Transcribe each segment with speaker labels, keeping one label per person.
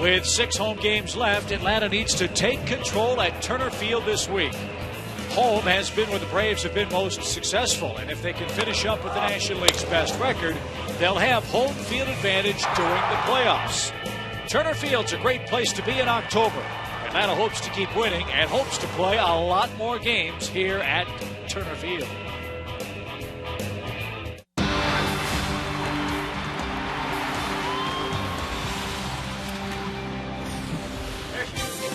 Speaker 1: With 6 home games left, Atlanta needs to take control at Turner Field this week. Home has been where the Braves have been most successful, and if they can finish up with the National League's best record, they'll have home field advantage during the playoffs. Turner Field's a great place to be in October. Atlanta hopes to keep winning and hopes to play a lot more games here at Turner Field.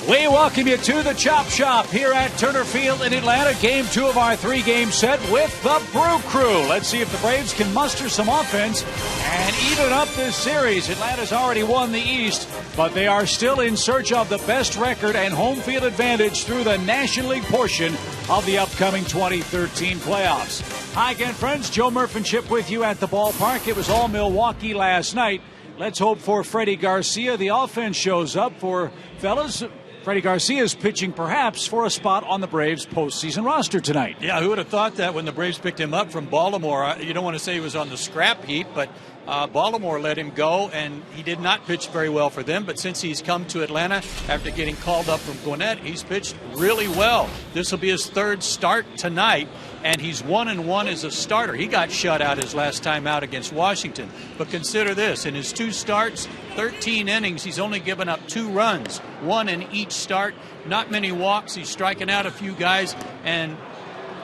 Speaker 1: We welcome you to the Chop Shop here at Turner Field in Atlanta. Game 2 of our 3-game set with the Brew Crew. Let's see if the Braves can muster some offense and even up this series. Atlanta's already won the East, but they are still in search of the best record and home field advantage through the National League portion of the upcoming 2013 playoffs. Hi again, friends. Joe Murphy with you at the ballpark. It was all Milwaukee last night. Let's hope for Freddie Garcia. The offense shows up for fellas. Freddie Garcia is pitching perhaps for a spot on the Braves postseason roster tonight.
Speaker 2: Yeah, who would have thought that when the Braves picked him up from Baltimore? You don't want to say he was on the scrap heap, but Baltimore let him go, and he did not pitch very well for them. But since he's come to Atlanta after getting called up from Gwinnett, he's pitched really well. This will be his 3rd start tonight, and he's 1-1 as a starter. He got shut out his last time out against Washington. But consider this, in his 2 starts, 13 innings, he's only given up 2 runs, 1 in each start. Not many walks. He's striking out a few guys. And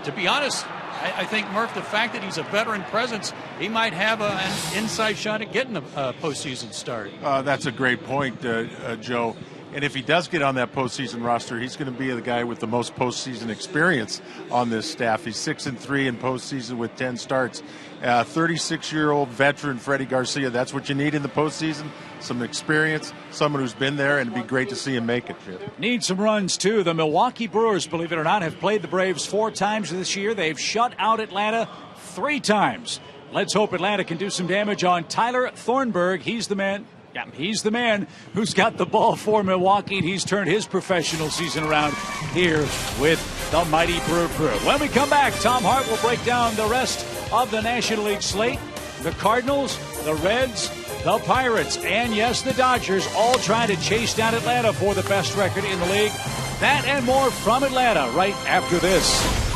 Speaker 2: to be honest, I think, Murph, the fact that he's a veteran presence, he might have an inside shot at getting a postseason start.
Speaker 3: That's a great point, Joe. And if he does get on that postseason roster, he's going to be the guy with the most postseason experience on this staff. He's 6-3 in postseason with 10 starts. 36-year-old veteran Freddie Garcia, that's what you need in the postseason. Some experience, someone who's been there, and it'd be great to see him make it.
Speaker 1: Need some runs, too. The Milwaukee Brewers, believe it or not, have played the Braves 4 times this year. They've shut out Atlanta 3 times. Let's hope Atlanta can do some damage on Tyler Thornburg. He's the man. Yeah, he's the man who's got the ball for Milwaukee, and he's turned his professional season around here with the mighty Brew Crew. When we come back, Tom Hart will break down the rest of the National League slate. The Cardinals, the Reds, the Pirates, and yes, the Dodgers, all trying to chase down Atlanta for the best record in the league. That and more from Atlanta right after this.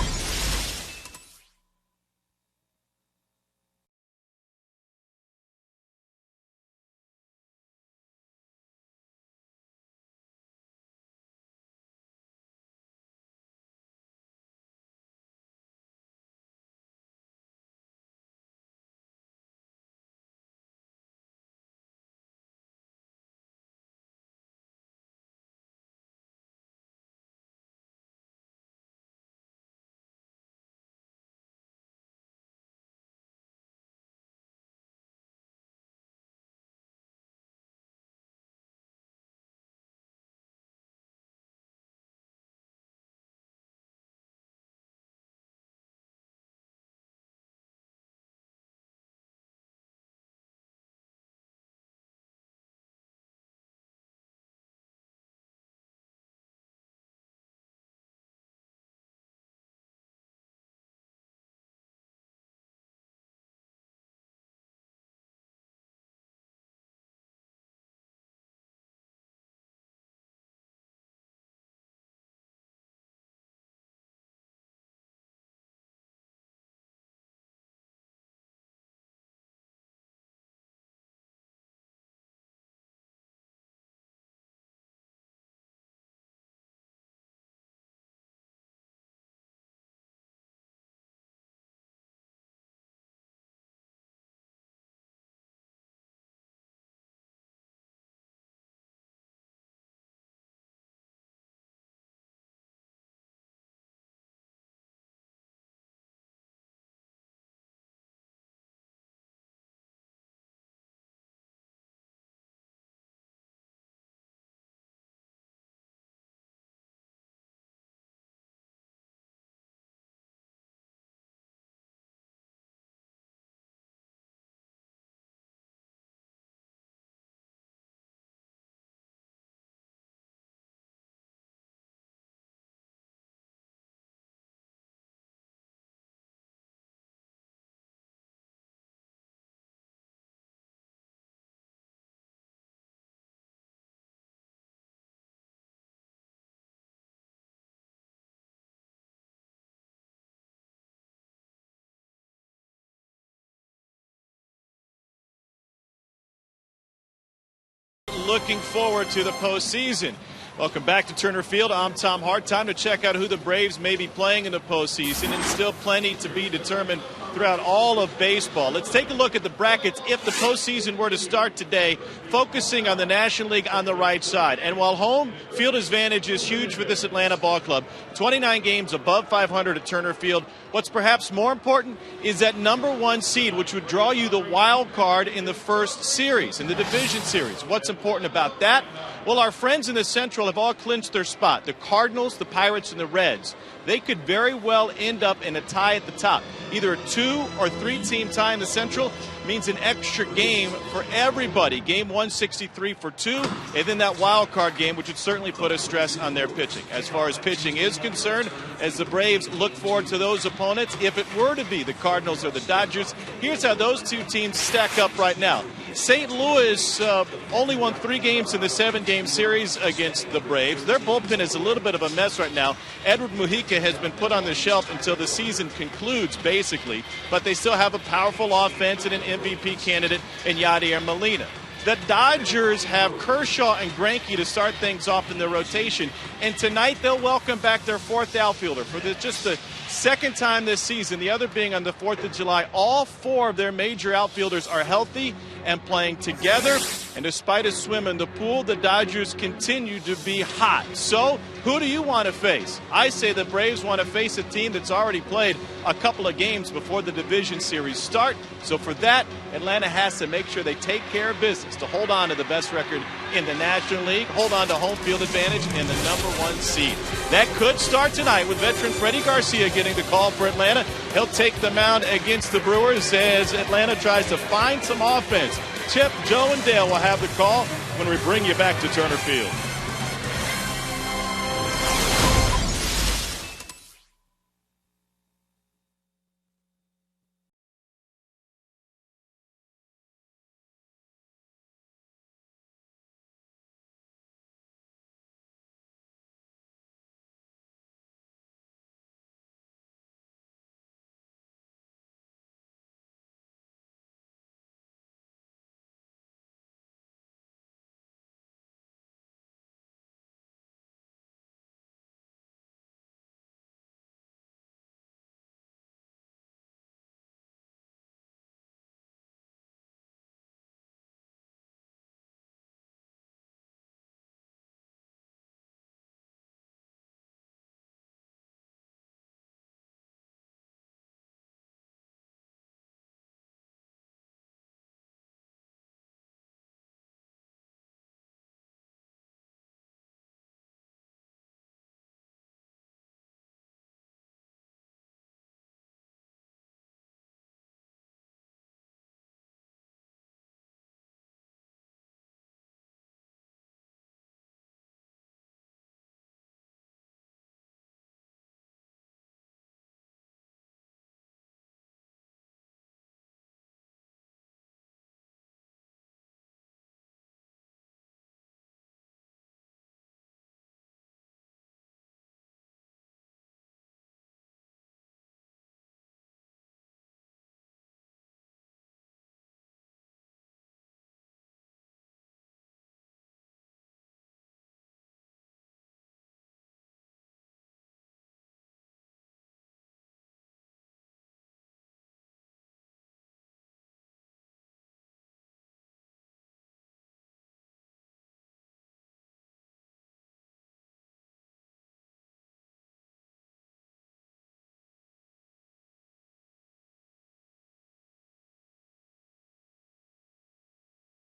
Speaker 4: looking forward to the postseason. Welcome back to Turner Field. I'm Tom Hart. Time to check out who the Braves may be playing in the postseason, and still plenty to be determined throughout all of baseball. Let's take a look at the brackets if the postseason were to start today, focusing on the National League on the right side. And while home field advantage is huge for this Atlanta ball club, 29 games above 500 at Turner Field, what's perhaps more important is that #1 seed, which would draw you the wild card in the first series, in the division series. What's important about that? Well, our friends in the Central have all clinched their spot. The Cardinals, the Pirates, and the Reds. They could very well end up in a tie at the top. Either a 2 or 3 team tie in the Central means an extra game for everybody. Game 163 for 2, and then that wild card game, which would certainly put a stress on their pitching. As far as pitching is concerned, as the Braves look forward to those opponents, if it were to be the Cardinals or the Dodgers, here's how those two teams stack up right now. St. Louis only won 3 games in the 7-game series against the Braves. Their bullpen is a little bit of a mess right now. Edward Mujica has been put on the shelf until the season concludes, basically. But they still have a powerful offense and an MVP candidate in Yadier Molina. The Dodgers have Kershaw and Greinke to start things off in their rotation. And tonight they'll welcome back their 4th outfielder for just the 2nd time this season, the other being on the 4th of July. All 4 of their major outfielders are healthy and playing together. And despite a swim in the pool, the Dodgers continue to be hot. So who do you want to face? I say the Braves want to face a team that's already played a couple of games before the division series start. So for that, Atlanta has to make sure they take care of business to hold on to the best record in the National League, hold on to home field advantage and the #1 seed. That could start tonight with veteran Freddie Garcia getting the call for Atlanta. He'll take the mound against the Brewers as Atlanta tries to find some offense. Chip, Joe, and Dale will have the call when we bring you back to Turner Field.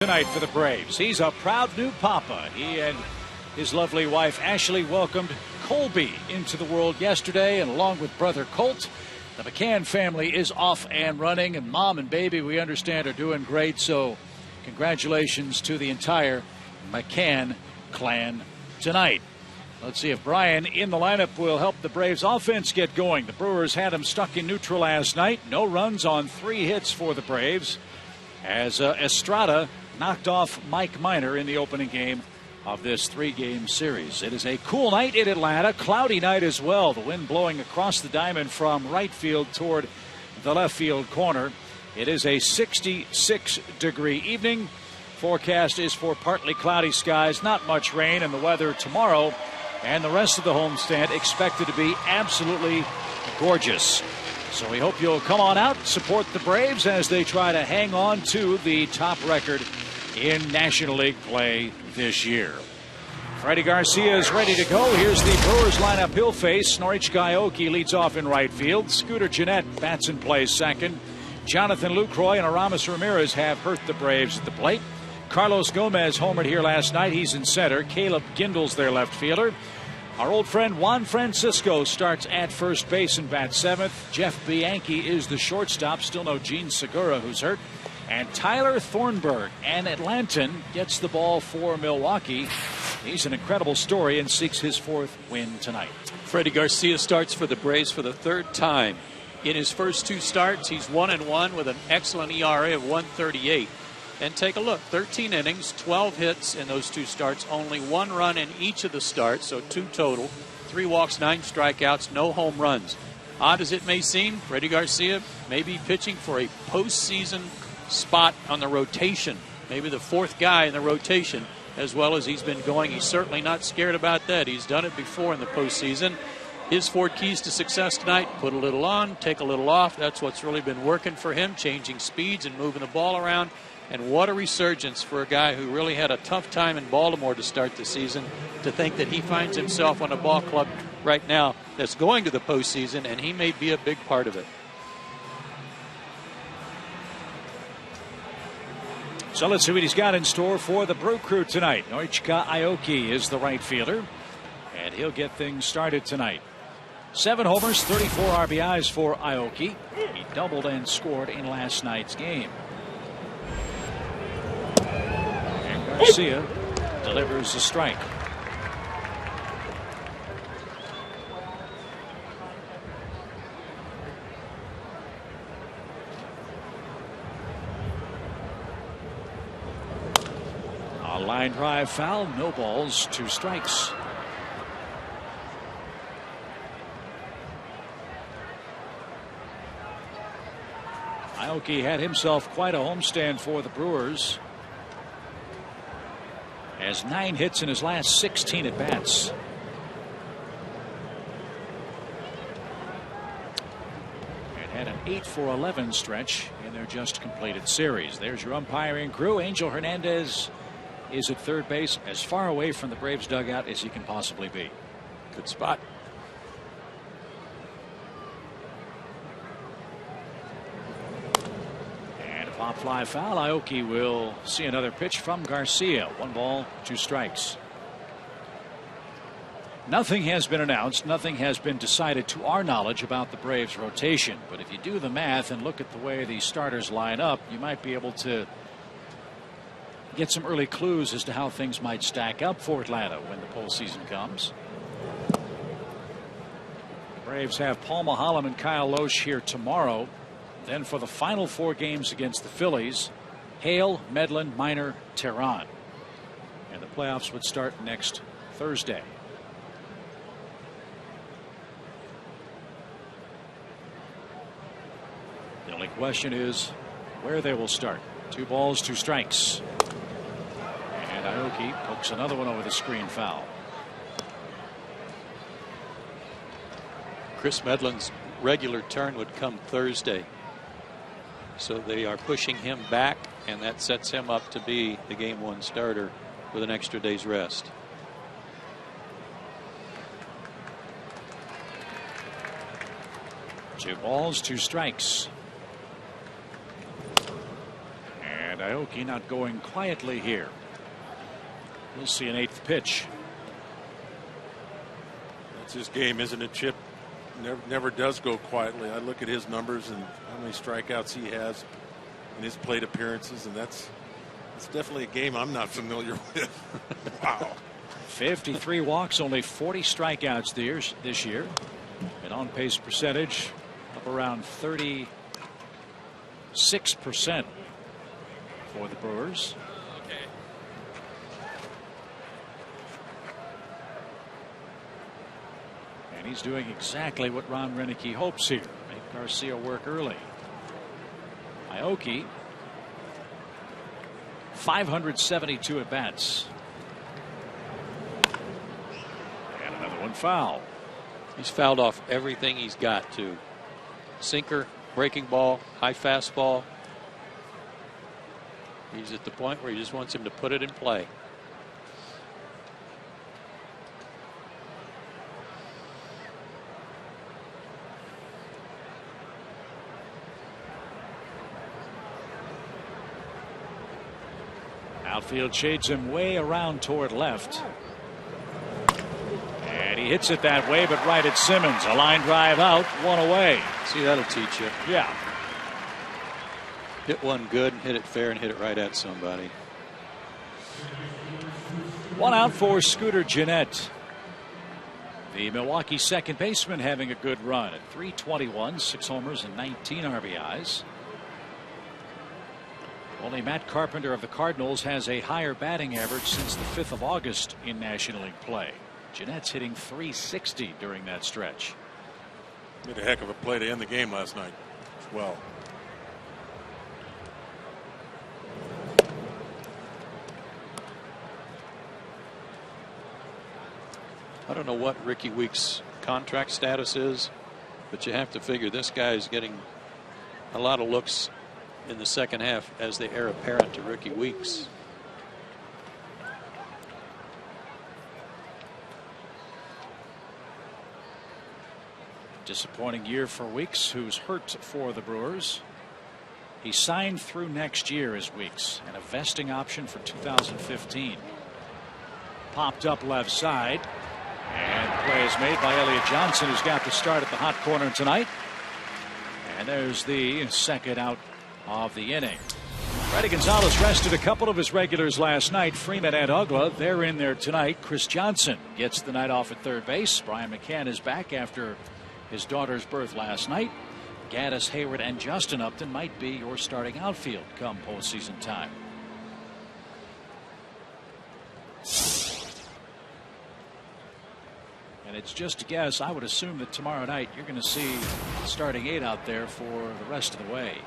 Speaker 1: Tonight for the Braves. He's a proud new papa. He and his lovely wife Ashley welcomed Colby into the world yesterday, and along with brother Colt, the McCann family is off and running, and mom and baby, we understand, are doing great. So congratulations to the entire McCann clan tonight. Let's see if Brian in the lineup will help the Braves offense get going. The Brewers had him stuck in neutral last night. No runs on 3 hits for the Braves, as Estrada knocked off Mike Minor in the opening game of this 3-game series. It is a cool night in Atlanta, cloudy night as well. The wind blowing across the diamond from right field toward the left field corner. It is a 66-degree evening. Forecast is for partly cloudy skies, not much rain, and the weather tomorrow and the rest of the homestand expected to be absolutely gorgeous. So we hope you'll come on out, support the Braves as they try to hang on to the top record in National League play this year. Freddie Garcia is ready to go. Here's the Brewers lineup he'll face. Norichika Aoki leads off in right field. Scooter Gennett bats and plays second. Jonathan Lucroy and Aramis Ramirez have hurt the Braves at the plate. Carlos Gomez homered here last night. He's in center. Caleb Gindle's their left fielder. Our old friend Juan Francisco starts at first base and bats seventh. Jeff Bianchi is the shortstop. Still no Gene Segura, who's hurt. And Tyler Thornburg, an Atlantan, gets the ball for Milwaukee. He's an incredible story and seeks his fourth win tonight.
Speaker 2: Freddie Garcia starts for the Braves for the third time. In his first two starts, he's 1-1 with an excellent ERA of 1.38. And take a look, 13 innings, 12 hits in those two starts, only one run in each of the starts, so 2 total, 3 walks, 9 strikeouts, no home runs. Odd as it may seem, Freddie Garcia may be pitching for a postseason spot on the rotation, maybe the fourth guy in the rotation, as well as he's been going. He's certainly not scared about that. He's done it before in the postseason. His 4 keys to success tonight: put a little on, take a little off. That's what's really been working for him, changing speeds and moving the ball around. And what a resurgence for a guy who really had a tough time in Baltimore to start the season, to think that he finds himself on a ball club right now that's going to the postseason, and he may be a big part of it.
Speaker 1: So let's see what he's got in store for the Brew Crew tonight. Norichika Aoki is the right fielder, and he'll get things started tonight. 7 homers, 34 RBIs for Aoki. He doubled and scored in last night's game. Garcia delivers a strike. A line drive foul, no balls, 2 strikes. Aoki had himself quite a homestand for the Brewers. Has 9 hits in his last 16 at bats. And had an 8-for-11 stretch in their just completed series. There's your umpiring crew. Angel Hernandez is at third base, as far away from the Braves dugout as he can possibly be.
Speaker 2: Good spot.
Speaker 1: Pop fly foul. Aoki will see another pitch from Garcia. 1 ball, 2 strikes. Nothing has been announced. Nothing has been decided to our knowledge about the Braves rotation. But if you do the math and look at the way the starters line up, you might be able to get some early clues as to how things might stack up for Atlanta when the postseason comes. The Braves have Paul Maholm and Kyle Loesch here tomorrow. Then for the final 4 games against the Phillies, Hale, Medlin, Minor, Tehran. And the playoffs would start next Thursday. The only question is where they will start. 2 balls, 2 strikes. And Aoki pokes another one over the screen, foul.
Speaker 2: Chris Medlin's regular turn would come Thursday. So they are pushing him back, and that sets him up to be the game 1 starter with an extra day's rest.
Speaker 1: Two balls, 2 strikes. And Aoki not going quietly here. We'll see an 8th pitch.
Speaker 3: That's his game, isn't it, Chip? Never does go quietly. I look at his numbers and how many strikeouts he has in his plate appearances, and that's definitely a game I'm not familiar with. Wow.
Speaker 1: 53 walks, only 40 strikeouts this year. An on pace percentage up around 36% for the Brewers. And he's doing exactly what Ron Renicky hopes here. Make Garcia work early. Aoki 572 at bats. And another one foul.
Speaker 2: He's fouled off everything he's got to. Sinker, breaking ball, high fastball. He's at the point where he just wants him to put it in play.
Speaker 1: Outfield shades him way around toward left. And he hits it that way, but right at Simmons. A line drive out, one away.
Speaker 2: See, that'll teach you.
Speaker 1: Yeah.
Speaker 2: Hit one good, hit it fair, and hit it right at somebody.
Speaker 1: One out for Scooter Gennett. The Milwaukee second baseman having a good run at .321, 6 homers and 19 RBIs. Only Matt Carpenter of the Cardinals has a higher batting average since the 5th of August in National League play. Gennett's hitting .360 during that stretch.
Speaker 3: Made a heck of a play to end the game last night as well.
Speaker 2: I don't know what Ricky Weeks' contract status is, but you have to figure this guy is getting a lot of looks in the second half as the heir apparent to Ricky Weeks.
Speaker 1: Disappointing year for Weeks, who's hurt for the Brewers. He signed through next year as Weeks, and a vesting option for 2015. Popped up left side, and the play is made by Elliott Johnson, who's got the start at the hot corner tonight. And there's the second out of the inning. Freddie Gonzalez rested a couple of his regulars last night. Freeman and Ugla, they're in there tonight. Chris Johnson gets the night off at third base. Brian McCann is back after his daughter's birth last night. Gaddis, Hayward, and Justin Upton might be your starting outfield come postseason time. And it's just a guess. I would assume that tomorrow night you're going to see the starting 8 out there for the rest of the way.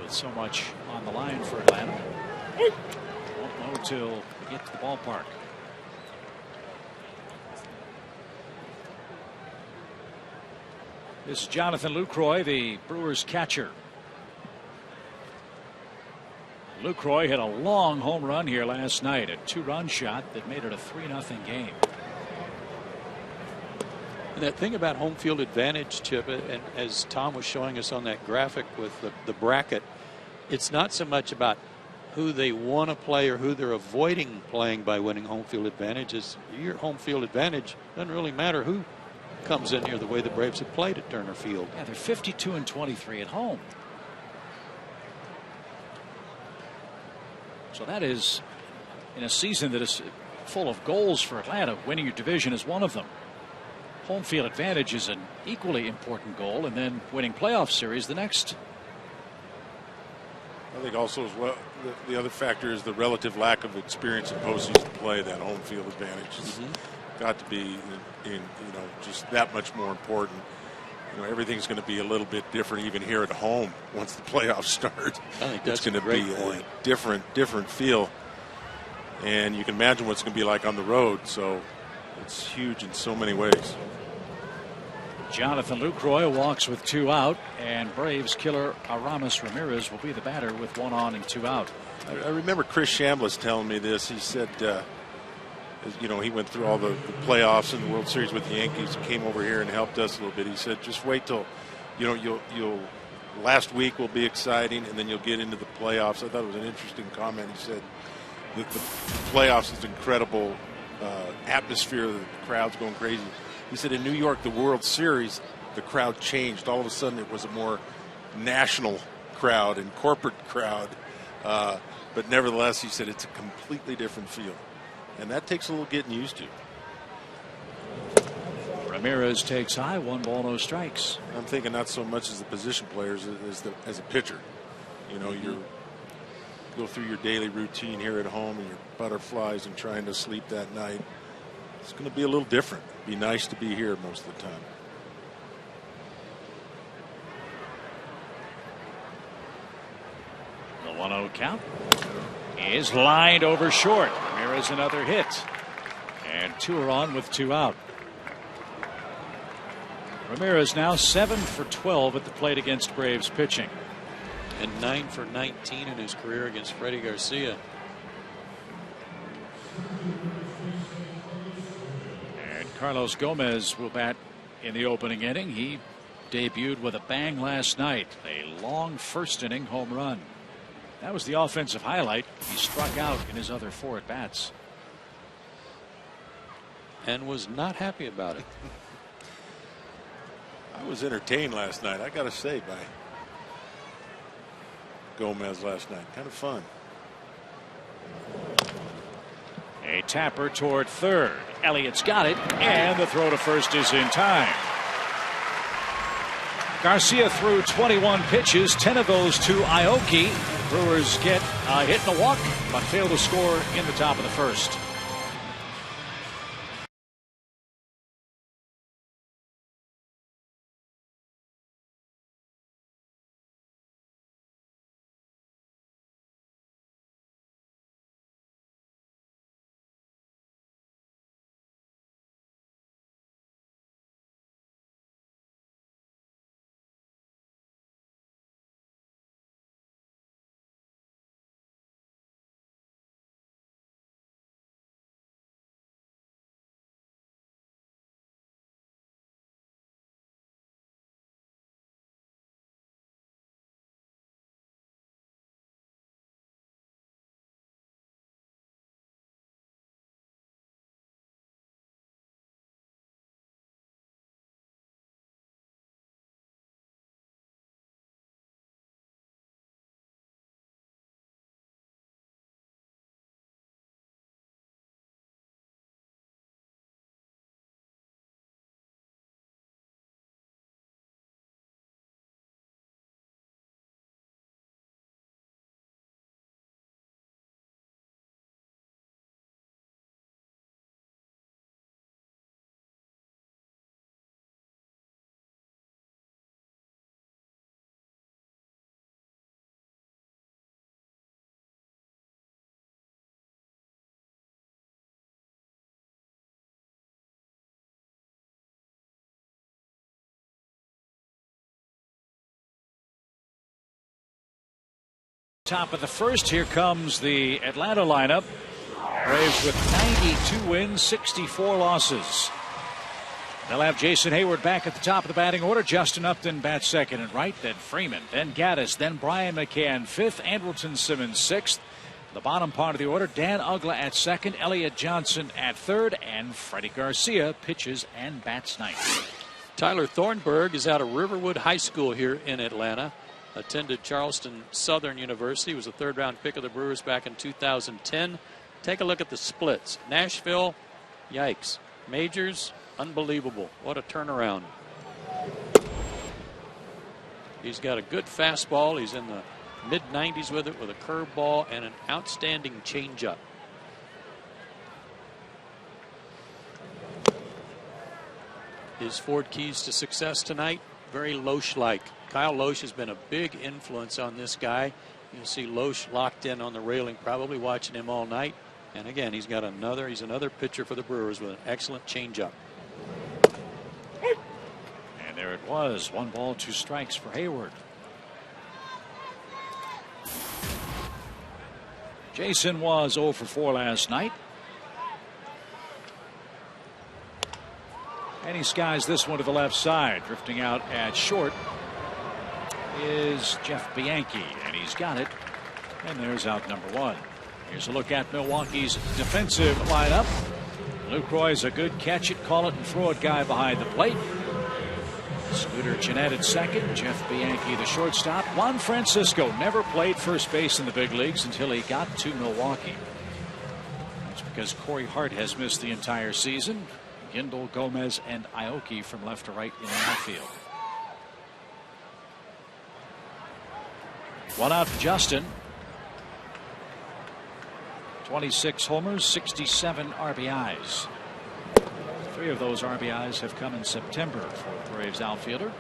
Speaker 1: With so much on the line for Atlanta. Won't know till we get to the ballpark. This is Jonathan Lucroy, the Brewers catcher. Lucroy hit a long home run here last night, a 2-run shot that made it a 3-0 game.
Speaker 2: And that thing about home field advantage, Chip, and as Tom was showing us on that graphic with the bracket, it's not so much about who they want to play or who they're avoiding playing by winning home field advantage. Is your home field advantage doesn't really matter who comes in here the way the Braves have played at Turner Field.
Speaker 1: Yeah, they're 52-23 at home. So that is in a season that is full of goals for Atlanta. Winning your division is one of them. Home field advantage is an equally important goal, and then winning playoff series the next.
Speaker 3: I think also as well the other factor is the relative lack of experience in postseason play. That home field advantage has got to be in just that much more important. Everything's going to be a little bit different even here at home once the playoffs start.
Speaker 2: I think that's
Speaker 3: going to be a different feel, and you can imagine what it's going to be like on the road. So it's huge in so many ways.
Speaker 1: Jonathan Lucroy walks with 2 out, and Braves killer Aramis Ramirez will be the batter with 1 on and 2 out.
Speaker 3: I remember Chris Chambliss telling me this. He said, he went through all the playoffs and the World Series with the Yankees and came over here and helped us a little bit. He said, just wait till, you'll last week will be exciting, and then you'll get into the playoffs. I thought it was an interesting comment. He said that the playoffs is incredible atmosphere, the crowd's going crazy. He said in New York, the World Series, the crowd changed. All of a sudden, it was a more national crowd and corporate crowd. But nevertheless, he said it's a completely different feel. And that takes a little getting used to.
Speaker 1: Ramirez takes high, 1 ball, no strikes.
Speaker 3: I'm thinking not so much as the position players as a pitcher. You go through your daily routine here at home and your butterflies and trying to sleep that night. It's going to be a little different. Be nice to be here most of the time.
Speaker 1: The 1-0 count. is lined over short. Ramirez another hit. And 2 are on with 2 out. Ramirez now 7 for 12 at the plate against Braves pitching.
Speaker 2: And 9 for 19 in his career against Freddie Garcia.
Speaker 1: And Carlos Gomez will bat in the opening inning. He debuted with a bang last night. A long first inning home run. That was the offensive highlight. He struck out in his other 4 at bats.
Speaker 2: And was not happy about it.
Speaker 5: I was entertained last night, I got to say, by Gomez last night. Kind of fun.
Speaker 1: A tapper toward third. Elliott's got it, and the throw to first is in time. Garcia threw 21 pitches, 10 of those to Aoki. Brewers get a hit and a walk, but fail to score in the top of the first. Top of the first, here comes the Atlanta lineup. Braves with 92 wins, 64 losses. They'll have Jason Hayward back at the top of the batting order. Justin Upton bats second and right, then Freeman, then Gaddis, then Brian McCann fifth, Andrelton Simmons sixth. The bottom part of the order, Dan Uggla at second, Elliott Johnson at third, and Freddie Garcia pitches and bats ninth.
Speaker 2: Tyler Thornburg is out of Riverwood High School here in Atlanta. Attended Charleston Southern University, was a 3rd-round pick of the Brewers back in 2010. Take a look at the splits. Nashville, yikes. Majors, unbelievable. What a turnaround. He's got a good fastball. He's in the mid-90s with it, with a curveball and an outstanding changeup. His 4 keys to success tonight, very Loesch-like. Kyle Loesch has been a big influence on this guy. You'll see Loesch locked in on the railing, probably watching him all night. And again, he's another pitcher for the Brewers with an excellent changeup.
Speaker 1: And there it was, 1 ball, 2 strikes for Hayward. Jason was 0 for 4 last night. And he skies this one to the left side. Drifting out at short is Jeff Bianchi, and he's got it. And there's out number 1. Here's a look at Milwaukee's defensive lineup. Lucroy's a good catch it, call it, and throw it guy behind the plate. Scooter Gennett at second, Jeff Bianchi the shortstop. Juan Francisco never played first base in the big leagues until he got to Milwaukee. That's because Corey Hart has missed the entire season. Gindel, Gomez, and Aoki from left to right in the outfield. 1 out for Justin. 26 homers, 67 RBIs. 3 of those RBIs have come in September for the Braves outfielder.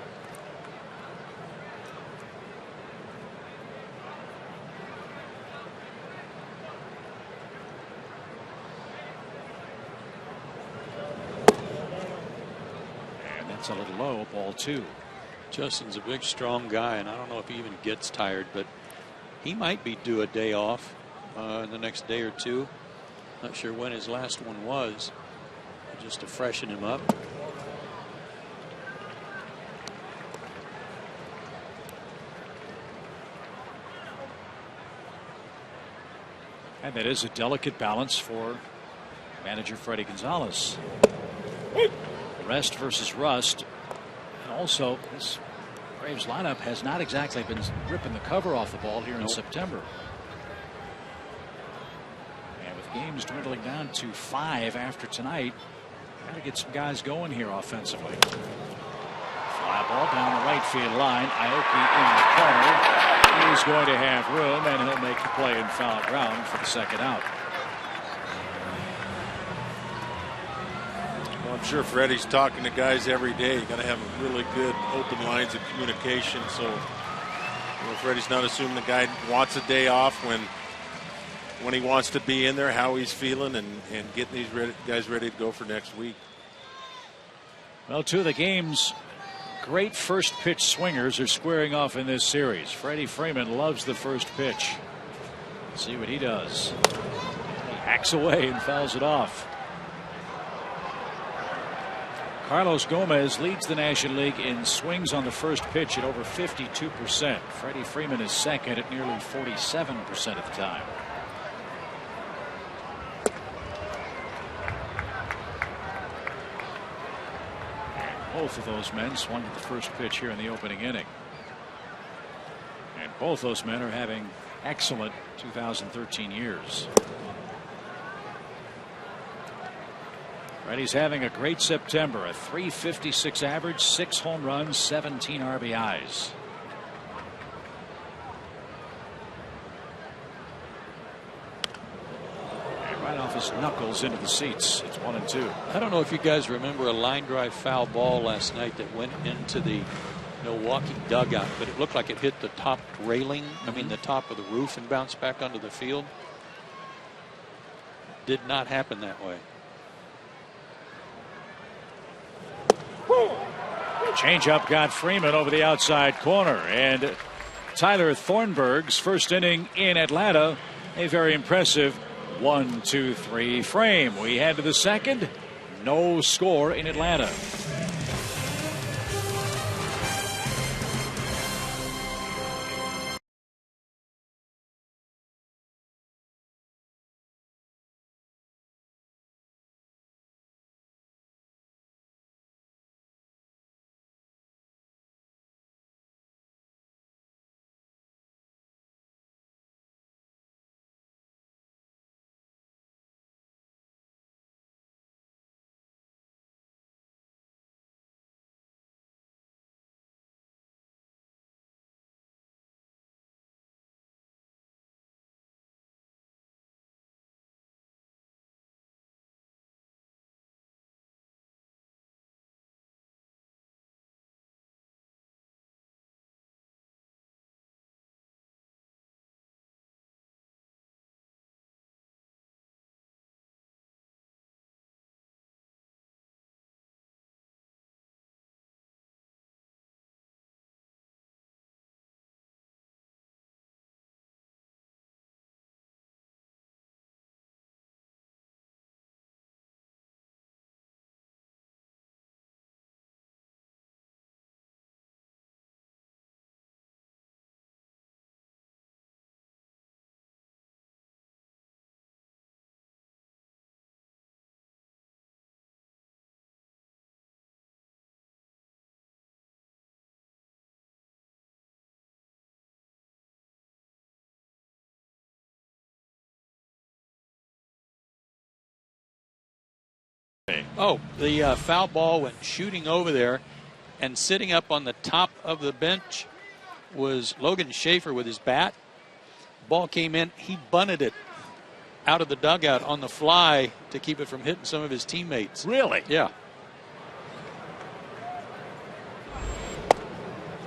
Speaker 1: That's a little low. Ball 2.
Speaker 2: Justin's a big, strong guy, and I don't know if he even gets tired, but he might be due a day off in the next day or two. Not sure when his last one was, just to freshen him up.
Speaker 1: And that is a delicate balance for manager Freddie Gonzalez. Rest versus rust. And also, this Braves lineup has not exactly been ripping the cover off the ball here in September. And with games dwindling down to 5 after tonight, got to get some guys going here offensively. Fly ball down the right field line. Aoki in the corner. He's going to have room, and he'll make the play in foul ground for the second out.
Speaker 5: Well, I'm sure Freddie's talking to guys every day. You got to have really good open lines of communication. So, Freddie's not assuming the guy wants a day off when he wants to be in there, how he's feeling, and getting these guys ready to go for next week.
Speaker 1: Well, 2 of the game's great first pitch swingers are squaring off in this series. Freddie Freeman loves the first pitch. Let's see what he does. He hacks away and fouls it off. Carlos Gomez leads the National League in swings on the first pitch at over 52%. Freddie Freeman is second at nearly 47% of the time. Both of those men swung at the first pitch here in the opening inning. And both those men are having excellent 2013 years. Freddie's having a great September. A .356 average, 6 home runs, 17 RBIs. Right off his knuckles into the seats. It's 1-2.
Speaker 2: I don't know if you guys remember a line drive foul ball last night that went into the Milwaukee dugout, but it looked like it hit the top railing, I mean the top of the roof, and bounced back onto the field. Did not happen that way.
Speaker 1: Changeup got Freeman over the outside corner, and Tyler Thornburg's first inning in Atlanta, a very impressive 1-2-3 frame. We head to the second. No score in Atlanta.
Speaker 2: Oh, the foul ball went shooting over there, and sitting up on the top of the bench was Logan Schaefer with his bat. Ball came in. He bunted it out of the dugout on the fly to keep it from hitting some of his teammates.
Speaker 1: Really?
Speaker 2: Yeah.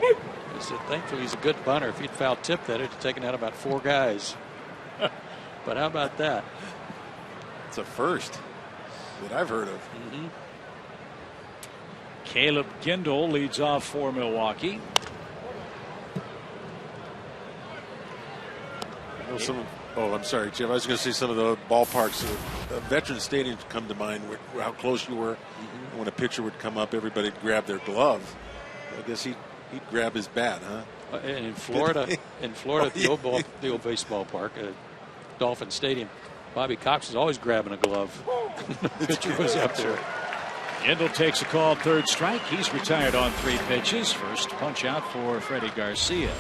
Speaker 2: I said, thankfully he's a good bunter. If he'd foul tipped that, it'd have taken out about 4 guys. But how about that?
Speaker 5: It's a first that I've heard of.
Speaker 1: Caleb Kindle leads off for Milwaukee.
Speaker 3: I'm sorry, Jeff. I was going to say some of the ballparks, veteran stadiums come to mind how close you were. Mm-hmm. When a pitcher would come up, everybody would grab their glove. I guess he'd grab his bat, huh?
Speaker 2: And in Florida, the old baseball park, Dolphin Stadium, Bobby Cox was always grabbing a glove. The pitcher was up there.
Speaker 1: Kendall takes a call, 3rd strike. He's retired on 3 pitches. First punch out for Freddie Garcia.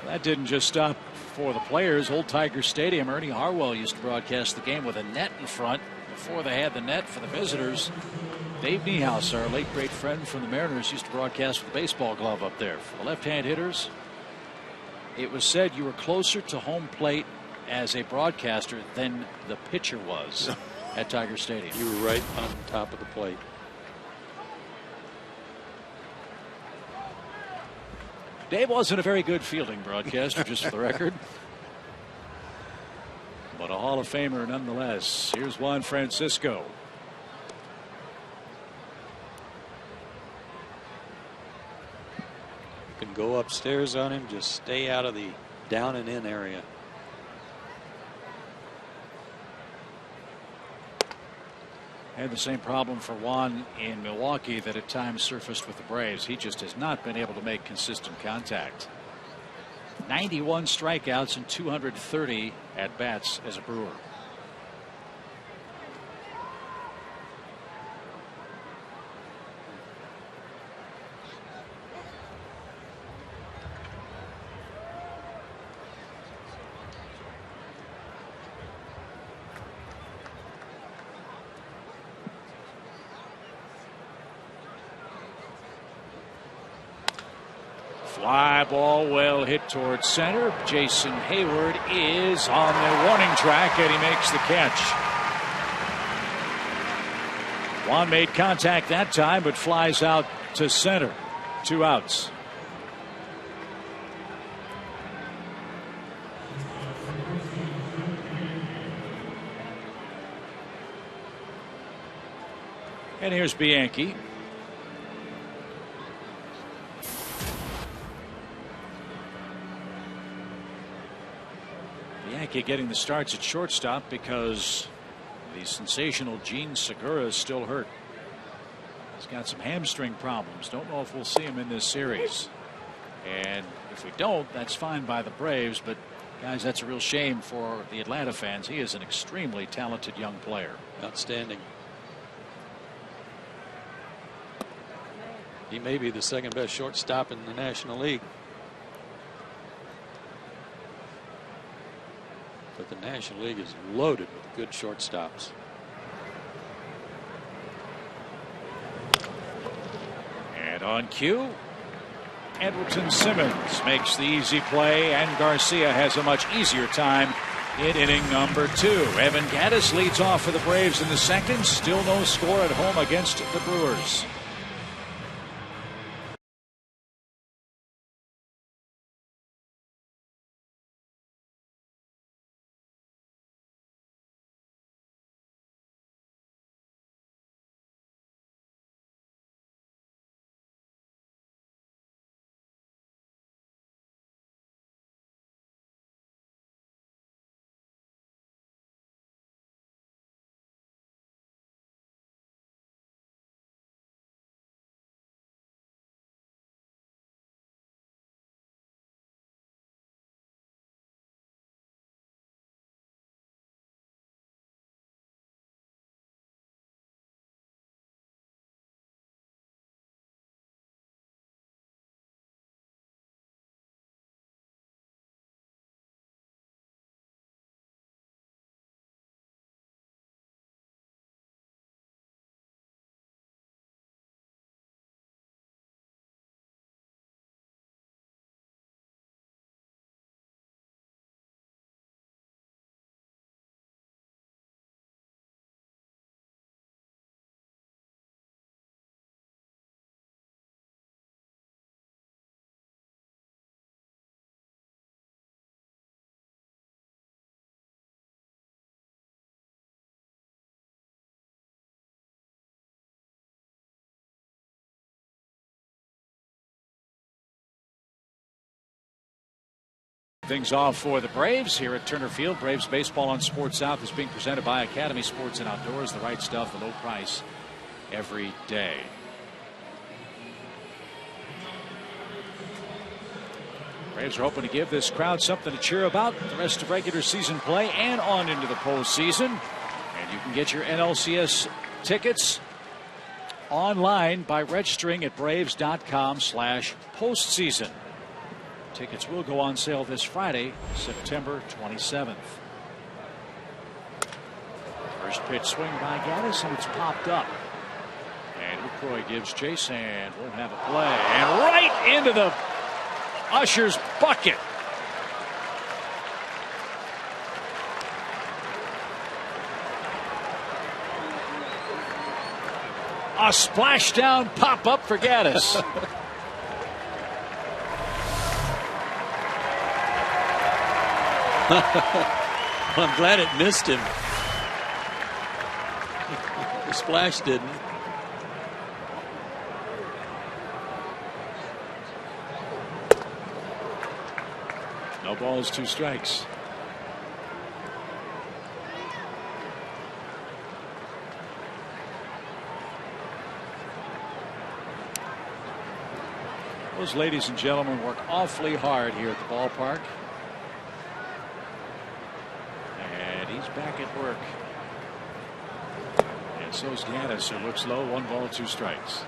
Speaker 1: That didn't just stop for the players. Old Tiger Stadium, Ernie Harwell used to broadcast the game with a net in front. Before they had the net for the visitors, Dave Niehaus, our late great friend from the Mariners, used to broadcast with a baseball glove up there. For the left-hand hitters, it was said you were closer to home plate as a broadcaster than the pitcher was at Tiger Stadium.
Speaker 2: You were right on top of the plate.
Speaker 1: Dave wasn't a very good fielding broadcaster, just for the record. But a Hall of Famer nonetheless. Here's Juan Francisco.
Speaker 2: You can go upstairs on him, just stay out of the down and in area.
Speaker 1: Had the same problem for Juan in Milwaukee that at times surfaced with the Braves. He just has not been able to make consistent contact. 91 strikeouts and 230 at bats as a Brewer. Fly ball well hit towards center. Jason Hayward is on the warning track and he makes the catch. Juan made contact that time but flies out to center. 2 outs. And here's Bianchi. Getting the starts at shortstop because the sensational Gene Segura is still hurt. He's got some hamstring problems. Don't know if we'll see him in this series. And if we don't, that's fine by the Braves. But guys, that's a real shame for the Atlanta fans. He is an extremely talented young player.
Speaker 2: Outstanding. He may be the 2nd best shortstop in the National League. But the National League is loaded with good shortstops.
Speaker 1: And on cue, Edwin Simmons makes the easy play, and Garcia has a much easier time in inning number 2. Evan Gattis leads off for the Braves in the 2nd. Still no score at home against the Brewers. Things off for the Braves here at Turner Field. Braves baseball on Sports South is being presented by Academy Sports and Outdoors. The right stuff, the low price every day. Braves are hoping to give this crowd something to cheer about the rest of regular season play and on into the postseason. And you can get your NLCS tickets online by registering at braves.com/postseason. Tickets will go on sale this Friday, September 27th. First pitch swing by Gaddis, and it's popped up. And LaCroix gives chase and won't have a play. And right into the Usher's bucket. A splashdown pop up for Gaddis.
Speaker 2: I'm glad it missed him. The splash didn't.
Speaker 1: No balls, 2 strikes. Those ladies and gentlemen work awfully hard here at the ballpark. And he's back at work. And so's Gaddis, who looks low. 1 ball, 2 strikes.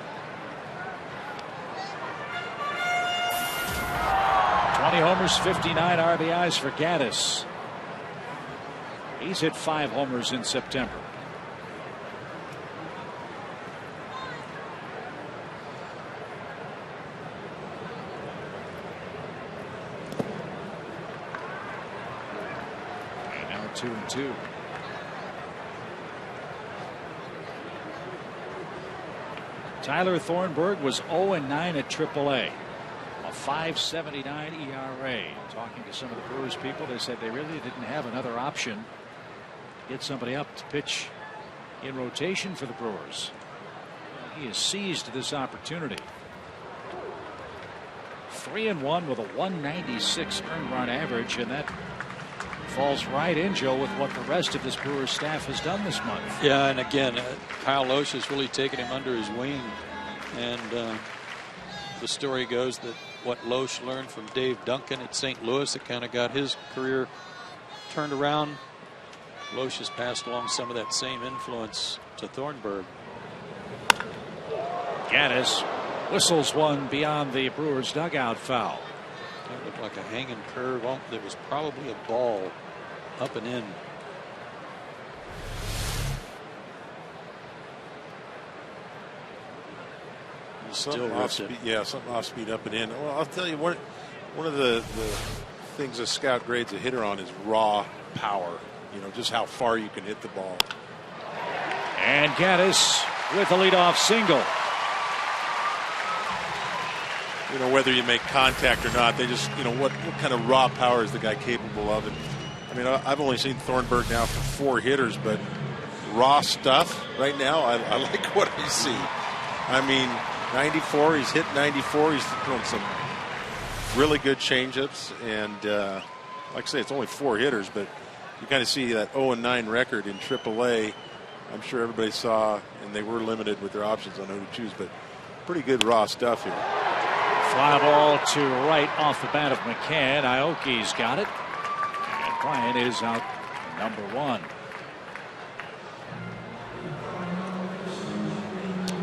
Speaker 1: 20 homers, 59 RBIs for Gaddis. He's hit 5 homers in September. And now 2-2. Tyler Thornburg was 0-9 at AAA. A 5.79 ERA. Talking to some of the Brewers people, they said they really didn't have another option. Get somebody up to pitch in rotation for the Brewers. He has seized this opportunity. 3-1 with a 196 earned run average, and that falls right in, Joe, with what the rest of this Brewers staff has done this month.
Speaker 2: Yeah, and again, Kyle Loesch has really taken him under his wing, and the story goes that what Loesch learned from Dave Duncan at St. Louis, it kind of got his career turned around. Loesch has passed along some of that same influence to Thornburg.
Speaker 1: Gaddis whistles one beyond the Brewers dugout foul.
Speaker 2: That looked like a hanging curve. That was probably a ball up and in.
Speaker 5: Something off speed, yeah, something off speed up and in. Well, I'll tell you, one of the things a scout grades a hitter on is raw power. You know, just how far you can hit the ball.
Speaker 1: And Gaddis with a leadoff single.
Speaker 5: You know, whether you make contact or not, they just, you know, what kind of raw power is the guy capable of? And I mean, I've only seen Thornburg now for 4 hitters, but raw stuff right now, I like what I see. I mean, 94, he's hit 94. He's thrown some really good changeups, and like I say, it's only 4 hitters, but you kind of see that 0-9 record in AAA. I'm sure everybody saw, and they were limited with their options on who to choose, but pretty good raw stuff here.
Speaker 1: Fly ball to right off the bat of McCann. Aoki's got it, and Bryant is out number 1.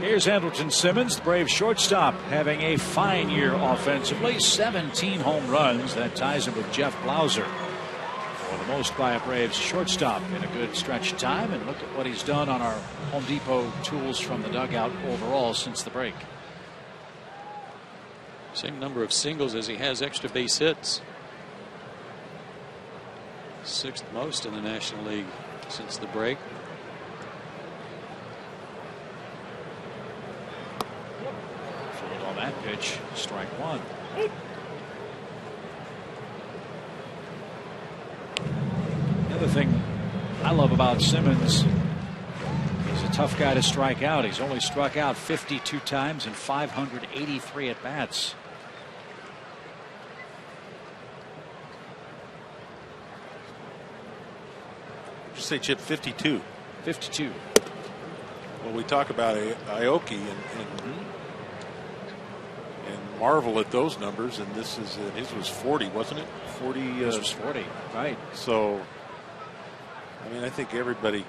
Speaker 1: Here's Andrelton Simmons, the Braves shortstop, having a fine year offensively. 17 home runs. That ties him with Jeff Blauser for the most by a Braves shortstop in a good stretch of time. And look at what he's done on our Home Depot tools from the dugout overall since the break.
Speaker 2: Same number of singles as he has extra base hits. 6th most in the National League since the break.
Speaker 1: On that pitch, strike 1. The other thing I love about Simmons, he's a tough guy to strike out. He's only struck out 52 times in 583 at bats.
Speaker 5: say, Chip, 52.
Speaker 1: 52.
Speaker 5: Well, we talk about Aoki and marvel at those numbers, and this is his was 40, wasn't it? 40.
Speaker 1: This was 40, right?
Speaker 5: So, I mean, I think everybody.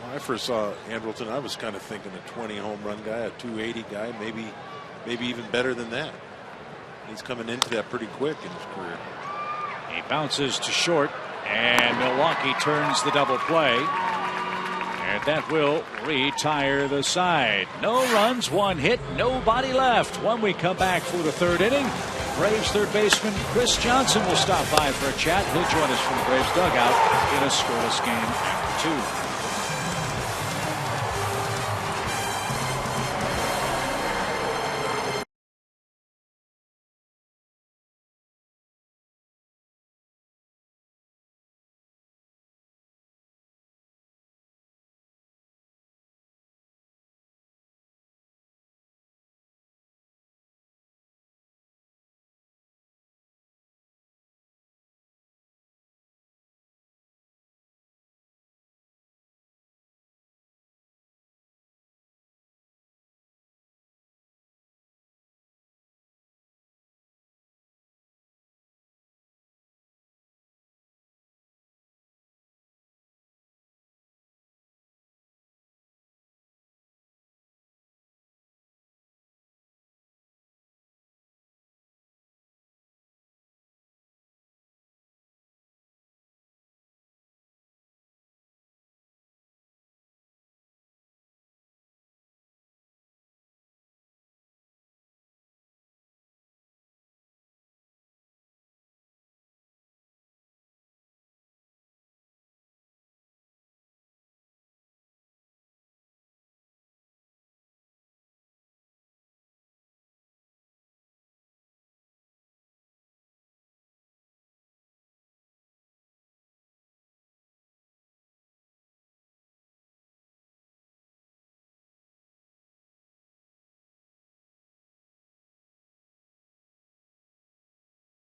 Speaker 5: When I first saw Andrelton, I was kind of thinking a 20 home run guy, a 280 guy, maybe even better than that. He's coming into that pretty quick in his career.
Speaker 1: He bounces to short, and Milwaukee turns the double play. And that will retire the side. No runs, 1 hit, nobody left. When we come back for the 3rd inning, Braves third baseman Chris Johnson will stop by for a chat. He'll join us from the Braves dugout in a scoreless game after 2.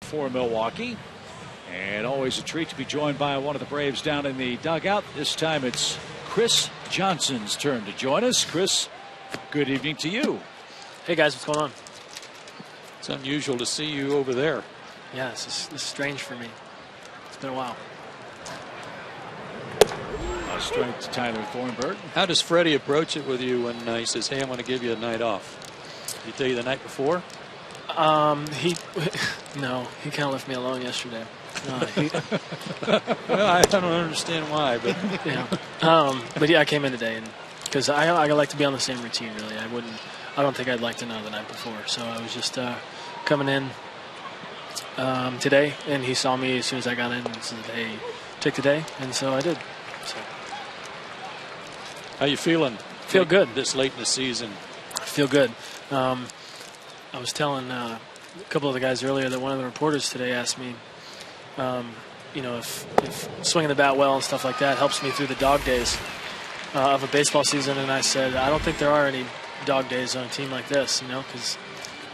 Speaker 1: For Milwaukee, and always a treat to be joined by one of the Braves down in the dugout. This time it's Chris Johnson's turn to join us. Chris, good evening to you.
Speaker 6: Hey guys, what's going on?
Speaker 2: It's unusual to see you over there.
Speaker 6: Yeah, this is strange for me. It's been a while.
Speaker 1: A strike to Tyler Thornburg.
Speaker 2: How does Freddie approach it with you when he says, "Hey, I'm going to give you a night off"? Did he tell you the night before?
Speaker 6: No, he kind of left me alone yesterday.
Speaker 2: Well, I don't understand why, but
Speaker 6: yeah. But yeah, I came in today, and because I like to be on the same routine. Really, I don't think I'd like to know the night before. So I was just coming in today, and he saw me as soon as I got in and said, "Hey, take the day," and so I did. So.
Speaker 2: How you feeling?
Speaker 6: Feel good.
Speaker 2: This late in the season.
Speaker 6: I feel good. I was telling a couple of the guys earlier that one of the reporters today asked me, if swinging the bat well and stuff like that helps me through the dog days of a baseball season. And I said, I don't think there are any dog days on a team like this, because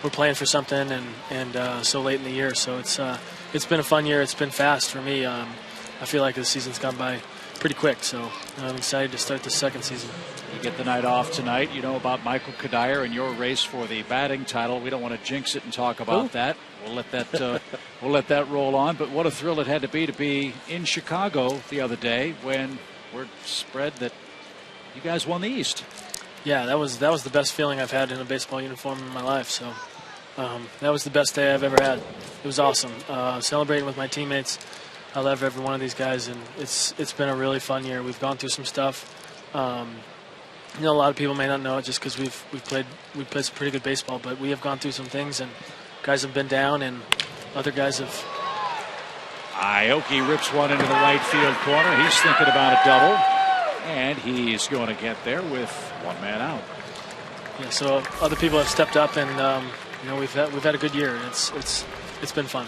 Speaker 6: we're playing for something and so late in the year. So it's been a fun year. It's been fast for me. I feel like the season's gone by pretty quick. So I'm excited to start the second season.
Speaker 1: You get the night off tonight. You know about Michael Kadire and your race for the batting title. We don't want to jinx it and talk about that. We'll let that roll on. But what a thrill it had to be in Chicago the other day when word spread that you guys won the East.
Speaker 6: Yeah, that was the best feeling I've had in a baseball uniform in my life. So that was the best day I've ever had. It was awesome. Celebrating with my teammates. I love every one of these guys, and it's been a really fun year. We've gone through some stuff. A lot of people may not know it just because we've played some pretty good baseball, but we have gone through some things, and guys have been down, and other guys have.
Speaker 1: Aoki rips one into the right field corner. He's thinking about a double, and he's going to get there with one man out.
Speaker 6: Yeah, so other people have stepped up, and we've had a good year, and it's been fun.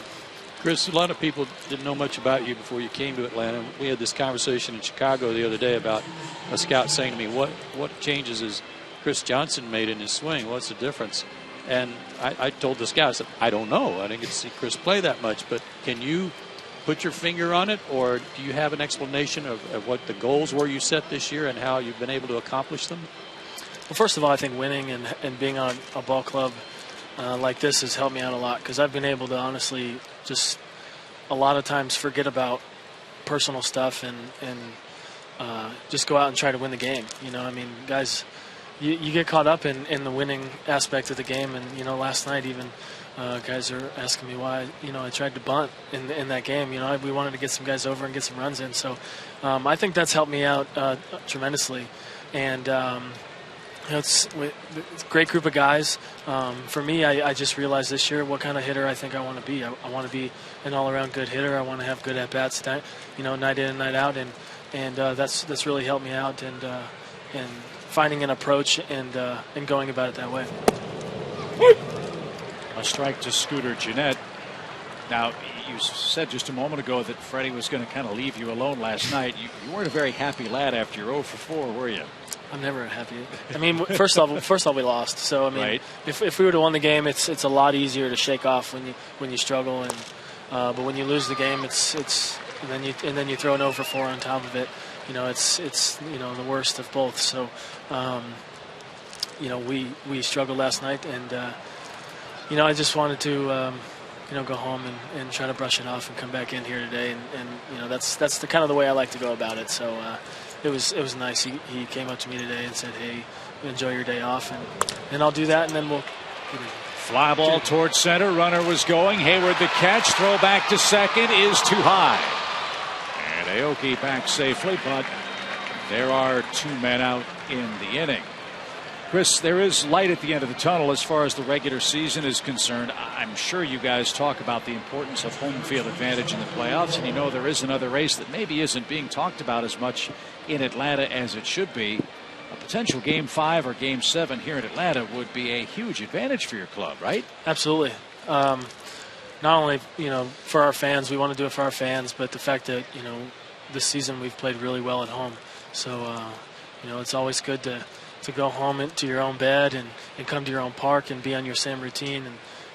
Speaker 2: Chris, a lot of people didn't know much about you before you came to Atlanta. We had this conversation in Chicago the other day about a scout saying to me, what changes has Chris Johnson made in his swing? What's the difference? And I told the scout, I said, I don't know. I didn't get to see Chris play that much, but can you put your finger on it, or do you have an explanation of what the goals were you set this year and how you've been able to accomplish them?
Speaker 6: Well, first of all, I think winning and being on a ball club like this has helped me out a lot, because I've been able to honestly just a lot of times forget about personal stuff and just go out and try to win the game. You know, I mean, guys, you get caught up in the winning aspect of the game, and, you know, last night even guys are asking me why, you know, I tried to bunt in that game. You know, we wanted to get some guys over and get some runs in. So I think that's helped me out tremendously. And, you know, it's a great group of guys. For me, I just realized this year what kind of hitter I think I want to be. I want to be an all-around good hitter. I want to have good at-bats, you know, night in and night out. And that's really helped me out, and finding an approach and going about it that way.
Speaker 1: A strike to Scooter Jeanette. Now, you said just a moment ago that Freddie was going to kind of leave you alone last night. You weren't a very happy lad after your 0 for 4, were you?
Speaker 6: I'm never happy. I mean, first off, we lost. So I mean,
Speaker 1: right.
Speaker 6: if we would have won the game, it's a lot easier to shake off when you struggle, and but when you lose the game, it's and then you throw an 0 for 4 on top of it. You know, it's you know, the worst of both. So you know, we struggled last night, and you know, I just wanted to you know, go home and try to brush it off and come back in here today, and you know, that's the kind of the way I like to go about it. So it was nice. He came up to me today and said, "Hey, enjoy your day off," and I'll do that, and then we'll.
Speaker 1: Fly ball towards center. Runner was going. Hayward the catch. Throw back to second is too high. And Aoki back safely, but there are 2 men out in the inning. Chris, there is light at the end of the tunnel as far as the regular season is concerned. I'm sure you guys talk about the importance of home field advantage in the playoffs, and you know there is another race that maybe isn't being talked about as much in Atlanta as it should be. A potential Game 5 or Game 7 here in Atlanta would be a huge advantage for your club, right?
Speaker 6: Absolutely. Not only, you know, for our fans, we want to do it for our fans, but the fact that, you know, this season we've played really well at home. So, you know, it's always good to go home into your own bed and come to your own park and be on your same routine,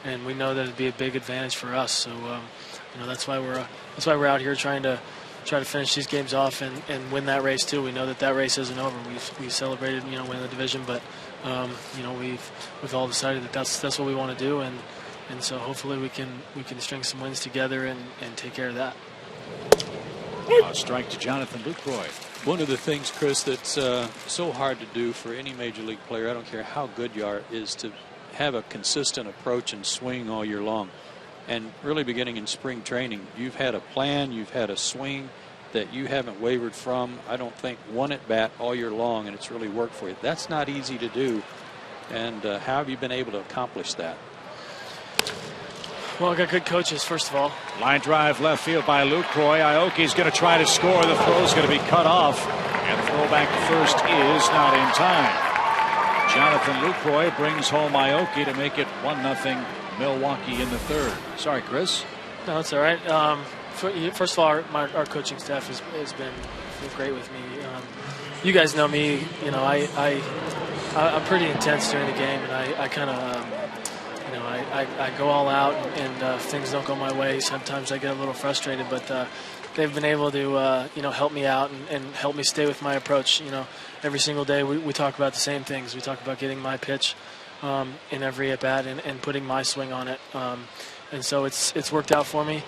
Speaker 6: and we know that it'd be a big advantage for us. So you know, that's why we're out here trying to finish these games off and win that race too. We know that race isn't over. We celebrated, you know, winning the division, but you know, we've all decided that that's what we want to do, and so hopefully we can string some wins together and take care of that.
Speaker 1: A strike to Jonathan Lucroy.
Speaker 2: One of the things, Chris, that's so hard to do for any major league player, I don't care how good you are, is to have a consistent approach and swing all year long. And really beginning in spring training, you've had a plan, you've had a swing that you haven't wavered from, I don't think, one at bat all year long, and it's really worked for you. That's not easy to do. And how have you been able to accomplish that?
Speaker 6: Well, I got good coaches, first of all.
Speaker 1: Line drive left field by Lucroy. Aoki's going to try to score. The throw's going to be cut off, and the throw back to first is not in time. Jonathan Lucroy brings home Aoki to make it 1-0 Milwaukee in the third. Sorry, Chris.
Speaker 6: No, it's all right. First of all, our coaching staff has been great with me. You guys know me. You know, I'm pretty intense during the game, and I kind of. You know, I go all out, and if things don't go my way, sometimes I get a little frustrated. But they've been able to, you know, help me out and help me stay with my approach. You know, every single day we talk about the same things. We talk about getting my pitch in every at bat and putting my swing on it. And so it's worked out for me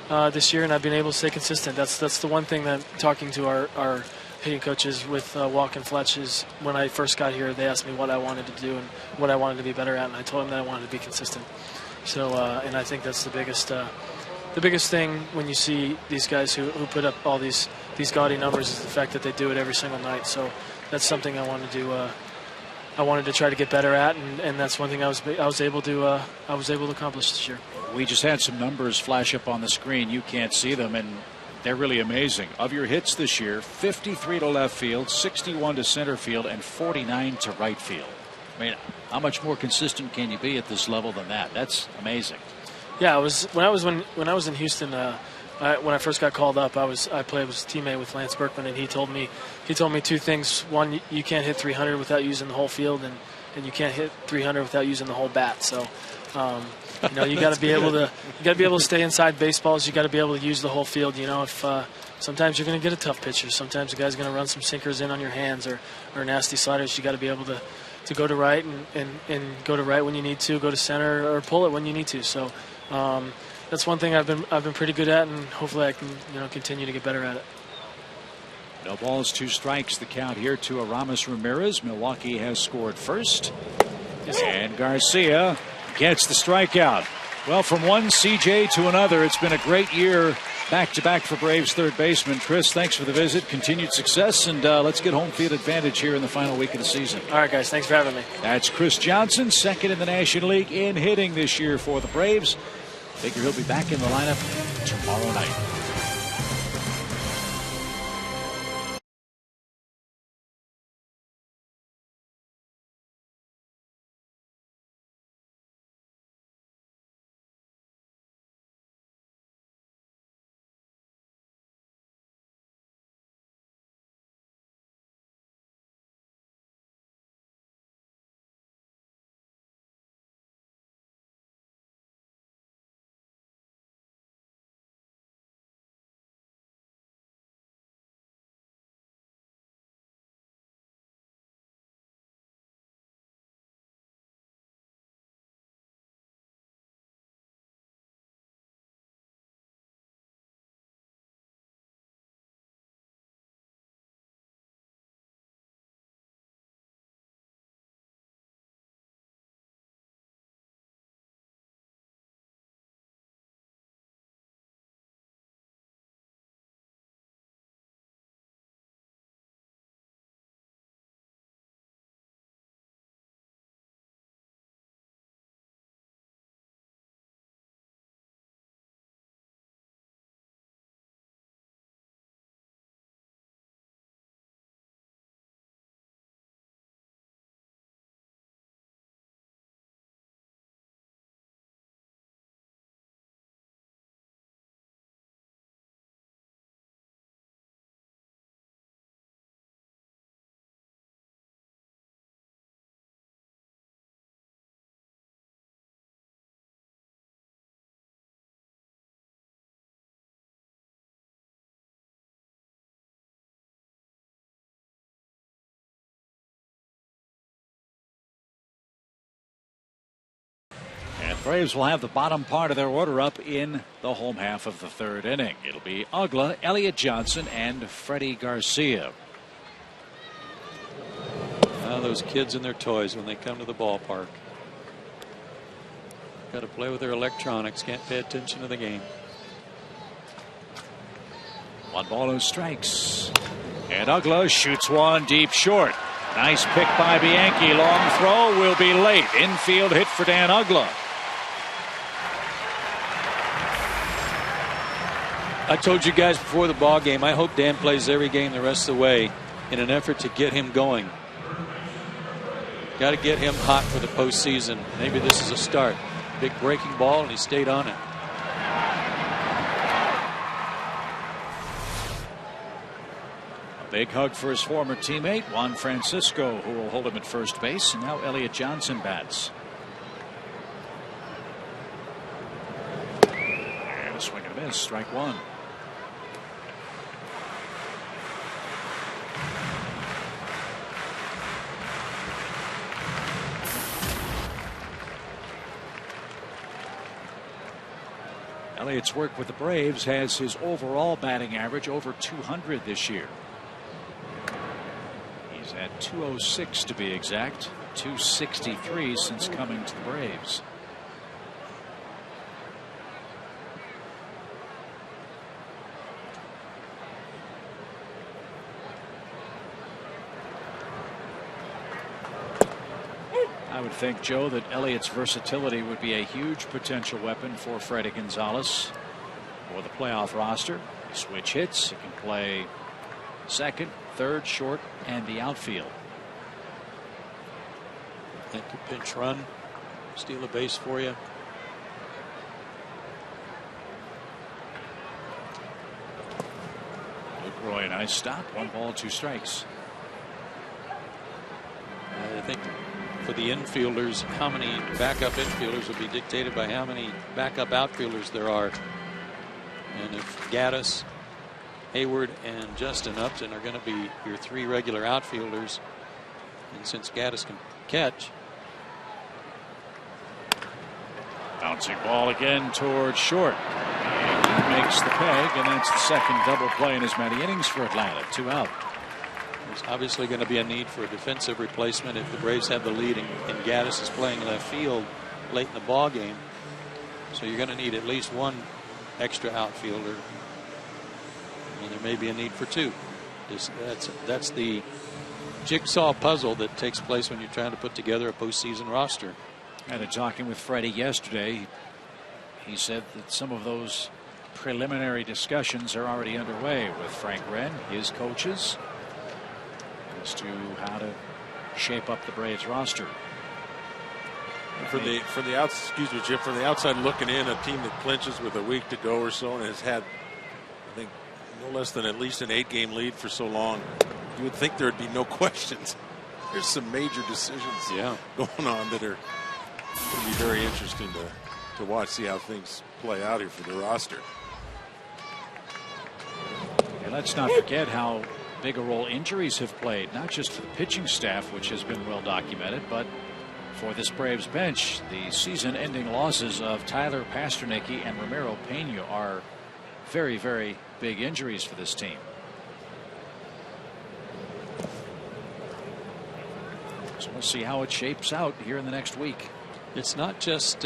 Speaker 6: this year, and I've been able to stay consistent. That's the one thing that talking to our hitting coaches with Walk and Fletch is when I first got here, they asked me what I wanted to do and what I wanted to be better at, and I told them that I wanted to be consistent. So, and I think that's the biggest thing when you see these guys who put up all these gaudy numbers is the fact that they do it every single night. So that's something I wanted to do. I wanted to try to get better at, and that's one thing I was able to accomplish this year.
Speaker 1: We just had some numbers flash up on the screen. You can't see them, and they're really amazing. Of your hits this year, 53 to left field, 61 to center field, and 49 to right field. I mean, how much more consistent can you be at this level than that? That's amazing.
Speaker 6: Yeah, when I was in Houston, when I first got called up, I was a teammate with Lance Berkman, and he told me 2 things. One, you can't hit 300 without using the whole field, and you can't hit 300 without using the whole bat. So, you know, you got to be able to stay inside baseballs. You got to be able to use the whole field. You know, if sometimes you're going to get a tough pitcher. Sometimes the guy's going to run some sinkers in on your hands or nasty sliders. You got to be able to go to right and go to right when you need to, go to center or pull it when you need to. So that's one thing I've been pretty good at, and hopefully I can continue to get better at it.
Speaker 1: No balls, 2 strikes. The count here to Aramis Ramirez. Milwaukee has scored first, and Garcia gets the strikeout. Well, from one CJ to another, it's been a great year back-to-back for Braves third baseman. Chris, thanks for the visit. Continued success, and let's get home field advantage here in the final week of the season.
Speaker 6: All right, guys. Thanks for having me.
Speaker 1: That's Chris Johnson, second in the National League in hitting this year for the Braves. Figure he'll be back in the lineup tomorrow night. And Braves will have the bottom part of their order up in the home half of the third inning. It'll be Ugla, Elliott Johnson, and Freddie Garcia.
Speaker 2: Those kids and their toys when they come to the ballpark. Got to play with their electronics. Can't pay attention to the game.
Speaker 1: 1 ball, 2 strikes. And Ugla shoots one deep short. Nice pick by Bianchi. Long throw will be late. Infield hit for Dan Ugla.
Speaker 2: I told you guys before the ball game, I hope Dan plays every game the rest of the way in an effort to get him going. Got to get him hot for the postseason. Maybe this is a start. Big breaking ball, and he stayed on it.
Speaker 1: A big hug for his former teammate, Juan Francisco, who will hold him at first base. And now Elliott Johnson bats. And a swing and a miss, strike 1. Elliott's work with the Braves has his overall batting average over 200 this year. He's at 206 to be exact, 263 since coming to the Braves. I would think, Joe, that Elliott's versatility would be a huge potential weapon for Freddie Gonzalez for the playoff roster. Switch hits. He can play second, third, short, and the outfield.
Speaker 2: That could pinch run, steal a base for you.
Speaker 1: Luke Roy, a nice stop. 1 ball, 2 strikes.
Speaker 2: I think for the infielders, how many backup infielders will be dictated by how many backup outfielders there are. And if Gaddis, Hayward, and Justin Upton are going to be your 3 regular outfielders, and since Gaddis can catch.
Speaker 1: Bouncing ball again towards short. And he makes the peg, and that's the second double play in as many innings for Atlanta. 2 out.
Speaker 2: There's obviously going to be a need for a defensive replacement if the Braves have the lead and Gaddis is playing left field late in the ball game. So you're going to need at least 1 extra outfielder, and there may be a need for 2. That's the jigsaw puzzle that takes place when you're trying to put together a postseason roster.
Speaker 1: And in talking with Freddie yesterday, he said that some of those preliminary discussions are already underway with Frank Wren, his coaches, as to how to shape up the Braves roster.
Speaker 5: Excuse me, Jim, from the outside looking in, a team that clinches with a week to go or so and has had, I think, no less than at least an 8-game lead for so long, you would think there would be no questions. There's some major decisions going on that are going to be very interesting to watch, see how things play out here for the roster.
Speaker 1: And let's not forget how big a role injuries have played, not just for the pitching staff, which has been well documented, but for this Braves bench. The season-ending losses of Tyler Pasternaky and Ramiro Pena are very, very big injuries for this team. So we'll see how it shapes out here in the next week.
Speaker 2: It's not just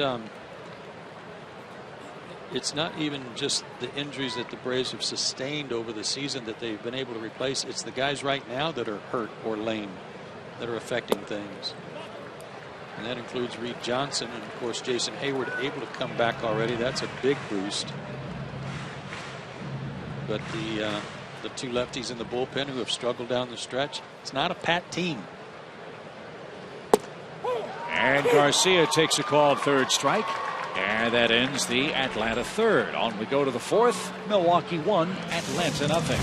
Speaker 2: it's not even just the injuries that the Braves have sustained over the season that they've been able to replace. It's the guys right now that are hurt or lame that are affecting things. And that includes Reed Johnson and, of course, Jason Hayward able to come back already. That's a big boost. But the 2 lefties in the bullpen who have struggled down the stretch, it's not a pat team.
Speaker 1: And Garcia takes a called 3rd strike. And that ends the Atlanta 3rd. On we go to the 4th. Milwaukee 1, Atlanta nothing.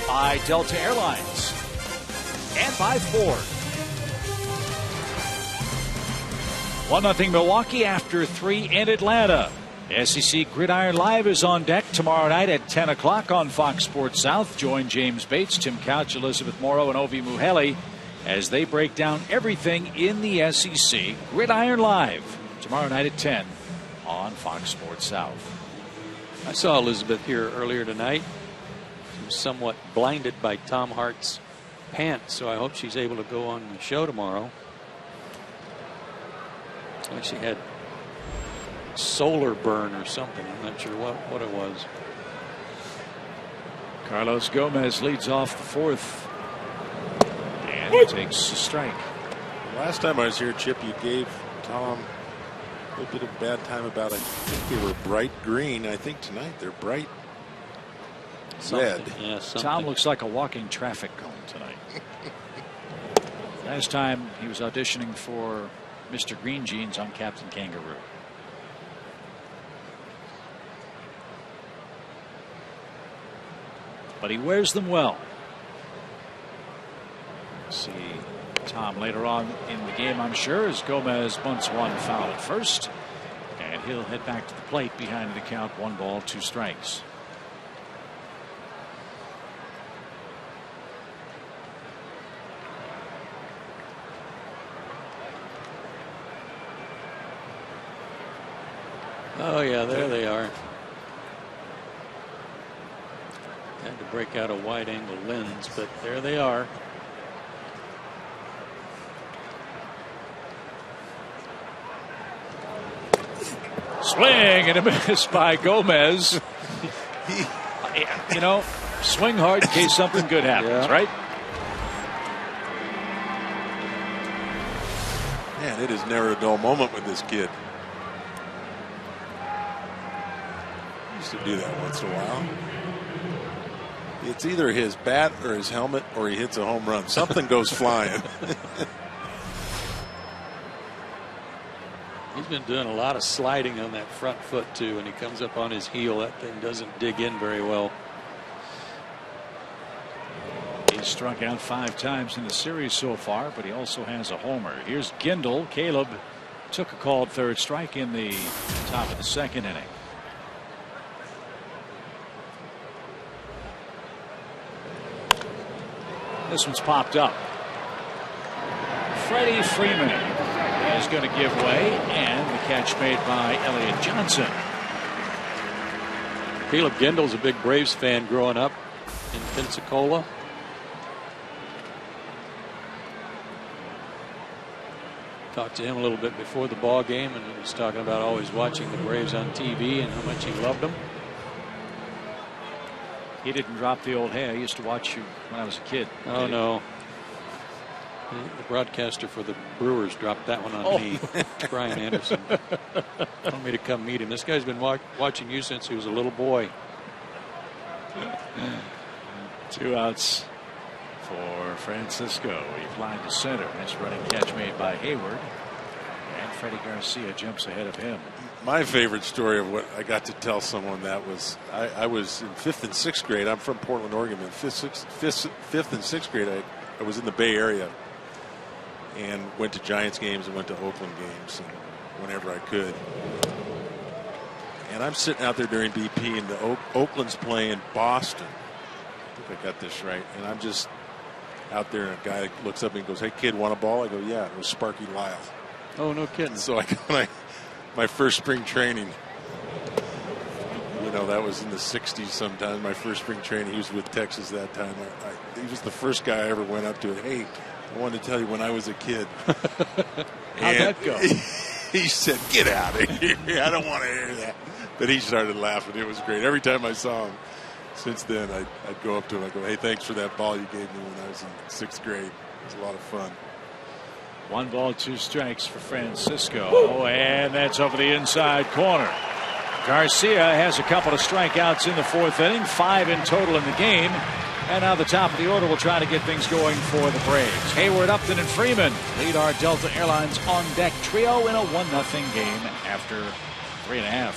Speaker 1: By Delta Airlines and by Ford. 1-0 Milwaukee after 3 in Atlanta. SEC Gridiron Live is on deck tomorrow night at 10 o'clock on Fox Sports South. Join James Bates, Tim Couch, Elizabeth Morrow, and Ovi Muheli as they break down everything in the SEC. Gridiron Live tomorrow night at 10 on Fox Sports South.
Speaker 2: I saw Elizabeth here earlier tonight. She was somewhat blinded by Tom Hart's pants, so I hope she's able to go on the show tomorrow. I think she had solar burn or something. I'm not sure what it was.
Speaker 1: Carlos Gomez leads off the 4th. And he takes a strike.
Speaker 5: Last time I was here, Chip, you gave Tom a little bit of bad time about, I think they were bright green. I think tonight they're bright red.
Speaker 7: Yeah,
Speaker 1: Tom looks like a walking traffic cone tonight. Last time he was auditioning for Mr. Green Jeans on Captain Kangaroo. But he wears them well. See Tom later on in the game, I'm sure, as Gomez bunts one foul at first. And he'll head back to the plate behind the count, 1 ball, 2 strikes.
Speaker 7: Oh, yeah, there they are. Had to break out a wide angle lens, but there they are.
Speaker 1: Swing and a miss by Gomez. You know, swing hard in case something good happens, right?
Speaker 5: Man, it is never a dull moment with this kid. Used to do that once in a while. It's either his bat or his helmet or he hits a home run. Something goes flying.
Speaker 7: He's been doing a lot of sliding on that front foot too, and he comes up on his heel. That thing doesn't dig in very well.
Speaker 1: He's struck out 5 times in the series so far, but he also has a homer. Here's Gindel. Caleb took a called 3rd strike in the top of the 2nd inning. This one's popped up. Freddie Freeman is going to give way, and the catch made by Elliott Johnson.
Speaker 7: Caleb Gindel's a big Braves fan growing up in Pensacola. Talked to him a little bit before the ball game, and he was talking about always watching the Braves on TV and how much he loved them.
Speaker 1: He didn't drop the old hey, I used to watch you when I was a kid.
Speaker 7: Oh, no. The broadcaster for the Brewers dropped that one on me. Brian Anderson. Told me to come meet him. This guy's been watching you since he was a little boy.
Speaker 1: 2 outs for Francisco. He flied to center. Nice running catch made by Hayward. And Freddie Garcia jumps ahead of him.
Speaker 5: My favorite story of what I got to tell someone that was I was in 5th and 6th grade. I'm from Portland, Oregon. In 5th and 6th grade, I was in the Bay Area and went to Giants games and went to Oakland games and whenever I could. And I'm sitting out there during BP, and the Oakland's playing Boston. I think I got this right. And I'm just out there, and a guy looks up and goes, "Hey, kid, want a ball?" I go, "Yeah." It was Sparky Lyle.
Speaker 7: Oh, no kidding.
Speaker 5: So I go, my first spring training, you know, that was in the 60s sometime. My first spring training, he was with Texas that time. He was the first guy I ever went up to. Hey, I wanted to tell you when I was a kid.
Speaker 1: How'd that go?
Speaker 5: He said, "Get out of here. I don't want to hear that." But he started laughing. It was great. Every time I saw him since then, I'd go up to him. I'd go, "Hey, thanks for that ball you gave me when I was in 6th grade. It was a lot of fun."
Speaker 1: 1 ball, 2 strikes for Francisco. Oh, and that's over the inside corner. Garcia has a couple of strikeouts in the 4th inning, 5 in total in the game. And now the top of the order will try to get things going for the Braves. Hayward, Upton, and Freeman lead our Delta Airlines on deck trio in a 1-0 game after 3.5.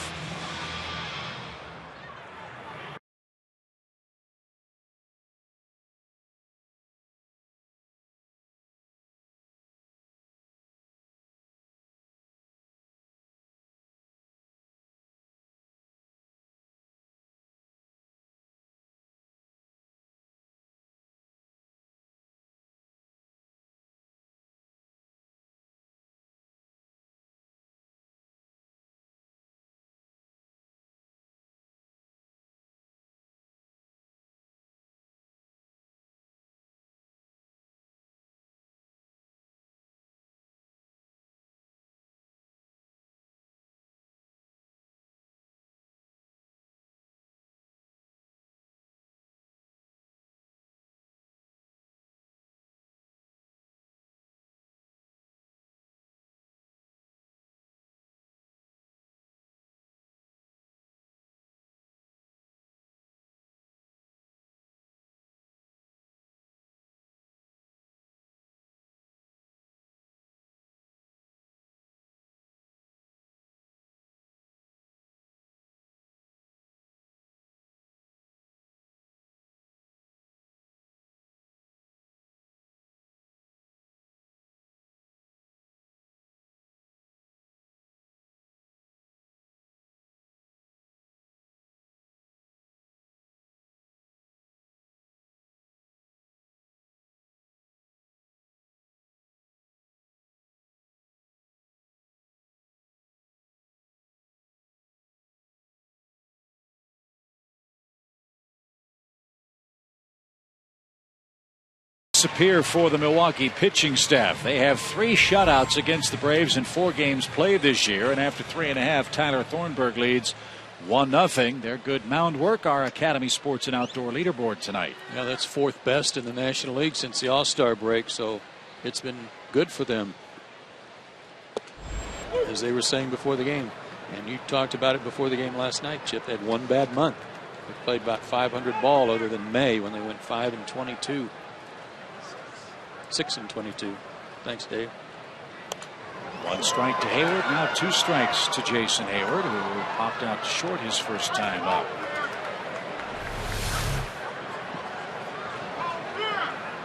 Speaker 1: disappear for the Milwaukee pitching staff. They have 3 shutouts against the Braves in 4 games played this year, and after 3.5, Tyler Thornburg leads 1-0. Their good mound work, our Academy Sports and Outdoor leaderboard tonight.
Speaker 7: Yeah, that's 4th best in the National League since the All-Star break, so it's been good for them, as they were saying before the game. And you talked about it before the game last night, Chip. They had 1 bad month. They played about 500 ball other than May when they went 5-22. 6-22. Thanks, Dave.
Speaker 1: 1 strike to Hayward. Now 2 strikes to Jason Hayward, who popped out short his first time up.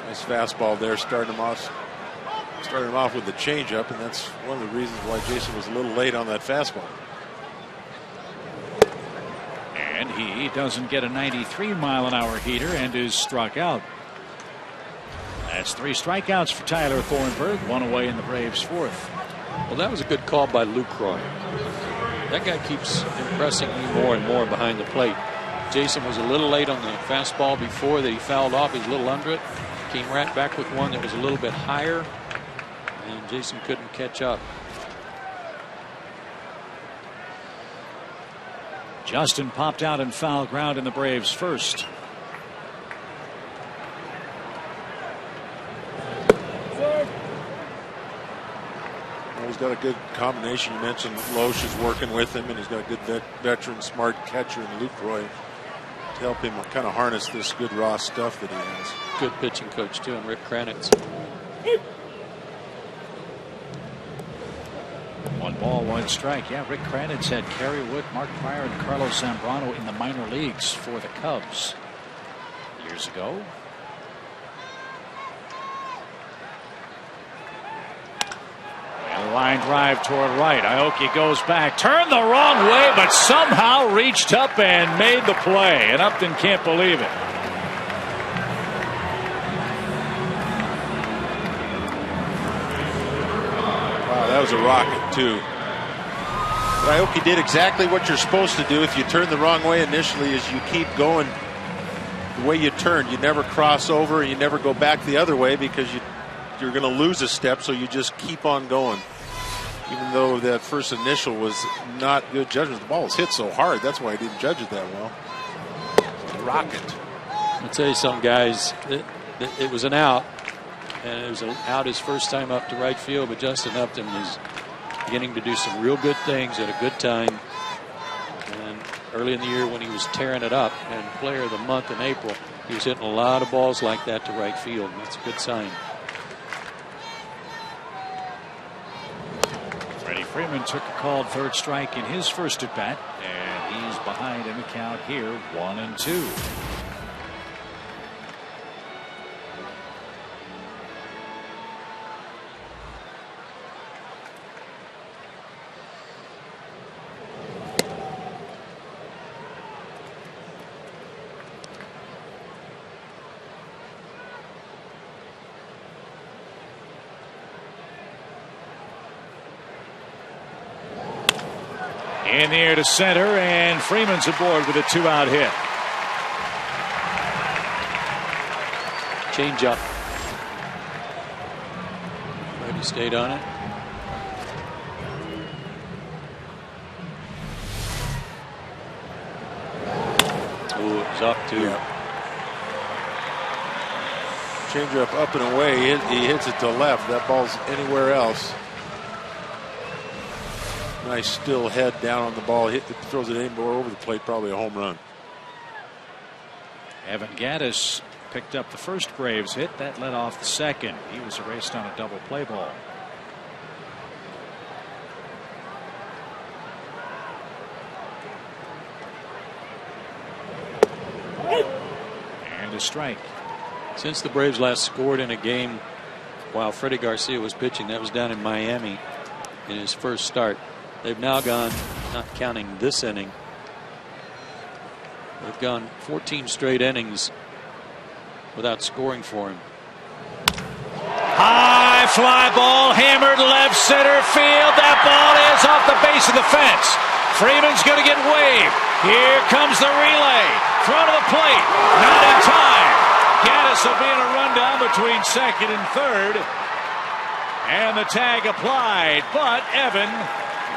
Speaker 5: Nice fastball there, starting him off with the changeup, and that's one of the reasons why Jason was a little late on that fastball.
Speaker 1: And he doesn't get a 93-mile-an-hour heater and is struck out. That's 3 strikeouts for Tyler Thornburg, 1 away in the Braves' 4th.
Speaker 7: Well, that was a good call by Lucroy. That guy keeps impressing me more and more behind the plate. Jason was a little late on the fastball before that he fouled off. He's a little under it. Came right back with one that was a little bit higher, and Jason couldn't catch up.
Speaker 1: Justin popped out in foul ground in the Braves' 1st.
Speaker 5: Well, he's got a good combination. You mentioned Loesch is working with him, and he's got a good veteran, smart catcher in Lucroy to help him kind of harness this good raw stuff that he has.
Speaker 7: Good pitching coach, too, and Rick Kranitz.
Speaker 1: 1 ball, 1 strike. Yeah, Rick Kranitz had Kerry Wood, Mark Pryor, and Carlos Zambrano in the minor leagues for the Cubs years ago. And a line drive toward right. Aoki goes back, turned the wrong way, but somehow reached up and made the play. And Upton can't believe it.
Speaker 5: That was a rocket, too. But Aoki did exactly what you're supposed to do if you turn the wrong way initially, is you keep going the way you turn. You never cross over, and you never go back the other way, because you're going to lose a step, so you just keep on going. Even though that first initial was not good judgment. The ball was hit so hard, that's why I didn't judge it that well. A rocket.
Speaker 7: I'll tell you something, guys. It was an out. And it was out his first time up to right field, but Justin Upton is beginning to do some real good things at a good time. And early in the year when he was tearing it up and player of the month in April, he was hitting a lot of balls like that to right field. That's a good sign.
Speaker 1: Freddie Freeman took a called 3rd strike in his first at bat, and he's behind in the count here, 1-2. In the air to center, and Freeman's aboard with a 2-out hit.
Speaker 7: Change up. Brady stayed on it. Oh, it was up too.
Speaker 5: Yeah. Changeup up and away. He hits it to left. That ball's anywhere else. Nice still head down on the ball. It throws it anywhere over the plate. Probably a home run.
Speaker 1: Evan Gattis picked up the first Braves hit. That led off the second. He was erased on a double play ball. And a strike.
Speaker 7: Since the Braves last scored in a game while Freddie Garcia was pitching, that was down in Miami in his first start. They've now gone, not counting this inning, they've gone 14 straight innings without scoring for him.
Speaker 1: High fly ball hammered left center field. That ball is off the base of the fence. Freeman's going to get waved. Here comes the relay. Throw to the plate. Not in time. Gaddis will be in a rundown between second and third. And the tag applied, but Evan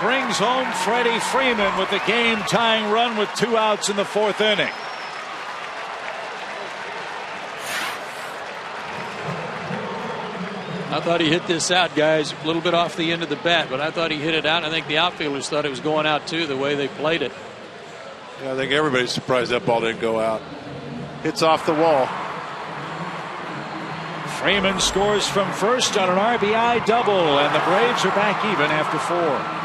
Speaker 1: brings home Freddie Freeman with the game-tying run with 2 outs in the 4th inning.
Speaker 7: I thought he hit this out, guys, a little bit off the end of the bat, but I thought he hit it out. I think the outfielders thought it was going out, too, the way they played it.
Speaker 5: Yeah, I think everybody's surprised that ball didn't go out. Hits off the wall.
Speaker 1: Freeman scores from first on an RBI double, and the Braves are back even after 4.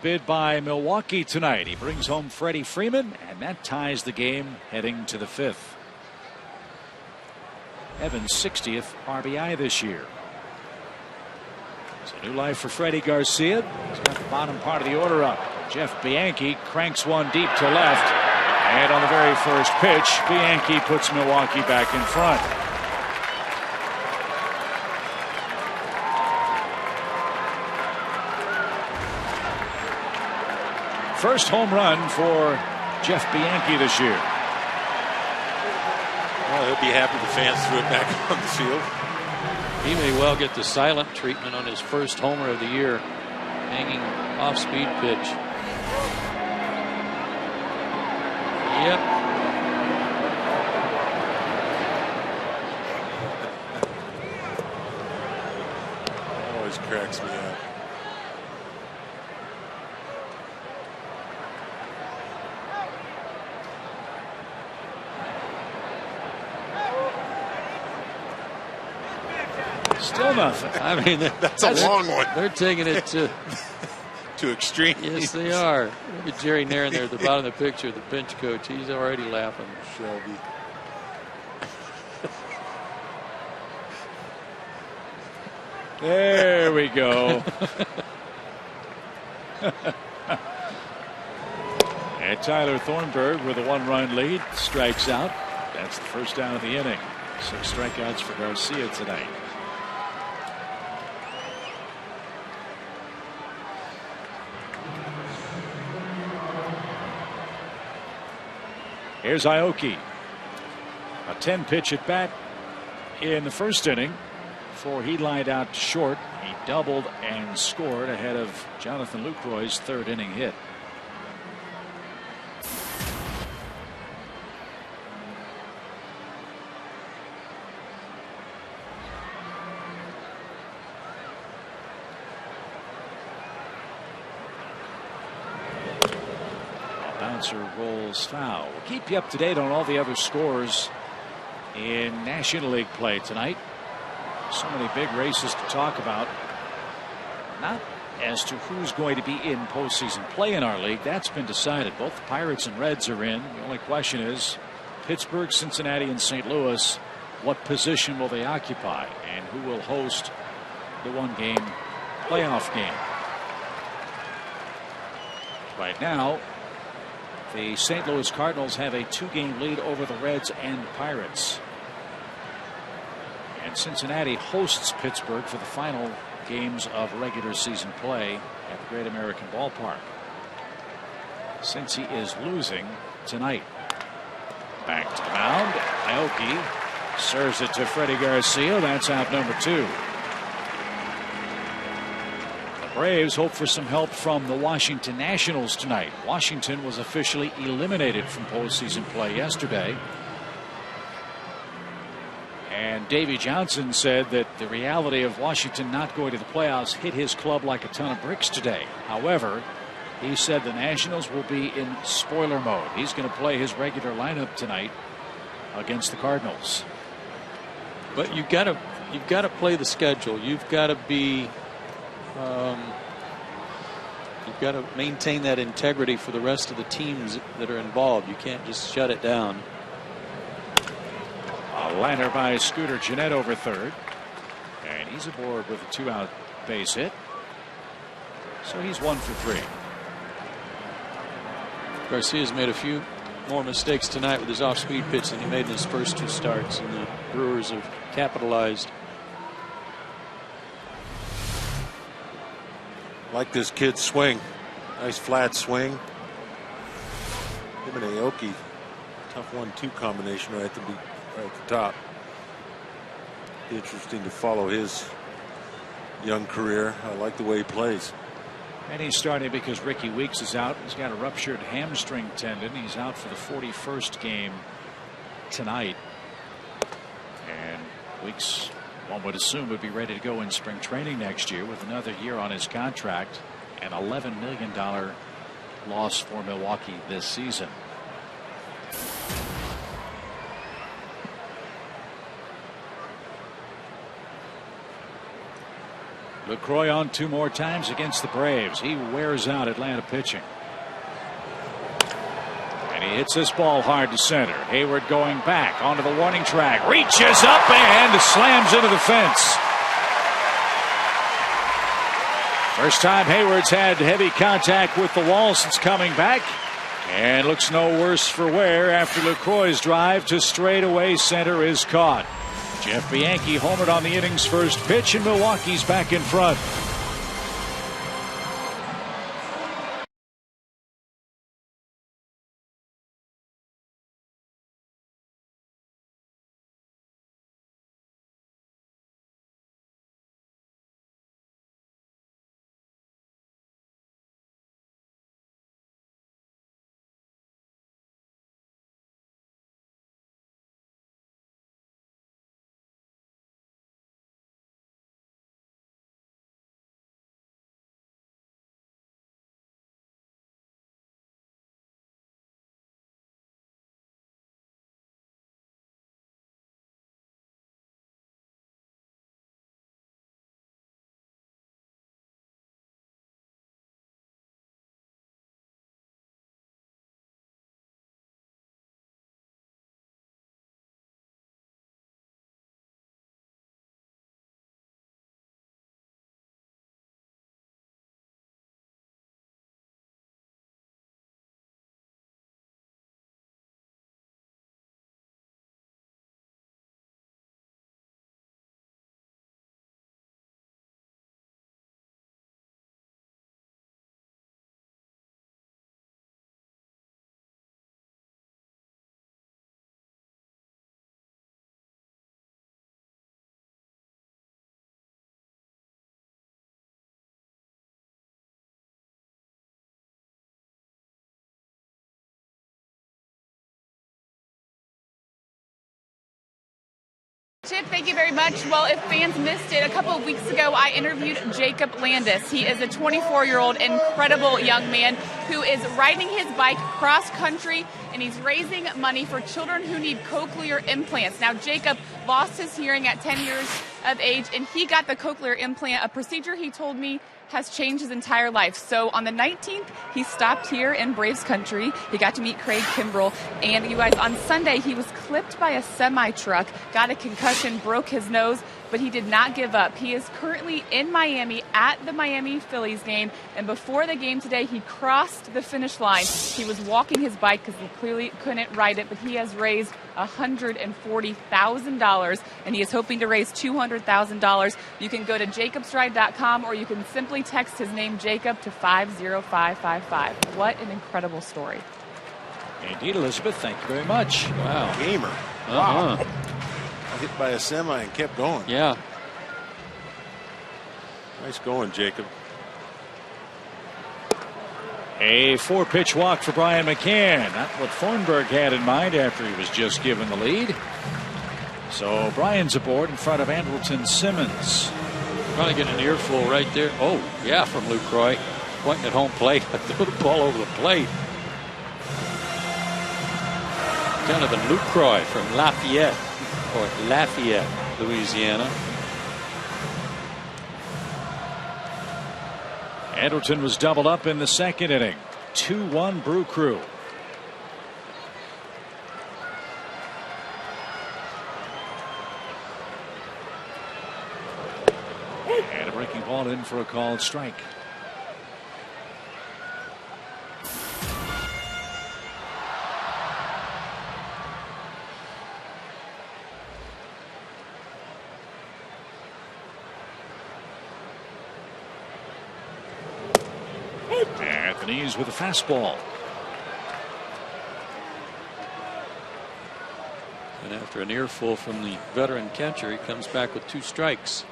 Speaker 1: Bid by Milwaukee tonight. He brings home Freddie Freeman, and that ties the game heading to the 5th. Evan's 60th RBI this year. It's a new life for Freddie Garcia. He's got the bottom part of the order up. Jeff Bianchi cranks one deep to left, and on the very first pitch, Bianchi puts Milwaukee back in front. First home run for Jeff Bianchi this year.
Speaker 5: Well, he'll be happy the fans threw it back on the field.
Speaker 7: He may well get the silent treatment on his first homer of the year. Hanging off-speed pitch. Yep.
Speaker 5: Always cracks me up.
Speaker 1: Still nothing.
Speaker 7: I mean,
Speaker 5: that's a long one.
Speaker 7: They're taking it to
Speaker 5: extreme.
Speaker 7: Yes, they are. Look at Jerry Nairn there at the bottom of the picture, the bench coach. He's already laughing.
Speaker 5: Shelby.
Speaker 1: There we go. And Tyler Thornburg with a 1-run lead strikes out. That's the first down of the inning. 6 strikeouts for Garcia tonight. Here's Aoki. A 10-pitch at bat in the first inning before he lined out short. He doubled and scored ahead of Jonathan Lucroy's 3rd inning hit. Bouncer rolls foul. We'll keep you up to date on all the other scores in National League play tonight. So many big races to talk about. not as to who's going to be in postseason play in our league. That's been decided. Both the Pirates and Reds are in. The only question is Pittsburgh, Cincinnati, and St. Louis. What position will they occupy, and who will host the one-game playoff game? Right now, the St. Louis Cardinals have a 2-game lead over the Reds and Pirates. And Cincinnati hosts Pittsburgh for the final games of regular season play at the Great American Ballpark. Since he is losing tonight. Back to the mound. Aoki serves it to Freddie Garcia. That's out number 2. The Braves hope for some help from the Washington Nationals tonight. Washington was officially eliminated from postseason play yesterday. And Davey Johnson said that the reality of Washington not going to the playoffs hit his club like a ton of bricks today. However, he said the Nationals will be in spoiler mode. He's going to play his regular lineup tonight against the Cardinals.
Speaker 7: But you've got to play the schedule. You've got to be you've got to maintain that integrity for the rest of the teams that are involved. You can't just shut it down.
Speaker 1: A liner by Scooter Gennett over third, and he's aboard with a 2-out base hit. So he's 1 for 3.
Speaker 7: Garcia's made a few more mistakes tonight with his off-speed pitch than he made in his first 2 starts, and the Brewers have capitalized.
Speaker 5: Like this kid's swing. Nice flat swing. Him and Aoki. Tough 1-2 combination right at the top. Be interesting to follow his young career. I like the way he plays.
Speaker 1: And he's starting because Ricky Weeks is out. He's got a ruptured hamstring tendon. He's out for the 41st game tonight. And Weeks, one would assume, would be ready to go in spring training next year with another year on his contract. An $11 million loss for Milwaukee this season. LaCroix on 2 more times against the Braves. He wears out Atlanta pitching. And he hits this ball hard to center. Hayward going back onto the warning track. Reaches up and slams into the fence. First time Hayward's had heavy contact with the wall since coming back. And looks no worse for wear after LaCroix's drive to straightaway center is caught. Jeff Bianchi homered on the inning's first pitch, and Milwaukee's back in front.
Speaker 8: Chip, thank you very much. Well, if fans missed it, a couple of weeks ago, I interviewed Jacob Landis. He is a 24-year-old incredible young man who is riding his bike cross-country, and he's raising money for children who need cochlear implants. Now, Jacob lost his hearing at 10 years of age, and he got the cochlear implant, a procedure he told me has changed his entire life. So on the 19th, he stopped here in Braves country. He got to meet Craig Kimbrell. And you guys, on Sunday, he was clipped by a semi-truck, got a concussion, broke his nose, but he did not give up. He is currently in Miami at the Miami Phillies game. And before the game today, he crossed the finish line. He was walking his bike because he clearly couldn't ride it, but he has raised $140,000, and he is hoping to raise $200,000. You can go to jacobsride.com, or you can simply text his name, Jacob, to 50555. What an incredible story.
Speaker 1: Indeed, Elizabeth, thank you very much.
Speaker 7: Wow.
Speaker 5: Gamer. Wow. Hit by a semi and kept going.
Speaker 7: Yeah.
Speaker 5: Nice going, Jacob.
Speaker 1: A 4-pitch walk for Brian McCann. Not what Thornburg had in mind after he was just given the lead. So Brian's aboard in front of Andrelton Simmons.
Speaker 7: Probably get an earful right there. Oh, yeah, from Lucroy. Pointing at home plate. Threw the ball over the plate. Donovan Lucroy from Lafayette, Louisiana.
Speaker 1: Andrelton was doubled up in the second inning. 2-1 Brew Crew. And a breaking ball in for a called strike. At the knees with a fastball.
Speaker 7: And after an earful from the veteran catcher, he comes back with 2 strikes.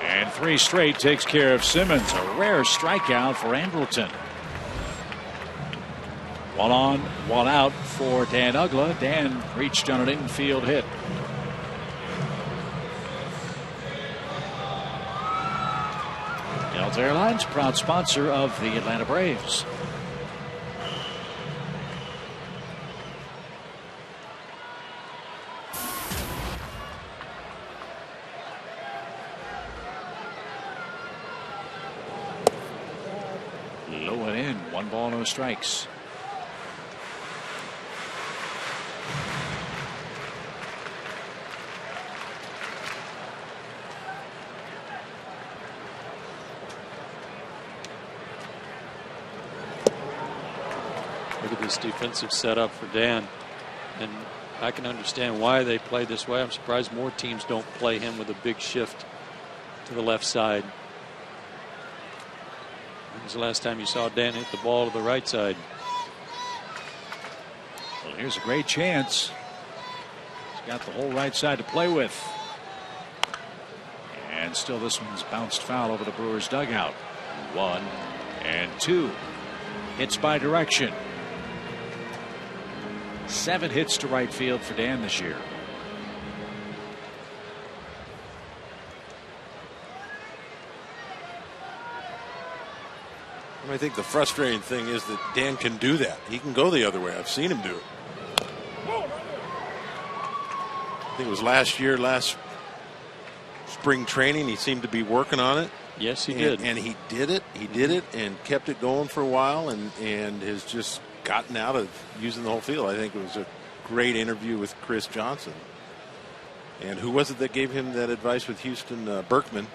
Speaker 1: And 3 straight takes care of Simmons. A rare strikeout for Andrelton. 1 on, 1 out for Dan Uggla. Dan reached on an infield hit. Delta Airlines, proud sponsor of the Atlanta Braves. Low and in, 1 ball, no strikes.
Speaker 7: Look at this defensive setup for Dan. And I can understand why they play this way. I'm surprised more teams don't play him with a big shift to the left side. When was the last time you saw Dan hit the ball to the right side?
Speaker 1: Well, here's a great chance. He's got the whole right side to play with. And still this one's bounced foul over the Brewers dugout. 1 and 2. Hits by direction. 7 hits to right field for Dan this year.
Speaker 5: I think the frustrating thing is that Dan can do that. He can go the other way. I've seen him do it. I think it was last spring training. He seemed to be working on it.
Speaker 7: Yes, he did.
Speaker 5: And he did it. He did it and kept it going for a while and has just gotten out of using the whole field. I think it was a great interview with Chris Johnson. And who was it that gave him that advice with Houston? Berkman.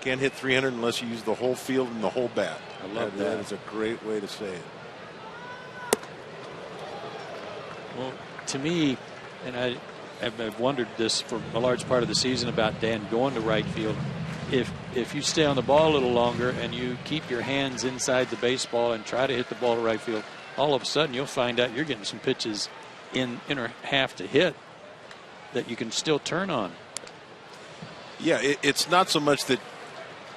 Speaker 5: Can't hit 300 unless you use the whole field and the whole bat.
Speaker 7: I love that.
Speaker 5: That is a great way to say it.
Speaker 7: Well, to me, and I've wondered this for a large part of the season about Dan going to right field. If you stay on the ball a little longer and you keep your hands inside the baseball and try to hit the ball to right field, all of a sudden you'll find out you're getting some pitches in inner half to hit that you can still turn on.
Speaker 5: Yeah, it's not so much that.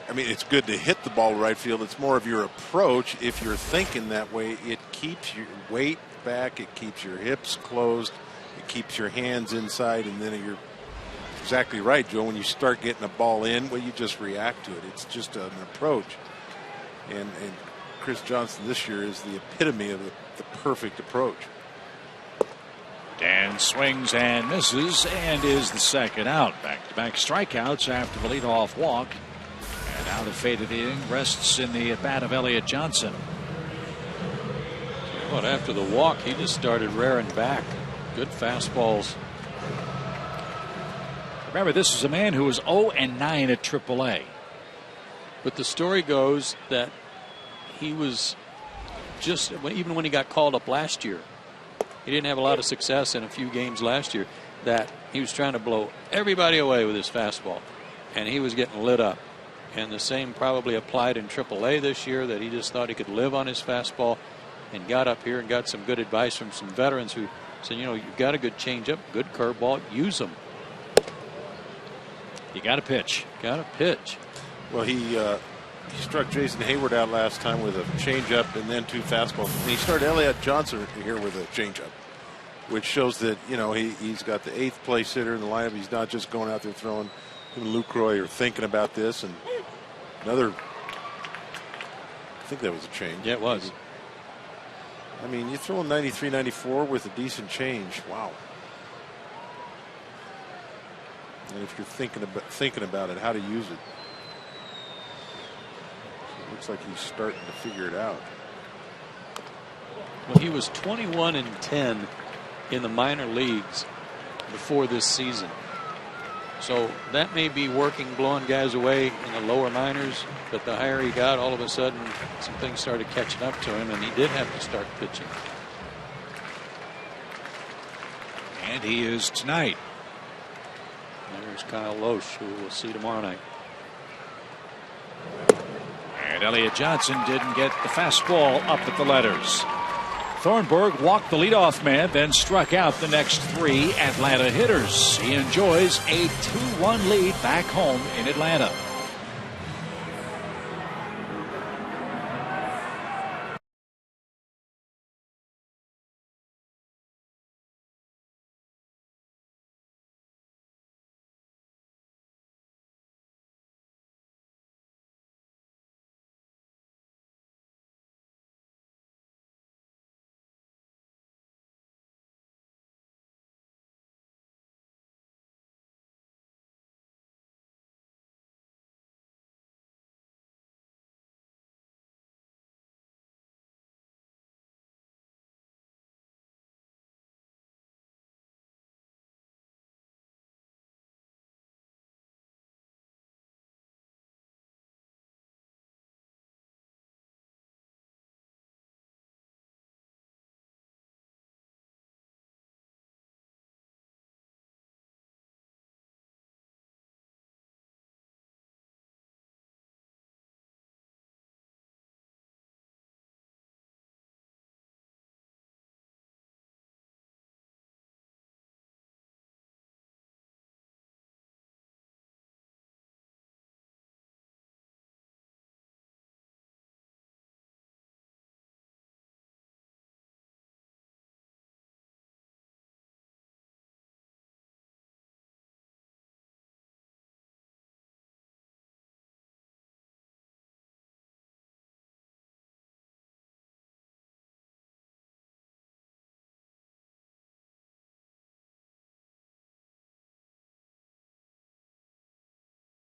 Speaker 5: I mean, it's good to hit the ball to right field. It's more of your approach. If you're thinking that way, it keeps your weight back. It keeps your hips closed. It keeps your hands inside, and then you're exactly right, Joe. When you start getting a ball in, well, you just react to it. It's just an approach. And Chris Johnson this year is the epitome of the perfect approach.
Speaker 1: Dan swings and misses and is the second out. Back-to-back strikeouts after the leadoff walk. And now the faded inning rests in the at-bat of Elliott Johnson.
Speaker 7: But after the walk, he just started rearing back. Good fastballs.
Speaker 1: Remember, this is a man who was 0-9 at AAA.
Speaker 7: But the story goes that he was just, even when he got called up last year, he didn't have a lot of success in a few games last year, that he was trying to blow everybody away with his fastball, and he was getting lit up. And the same probably applied in AAA this year, that he just thought he could live on his fastball, and got up here and got some good advice from some veterans who said, you know, you've got a good changeup, good curveball, use them.
Speaker 1: You got to pitch.
Speaker 7: Got to pitch.
Speaker 5: Well, he struck Jason Hayward out last time with a changeup and then 2 fastballs. And he started Elliott Johnson here with a changeup, which shows that, you know, he's got the 8th place hitter in the lineup. He's not just going out there throwing. Him and Lucroy are thinking about this. And another, I think that was a change.
Speaker 7: Yeah, it was.
Speaker 5: I mean, you throw a 93, 94 with a decent change. Wow. And if you're thinking about it, how to use it. It looks like he's starting to figure it out.
Speaker 7: Well, he was 21-10 in the minor leagues before this season. So that may be working, blowing guys away in the lower minors, but the higher he got, all of a sudden some things started catching up to him, and he did have to start pitching.
Speaker 1: And he is tonight.
Speaker 7: There's Kyle Loesch, who we'll see tomorrow night.
Speaker 1: And Elliott Johnson didn't get the fastball up at the letters. Thornburg walked the leadoff man, then struck out the next 3 Atlanta hitters. He enjoys a 2-1 lead back home in Atlanta.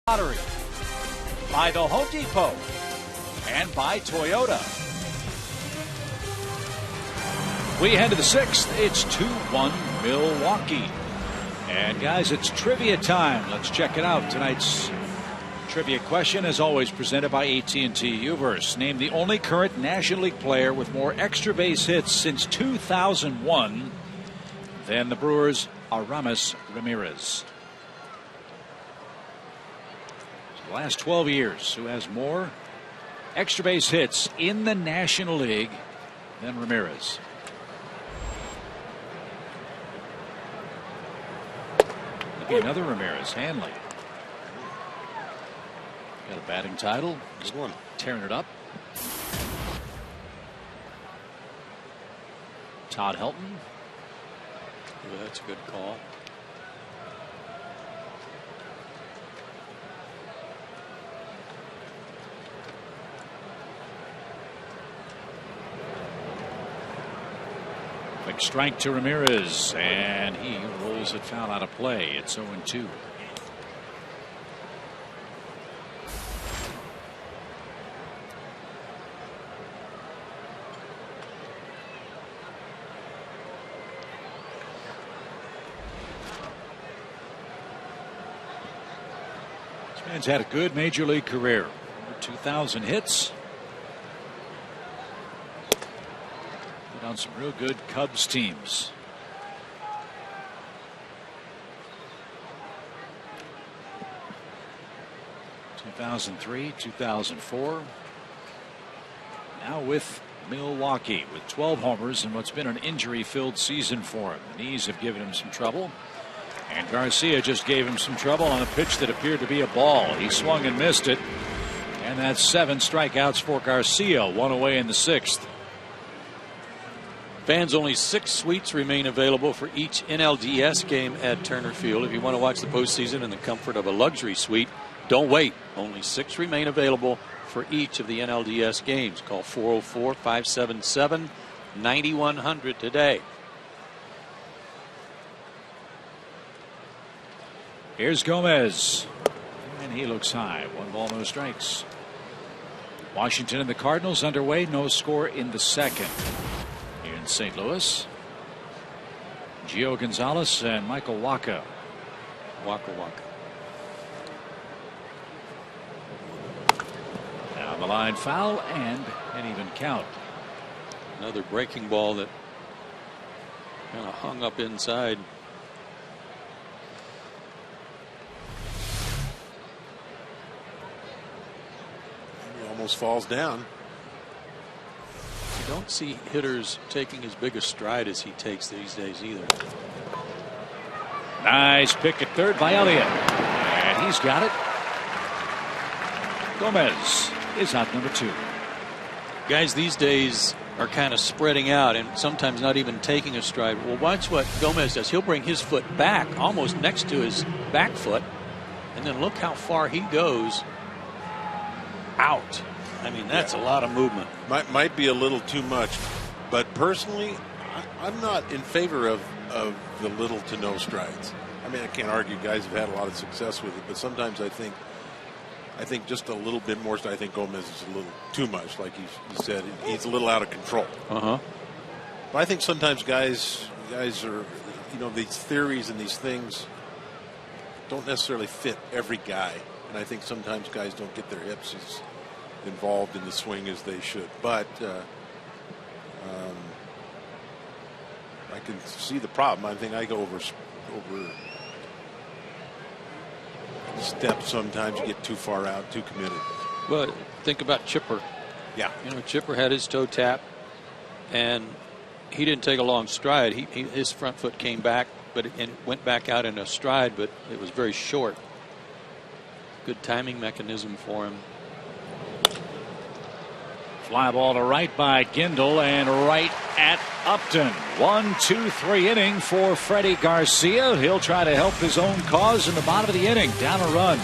Speaker 1: Lottery by the Home Depot and by Toyota. We head to the 6th. It's 2-1 Milwaukee. And guys, it's trivia time. Let's check it out. Tonight's trivia question, as always, presented by AT Uverse. Name the only current National League player with more extra base hits since 2001 than the Brewers' Aramis Ramirez. The last 12 years, who has more extra base hits in the National League than Ramirez? Maybe another Ramirez, Hanley. Got a batting title.
Speaker 5: Good one.
Speaker 1: Tearing it up. Todd Helton.
Speaker 7: Yeah, that's a good call.
Speaker 1: Quick strike to Ramirez, and he rolls it foul out of play. It's 0-2. This man's had a good major league career. Over 2,000 hits. On some real good Cubs teams. (2003, 2004). Now with Milwaukee with 12 homers in what's been an injury-filled season for him. The knees have given him some trouble. And Garcia just gave him some trouble on a pitch that appeared to be a ball. He swung and missed it. And that's 7 strikeouts for Garcia, 1 away in the 6th.
Speaker 7: Fans, only 6 suites remain available for each NLDS game at Turner Field. If you want to watch the postseason in the comfort of a luxury suite, don't wait. Only 6 remain available for each of the NLDS games. Call 404-577-9100 today.
Speaker 1: Here's Gomez. And he looks high. 1 ball, no strikes. Washington and the Cardinals underway. No score in the 2nd. In St. Louis, Gio Gonzalez and Michael Wacha.
Speaker 7: Waka.
Speaker 1: Down the line, foul and an even count.
Speaker 7: Another breaking ball that kind of hung up inside.
Speaker 5: He almost falls down.
Speaker 7: You don't see hitters taking as big a stride as he takes these days either.
Speaker 1: Nice pick at third by Elliott. And he's got it. Gomez is out number 2.
Speaker 7: Guys these days are kind of spreading out and sometimes not even taking a stride. Well, watch what Gomez does. He'll bring his foot back almost next to his back foot, and then look how far he goes out. I mean, that's a lot of movement.
Speaker 5: Might be a little too much, but personally, I'm not in favor of the little to no strides. I mean, I can't argue guys have had a lot of success with it, but sometimes I think just a little bit more. I think Gomez is a little too much, like you said. He's a little out of control.
Speaker 7: But
Speaker 5: I think sometimes guys are, these theories and these things don't necessarily fit every guy, and I think sometimes guys don't get their hips as involved in the swing as they should. But I can see the problem. I think I go over steps sometimes. You get too far out, too committed.
Speaker 7: Well, think about Chipper.
Speaker 5: Yeah.
Speaker 7: Chipper had his toe tap, and he didn't take a long stride. His front foot came back, and went back out in a stride, but it was very short. Good timing mechanism for him.
Speaker 1: Fly ball to right by Gindel and right at Upton. 1-2-3 inning for Freddie Garcia. He'll try to help his own cause in the bottom of the inning. Down a run.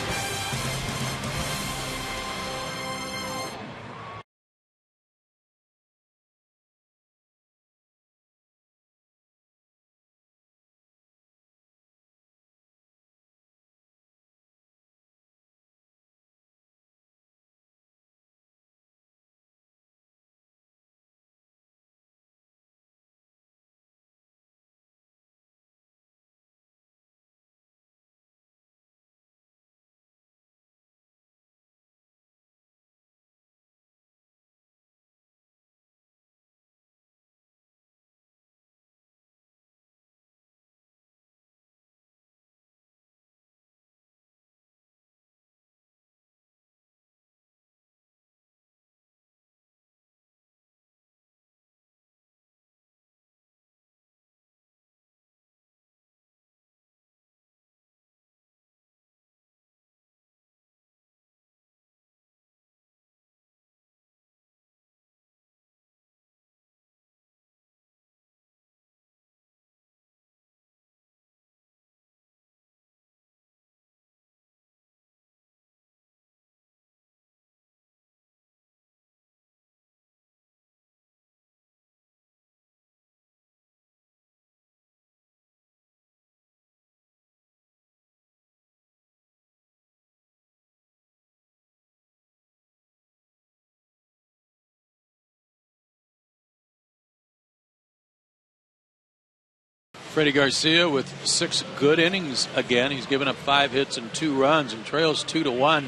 Speaker 7: Freddie Garcia with 6 good innings again. He's given up 5 hits and 2 runs and trails 2-1.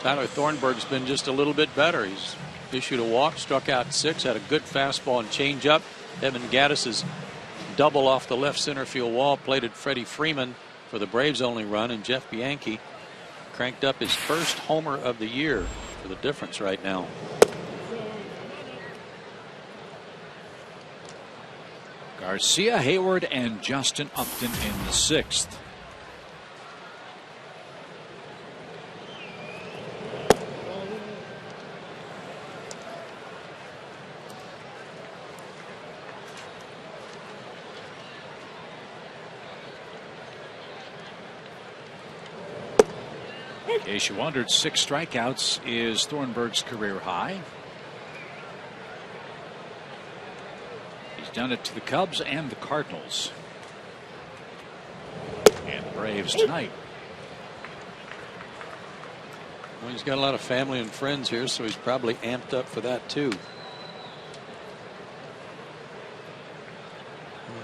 Speaker 7: Tyler Thornburg's been just a little bit better. He's issued a walk, struck out 6, had a good fastball and changeup. Evan Gaddis's double off the left center field wall plated Freddie Freeman for the Braves' only run, and Jeff Bianchi cranked up his first homer of the year for the difference right now.
Speaker 1: Garcia, Hayward, and Justin Upton in the 6th. In case you wondered, 6 strikeouts is Thornburg's career high. He's done it to the Cubs and the Cardinals. And the Braves tonight.
Speaker 7: Well, he's got a lot of family and friends here, so he's probably amped up for that too.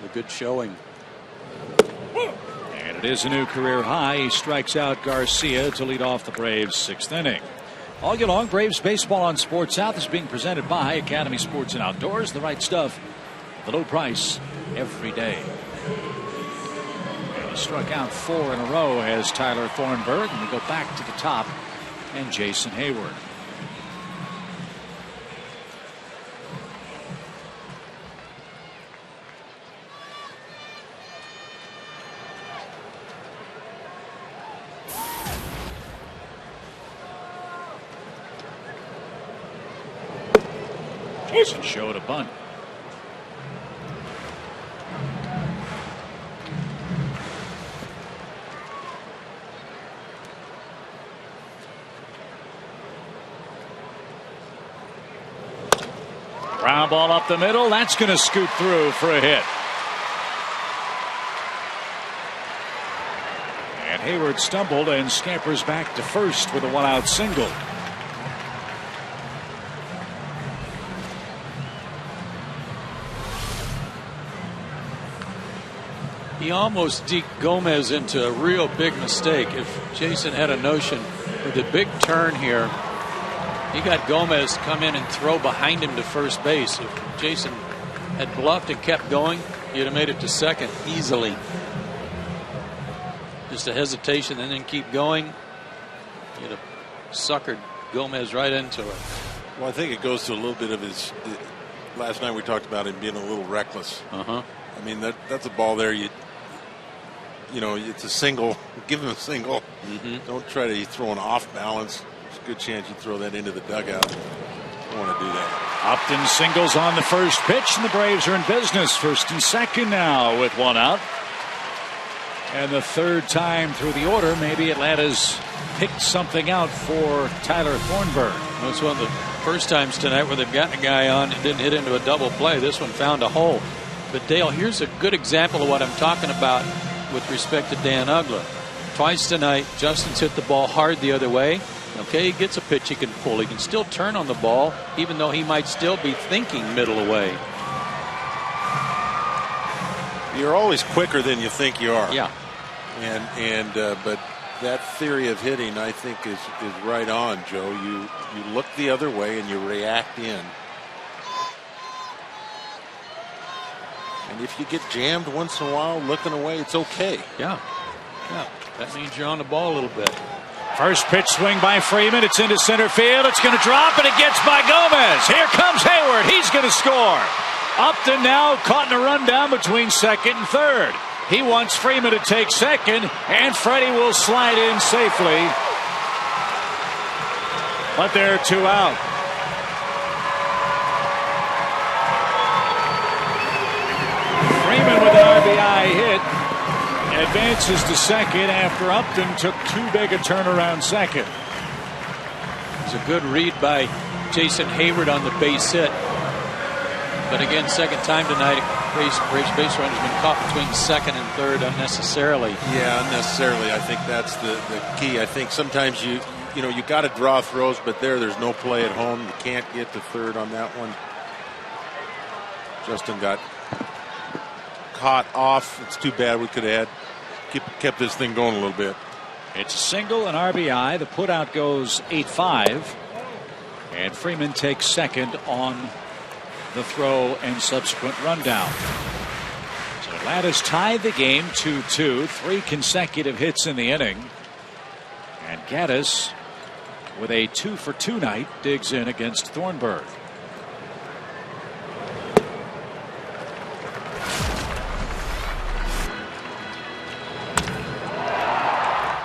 Speaker 7: A good showing.
Speaker 1: And it is a new career high. He strikes out Garcia to lead off the Braves' 6th inning. All year long, Braves baseball on Sports South is being presented by Academy Sports and Outdoors. The right stuff, the low price, every day. And he struck out 4 in a row as Tyler Thornburg. And we go back to the top and Jason Hayward. Jason showed a bunt. Ground ball up the middle. That's going to scoot through for a hit. And Hayward stumbled and scampers back to first with a 1-out single.
Speaker 7: He almost deked Gomez into a real big mistake. If Jason had a notion with a big turn here, he got Gomez come in and throw behind him to first base. If Jason had bluffed and kept going, he'd have made it to second easily. Just a hesitation and then keep going. He'd have suckered Gomez right into it.
Speaker 5: Well, I think it goes to a little bit of his. Last night we talked about him being a little reckless.
Speaker 7: I
Speaker 5: mean, that's a ball there. You know, it's a single. Give him a single. Don't try to throw an off balance. There's a good chance you throw that into the dugout. Don't want to do that.
Speaker 1: Upton singles on the first pitch, and the Braves are in business. 1st and 2nd now with 1 out. And the 3rd time through the order, maybe Atlanta's picked something out for Tyler Thornburg.
Speaker 7: Well, it's one of the first times tonight where they've gotten a guy on and didn't hit into a double play. This one found a hole. But Dale, here's a good example of what I'm talking about with respect to Dan Uggla. Twice tonight, Justin's hit the ball hard the other way. Okay, he gets a pitch he can pull. He can still turn on the ball, even though he might still be thinking middle away.
Speaker 5: You're always quicker than you think you are.
Speaker 7: Yeah.
Speaker 5: But that theory of hitting, I think, is right on, Joe. You look the other way and you react in. And if you get jammed once in a while looking away, it's okay.
Speaker 7: Yeah. That means you're on the ball a little bit.
Speaker 1: First pitch swing by Freeman. It's into center field. It's going to drop, and it gets by Gomez. Here comes Hayward. He's going to score. Upton now caught in a rundown between 2nd and 3rd. He wants Freeman to take 2nd, and Freddie will slide in safely. But there are 2 out. Freeman with an RBI hit advances to 2nd after Upton took too big a turnaround 2nd.
Speaker 7: It's a good read by Jason Hayward on the base hit. But again, 2nd time tonight, Braves base runner has been caught between 2nd and 3rd unnecessarily.
Speaker 5: Yeah, unnecessarily. I think that's the key. I think sometimes you got to draw throws, but there's no play at home. You can't get to 3rd on that one. Justin got caught off. It's too bad. We could have kept this thing going a little bit.
Speaker 1: It's a single, an RBI. The putout goes 8-5. And Freeman takes second on the throw and subsequent rundown. So Atlanta's tied the game 2-2. 3 consecutive hits in the inning. And Gaddis, with a 2-for-2 night, digs in against Thornburg.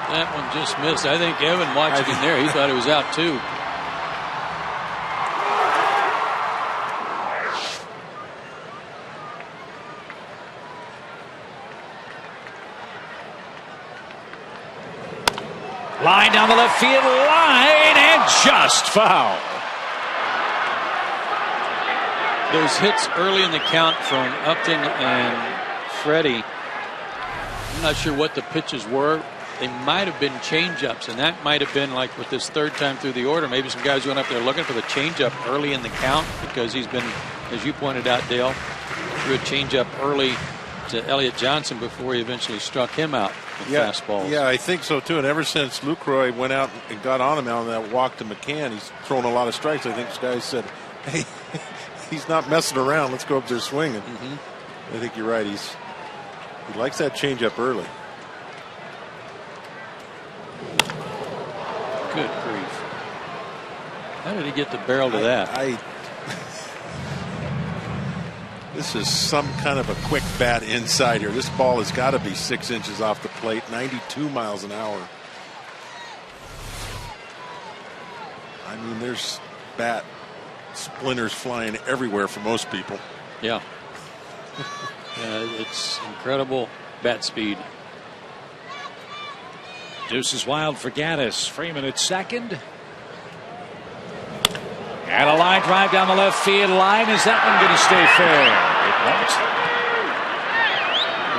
Speaker 7: That one just missed. I think Evan watching him there, he thought it was out too.
Speaker 1: Line down the left field line and just foul.
Speaker 7: Those hits early in the count from Upton and Freddie, I'm not sure what the pitches were. They might have been changeups, and that might have been like with this third time through the order. Maybe some guys went up there looking for the changeup early in the count because he's been, as you pointed out, Dale, threw a changeup early to Elliott Johnson before he eventually struck him out with fastballs.
Speaker 5: Yeah, I think so too. And ever since Lucroy went out and got on him on that walk to McCann, he's thrown a lot of strikes. I think this guy said, "Hey, he's not messing around. Let's go up there swinging." I think you're right. He likes that changeup early.
Speaker 7: Good grief. How did he get the barrel to that?
Speaker 5: This is some kind of a quick bat inside here. This ball has got to be 6 inches off the plate, 92 miles an hour. I mean, there's bat splinters flying everywhere for most people.
Speaker 7: Yeah. It's incredible bat speed.
Speaker 1: Deuce is wild for Gaddis. Freeman at second. And a line drive down the left field line. Is that one going to stay fair? It won't.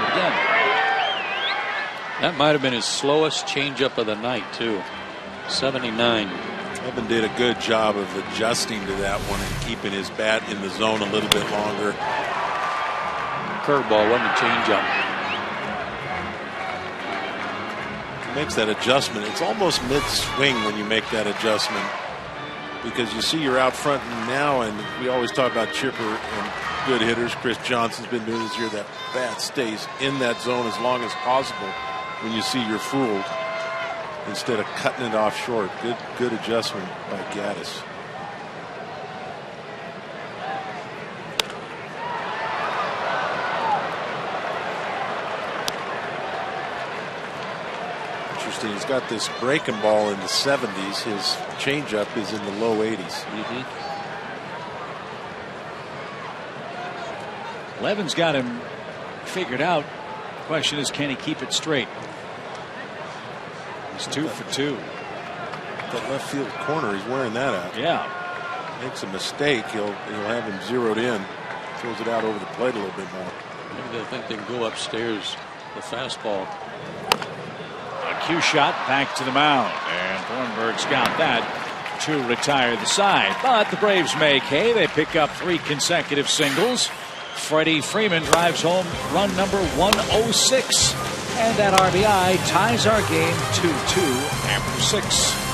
Speaker 1: Again.
Speaker 7: That might have been his slowest changeup of the night, too. 79.
Speaker 5: Evan did a good job of adjusting to that one and keeping his bat in the zone a little bit longer.
Speaker 7: Curveball wasn't a changeup.
Speaker 5: Makes that adjustment. It's almost mid-swing when you make that adjustment because you see you're out front now, and we always talk about chipper and good hitters. Chris Johnson's been doing this year. That bat stays in that zone as long as possible when you see you're fooled instead of cutting it off short. Good adjustment by Gaddis. He's got this breaking ball in the 70s. His changeup is in the low 80s.
Speaker 1: Levin's got him figured out. Question is, can he keep it straight? He's 2 for 2.
Speaker 5: That left field corner, he's wearing that out.
Speaker 1: Yeah.
Speaker 5: Makes a mistake, he'll have him zeroed in. Throws it out over the plate a little bit more.
Speaker 7: Maybe they think they can go upstairs. The fastball.
Speaker 1: A cue shot back to the mound, and Thornburg's got that to retire the side. But the Braves make hay. They pick up 3 consecutive singles. Freddie Freeman drives home run number 106, and that RBI ties our game 2-2 after 6.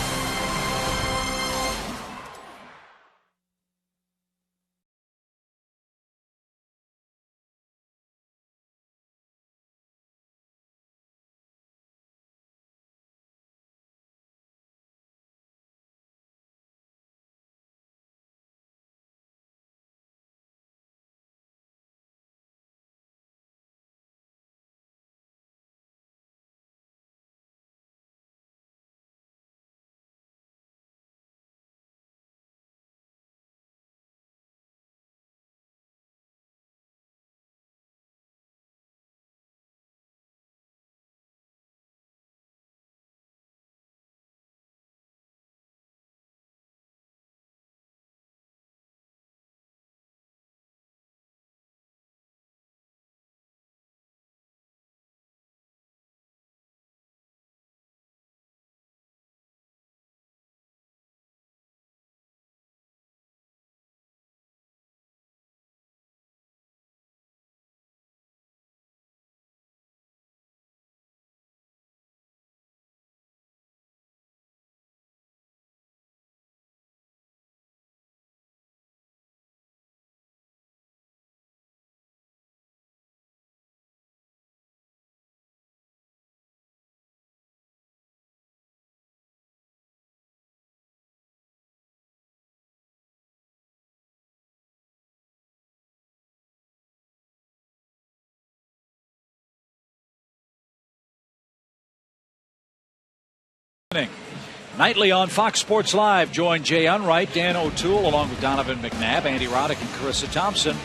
Speaker 1: Nightly on Fox Sports Live, join Jay Unright, Dan O'Toole, along with Donovan McNabb, Andy Roddick, and Carissa Thompson.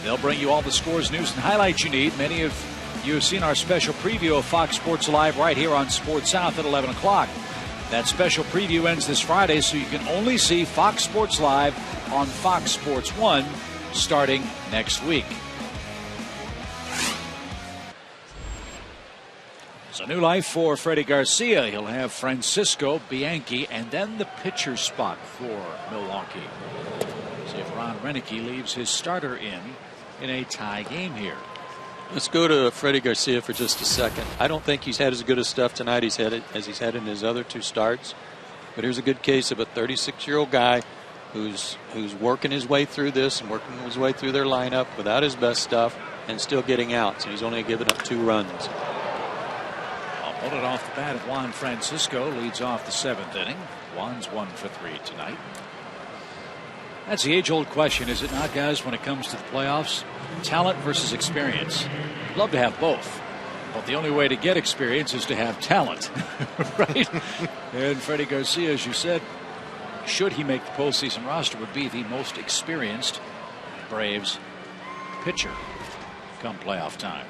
Speaker 1: They'll bring you all the scores, news, and highlights you need. Many of you have seen our special preview of Fox Sports Live right here on Sports South at 11 o'clock. That special preview ends this Friday, so you can only see Fox Sports Live on Fox Sports 1 starting next week. It's a new life for Freddie Garcia. He'll have Francisco Bianchi and then the pitcher spot for Milwaukee. See if Ron Renicky leaves his starter in a tie game here.
Speaker 7: Let's go to Freddie Garcia for just a second. I don't think he's had as good a stuff tonight as he's had in his other two starts. But here's a good case of a 36-year-old guy who's working his way through this and working his way through their lineup without his best stuff and still getting outs. And he's only given up 2 runs.
Speaker 1: Hold it off the bat of Juan Francisco, leads off the 7th inning. Juan's 1 for 3 tonight. That's the age-old question, is it not, guys, when it comes to the playoffs? Talent versus experience. I'd love to have both, but the only way to get experience is to have talent, right? And Freddie Garcia, as you said, should he make the postseason roster, would be the most experienced Braves pitcher come playoff time.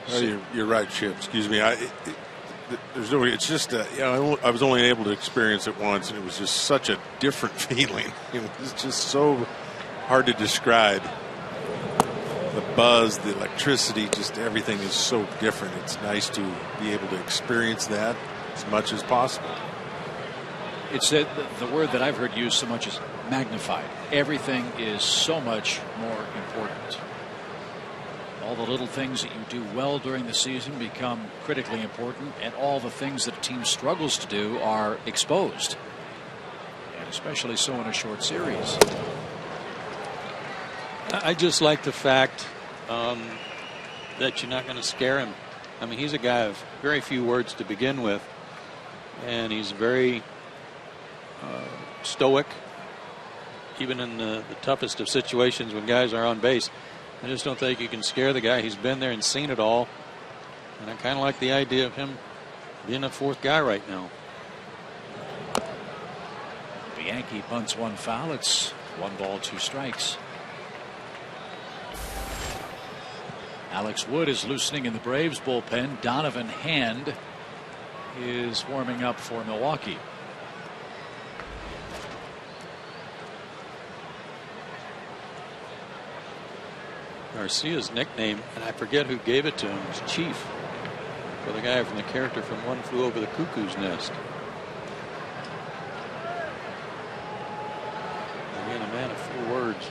Speaker 5: Well, you're right, Chip. Excuse me. There's no. It's just I was only able to experience it once, and it was just such a different feeling. It was just so hard to describe. The buzz, the electricity, just everything is so different. It's nice to be able to experience that as much as possible.
Speaker 1: It's the word that I've heard used so much is magnified. Everything is so much more important. All the little things that you do well during the season become critically important, and all the things that a team struggles to do are exposed, and especially so in a short series.
Speaker 7: I just like the fact that you're not going to scare him. I mean, he's a guy of very few words to begin with, and he's very stoic, even in the toughest of situations when guys are on base. I just don't think you can scare the guy. He's been there and seen it all. And I kind of like the idea of him being a 4th guy right now.
Speaker 1: Bianchi bunts 1 foul. It's 1 ball, 2 strikes. Alex Wood is loosening in the Braves bullpen. Donovan Hand is warming up for Milwaukee.
Speaker 7: Garcia's nickname, and I forget who gave it to him, was Chief, for the guy from the character from One Flew Over the Cuckoo's Nest. Again, a man of few words.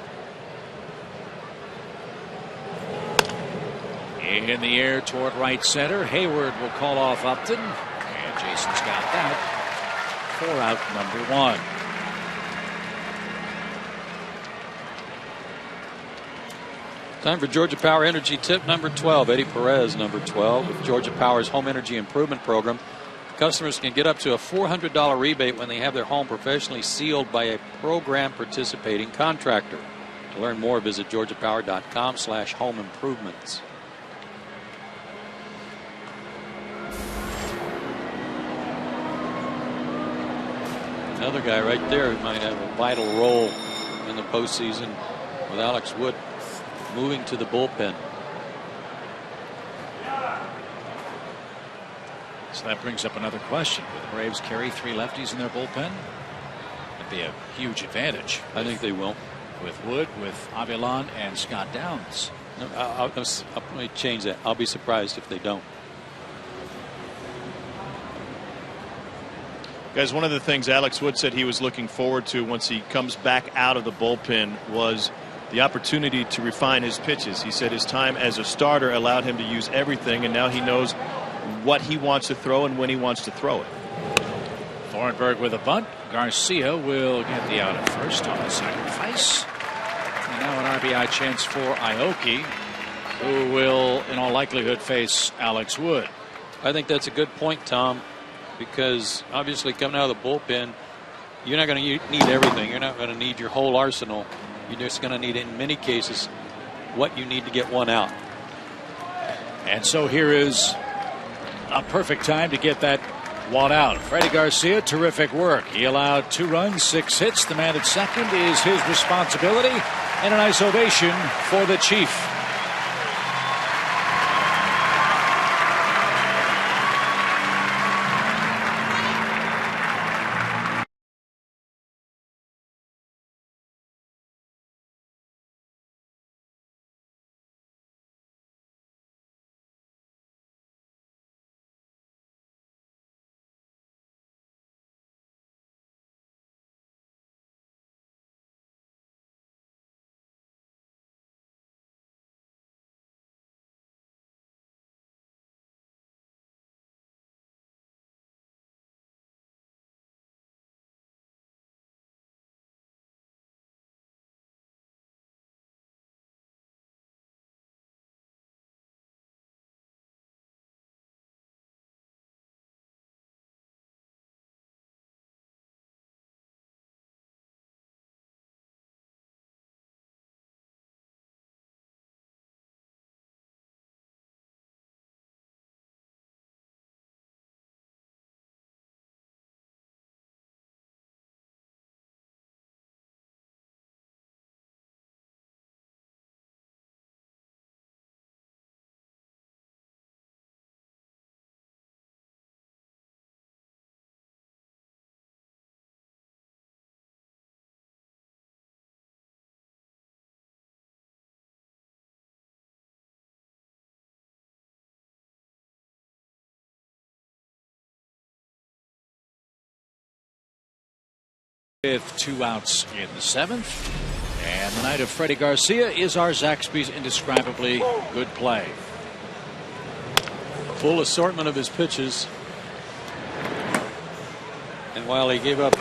Speaker 1: In the air toward right center. Hayward will call off Upton, and Jason's got that for out number 1.
Speaker 7: Time for Georgia Power Energy tip number 12. Eddie Perez, number 12. With Georgia Power's Home Energy Improvement Program, customers can get up to a $400 rebate when they have their home professionally sealed by a program participating contractor. To learn more, visit georgiapower.com/home improvements. Another guy right there who might have a vital role in the postseason with Alex Wood moving to the bullpen.
Speaker 1: So that brings up another question. Will the Braves carry 3 lefties in their bullpen? That'd be a huge advantage.
Speaker 7: I think they will.
Speaker 1: With Wood, with Avilan, and Scott Downs.
Speaker 7: No, let me change that. I'll be surprised if they don't.
Speaker 4: Guys, one of the things Alex Wood said he was looking forward to once he comes back out of the bullpen was the opportunity to refine his pitches. He said his time as a starter allowed him to use everything, and now he knows what he wants to throw and when he wants to throw it.
Speaker 1: Thornburg with a bunt. Garcia will get the out at first on the sacrifice. And now an RBI chance for Aoki, who will in all likelihood face Alex Wood.
Speaker 7: I think that's a good point, Tom, because obviously coming out of the bullpen, you're not going to need everything. You're not going to need your whole arsenal. You're just going to need, in many cases, what you need to get one out.
Speaker 1: And so here is a perfect time to get that one out. Freddie Garcia, terrific work. He allowed 2 runs, 6 hits. The man at second is his responsibility, and a nice ovation for the Chief. With 2 outs in the 7th. And the night of Freddie Garcia is our Zaxby's indescribably good play.
Speaker 7: Full assortment of his pitches. And while he gave up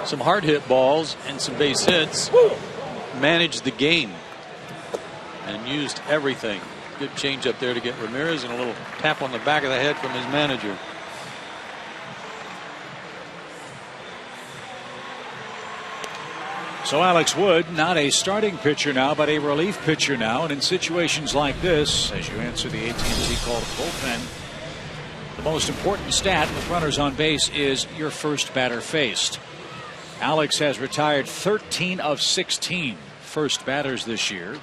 Speaker 7: some hard hit balls and some base hits, managed the game and used everything. Good change up there to get Ramirez and a little tap on the back of the head from his manager.
Speaker 1: So Alex Wood, not a starting pitcher now, but a relief pitcher now. And in situations like this, as you answer the AT call to bullpen, the most important stat with runners on base is your first batter faced. Alex has retired 13 of 16 first batters this year.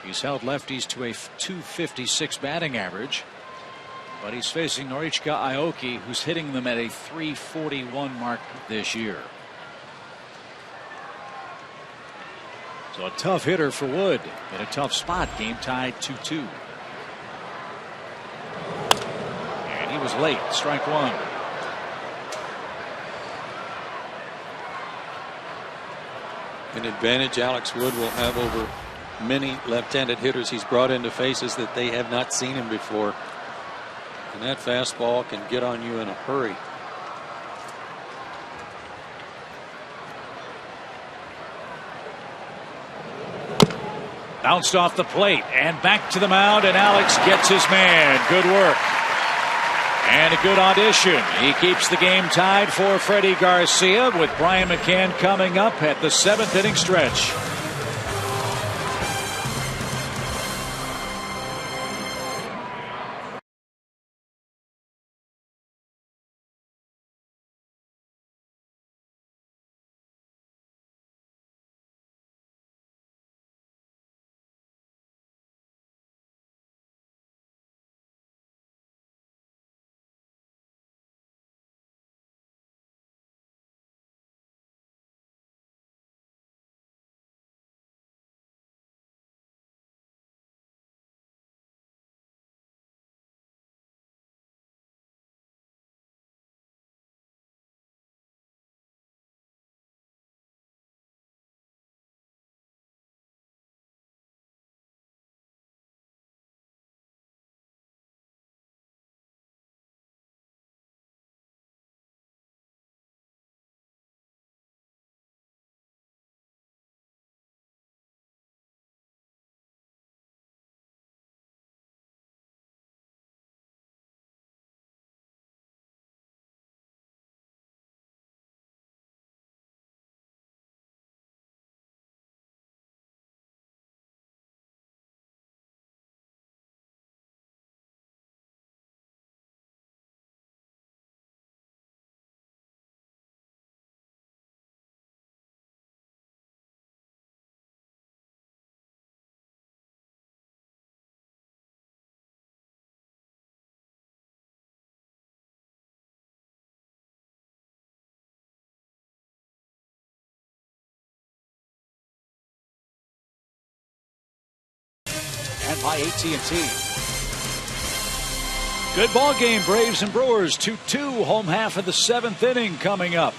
Speaker 1: He's held lefties to a .256 batting average. But he's facing Norichika Aoki, who's hitting them at a .341 mark this year. So a tough hitter for Wood in a tough spot. Game tied 2-2. And he was late. Strike 1.
Speaker 7: An advantage Alex Wood will have over many left-handed hitters he's brought into faces that they have not seen him before. And that fastball can get on you in a hurry.
Speaker 1: Bounced off the plate and back to the mound, and Alex gets his man. Good work. And a good audition. He keeps the game tied for Freddie Garcia with Brian McCann coming up at the 7th inning stretch. and by AT&T. Good ball game, Braves and Brewers. 2-2, home half of the 7th inning coming up.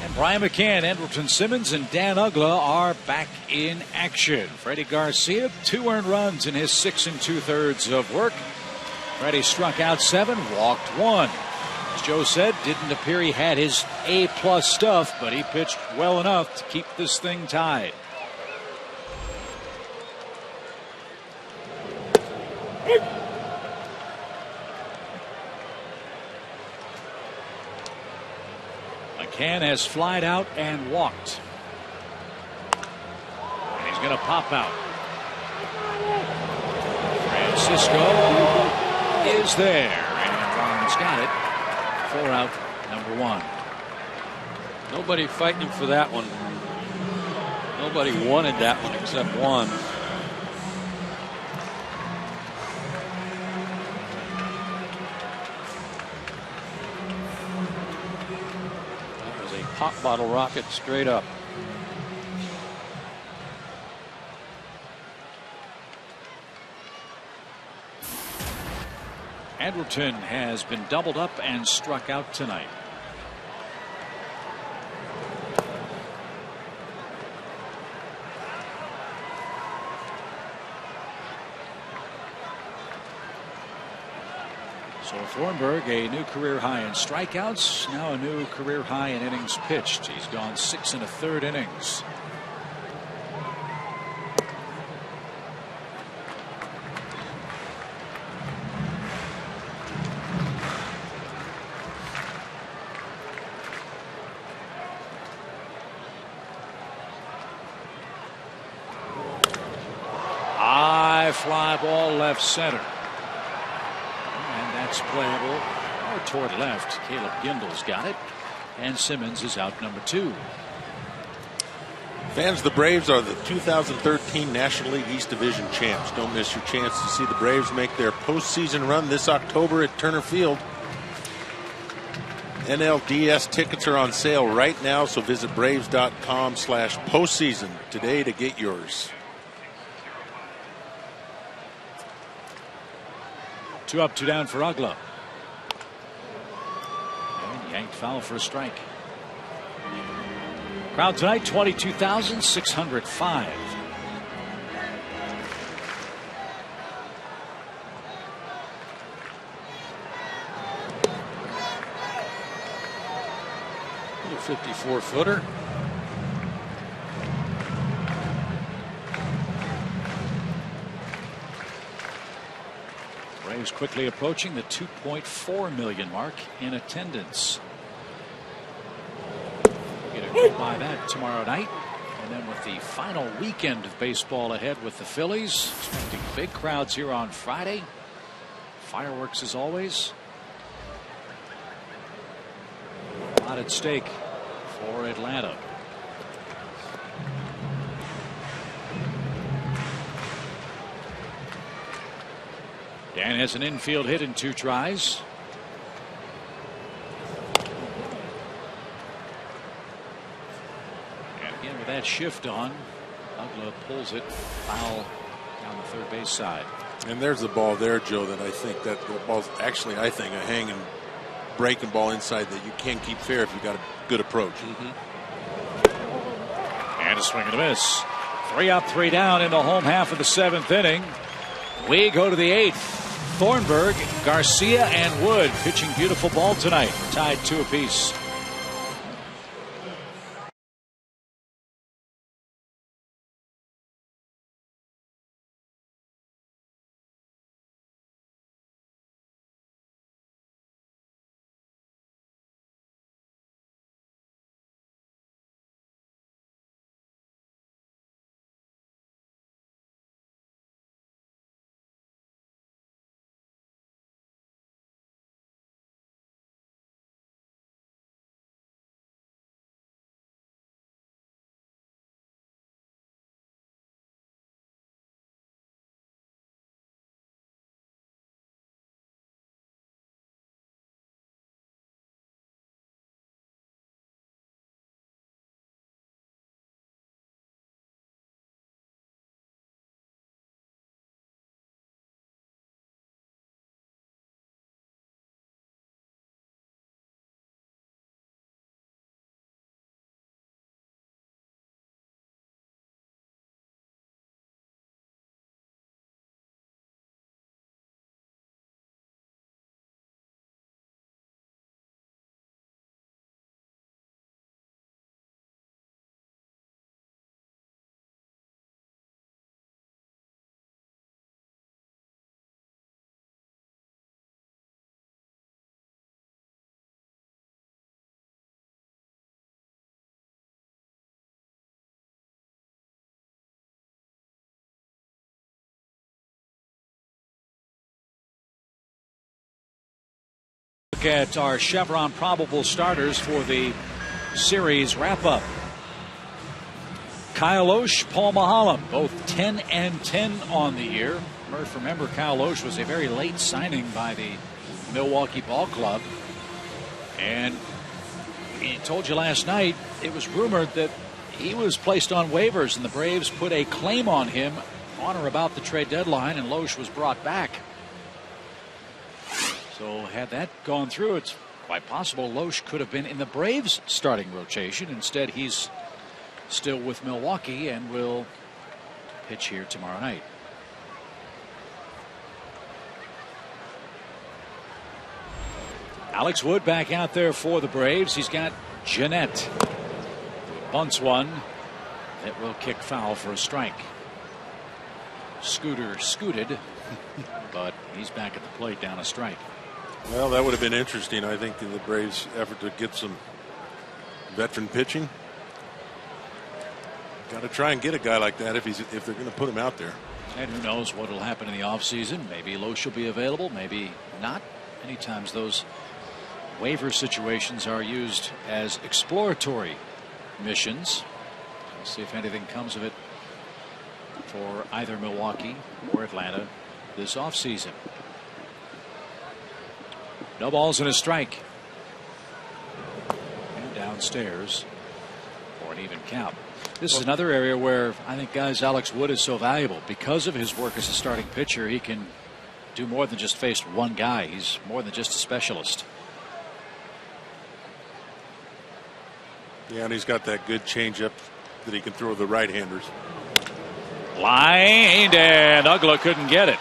Speaker 1: And Brian McCann, Andrelton Simmons, and Dan Ugla are back in action. Freddie Garcia, 2 earned runs in his 6 2/3 of work. Freddie struck out 7, walked 1. As Joe said, didn't appear he had his A+ stuff, but he pitched well enough to keep this thing tied. McCann has flied out and walked. And he's going to pop out. Francisco is there. And Barnes got it. 4 out, number 1.
Speaker 7: Nobody fighting him for that one. Nobody wanted that one except one. That was a pop bottle rocket straight up.
Speaker 1: Andrelton has been doubled up and struck out tonight. So Thornburg, a new career high in strikeouts, now a new career high in innings pitched. He's gone 6 1/3 innings. Fly ball left center. And that's playable or toward left. Caleb Gindle's got it. And Simmons is out number 2.
Speaker 5: Fans of the Braves are the 2013 National League East Division champs. Don't miss your chance to see the Braves make their postseason run this October at Turner Field. NLDS tickets are on sale right now, so visit braves.com/postseason today to get yours.
Speaker 1: 2 up, 2 down for Ugla. And yanked foul for a strike. Crowd tonight, 22,605.
Speaker 7: A 54-footer.
Speaker 1: Braves quickly approaching the 2.4 million mark in attendance. Get a good by that tomorrow night. And then with the final weekend of baseball ahead with the Phillies, expecting big crowds here on Friday. Fireworks as always. A lot at stake for Atlanta. Dan has an infield hit in 2 tries. And again with that shift on, Ugla pulls it foul down the third base side.
Speaker 5: And there's the ball there, Joe, that I think that the ball's actually, I think, a hanging, breaking ball inside that you can't keep fair if you got a good approach.
Speaker 1: And a swing and a miss. 3 up, 3 down in the home half of the 7th inning. We go to the 8th. Thornburg, Garcia, and Wood pitching beautiful ball tonight. Tied 2 apiece. look at our Chevron probable starters for the series wrap-up. Kyle Oesch, Paul Mahalam, both 10-10 on the year. Murph, remember, Kyle Oesch was a very late signing by the Milwaukee Ball Club. And he told you last night, it was rumored that he was placed on waivers, and the Braves put a claim on him on or about the trade deadline, and Loesch was brought back. So had that gone through, it's quite possible Loesch could have been in the Braves starting rotation. Instead, he's still with Milwaukee and will pitch here tomorrow night. Alex Wood back out there for the Braves. He's got Jeanette. Bunts one that will kick foul for a strike. Scooter scooted, but he's back at the plate down a strike.
Speaker 5: Well, that would have been interesting, I think, in the Braves' effort to get some veteran pitching. Got to try and get a guy like that if they're going to put him out there.
Speaker 1: And who knows what will happen in the offseason. Maybe Loesch will be available, maybe not. Many times those waiver situations are used as exploratory missions. We'll see if anything comes of it for either Milwaukee or Atlanta this offseason. No balls and a strike. And downstairs for an even count. This is another area where I think guys Alex Wood is so valuable because of his work as a starting pitcher. He can do more than just face one guy. He's more than just a specialist.
Speaker 5: Yeah, and he's got that good changeup that he can throw the right-handers.
Speaker 1: Lined, and Ugla couldn't get it.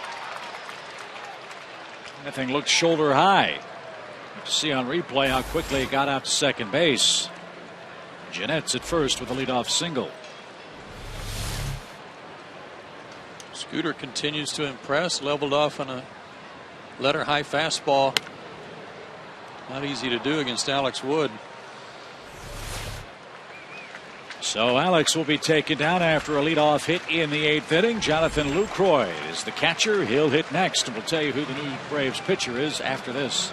Speaker 1: That thing looked shoulder high. You can see on replay how quickly it got out to second base. Jeanette's at first with a leadoff single.
Speaker 7: Scooter continues to impress. Leveled off on a letter high fastball. Not easy to do against Alex Wood.
Speaker 1: So Alex will be taken down after a leadoff hit in the 8th inning. Jonathan Lucroy is the catcher. He'll hit next, and we'll tell you who the new Braves pitcher is after this.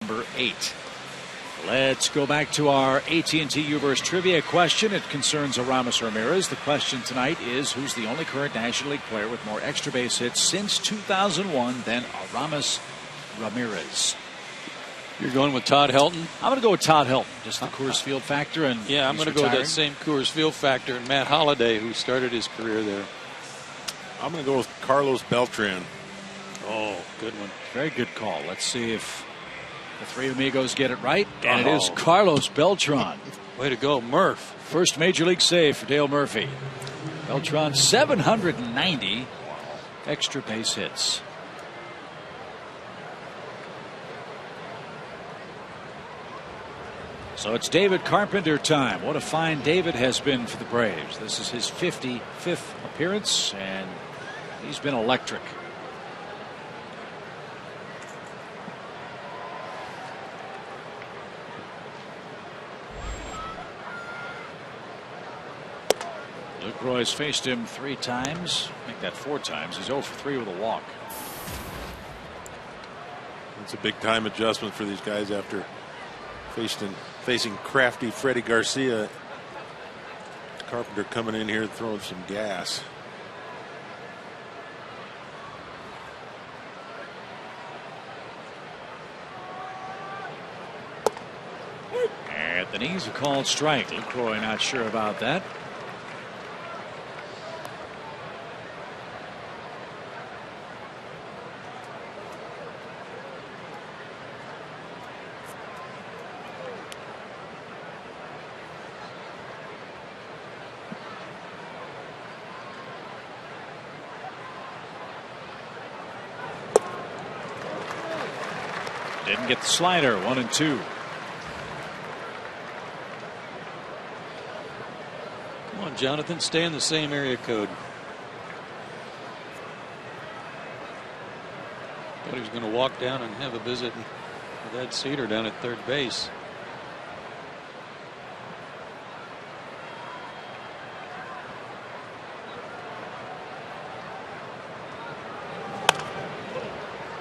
Speaker 1: Number 8. Let's go back to our AT&T Uverse trivia question. It concerns Aramis Ramirez. The question tonight is, who's the only current National League player with more extra base hits since 2001 than Aramis Ramirez?
Speaker 7: You're going with Todd Helton?
Speaker 1: I'm going to go with Todd Helton. Just the Coors Field factor. And
Speaker 7: yeah, I'm going to go with that same Coors Field factor and Matt Holliday, who started his career there.
Speaker 5: I'm going to go with Carlos Beltran.
Speaker 7: Oh, good one.
Speaker 1: Very good call. Let's see if the three amigos get it right. And it is Carlos Beltran.
Speaker 7: Way to go, Murph.
Speaker 1: First major league save for Dale Murphy. Beltran, 790 extra base hits. So it's David Carpenter time. What a find David has been for the Braves. This is his 55th appearance, and he's been electric. Lucroy's faced him 3 times. Make that 4 times. He's 0 for 3 with a walk.
Speaker 5: It's a big time adjustment for these guys after facing crafty Freddie Garcia. Carpenter coming in here throwing some gas.
Speaker 1: At the knees, a called strike. Lucroy not sure about that. Didn't get the slider. 1-2.
Speaker 7: Come on, Jonathan, stay in the same area code. Thought he was going to walk down and have a visit with Ed Cedar down at third base.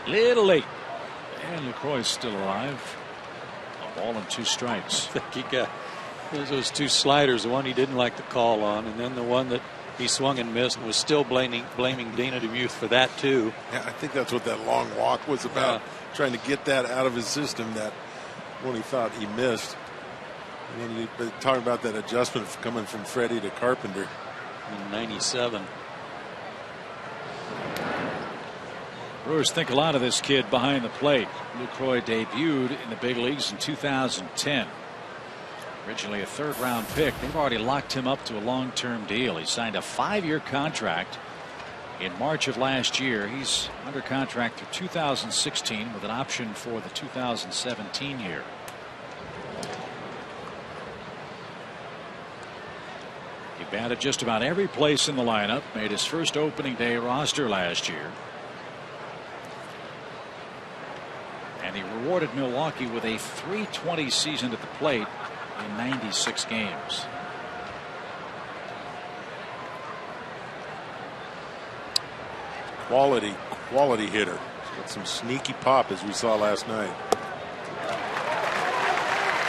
Speaker 1: Little late. And Lucroy's still alive. A ball and 2 strikes.
Speaker 7: I think he got those 2 sliders, the one he didn't like the call on, and then the one that he swung and missed, and was still blaming Dana DeMuth for that too.
Speaker 5: Yeah, I think that's what that long walk was about. Trying to get that out of his system, that one he thought he missed. And then you talking about that adjustment coming from Freddie to Carpenter
Speaker 7: in '97.
Speaker 1: Brewers think a lot of this kid behind the plate. Lucroy debuted in the big leagues in 2010. Originally a 3rd-round pick. They've already locked him up to a long-term deal. He signed a 5-year contract in March of last year. He's under contract through 2016 with an option for the 2017 year. He batted just about every place in the lineup. Made his first opening day roster last year. And he rewarded Milwaukee with a .320 season at the plate in 96 games.
Speaker 5: Quality hitter. He's got some sneaky pop, as we saw last night.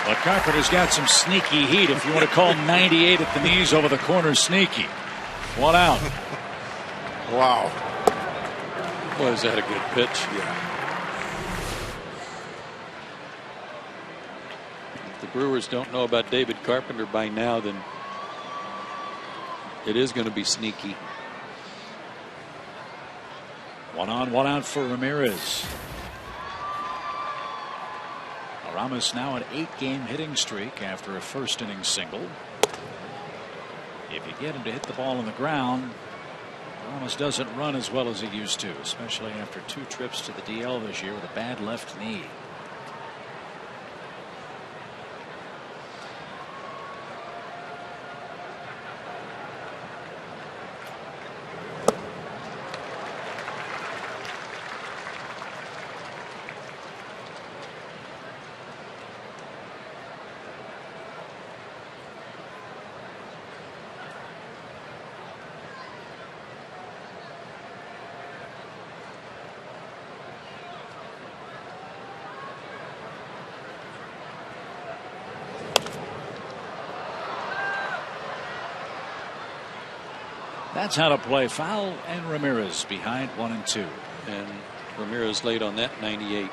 Speaker 1: But Carpenter's got some sneaky heat, if you want to call 98 at the knees over the corner sneaky. 1 out.
Speaker 5: Wow.
Speaker 7: Boy, is that a good pitch.
Speaker 5: Yeah.
Speaker 7: If the Brewers don't know about David Carpenter by now, then it is going to be sneaky.
Speaker 1: 1 on, 1 out for Ramirez. Ramos now an 8-game hitting streak after a 1st inning single. If you get him to hit the ball on the ground, Ramos doesn't run as well as he used to, especially after 2 trips to the DL this year with a bad left knee. That's how to play. Foul and Ramirez behind 1 and 2.
Speaker 7: And Ramirez late on that 98.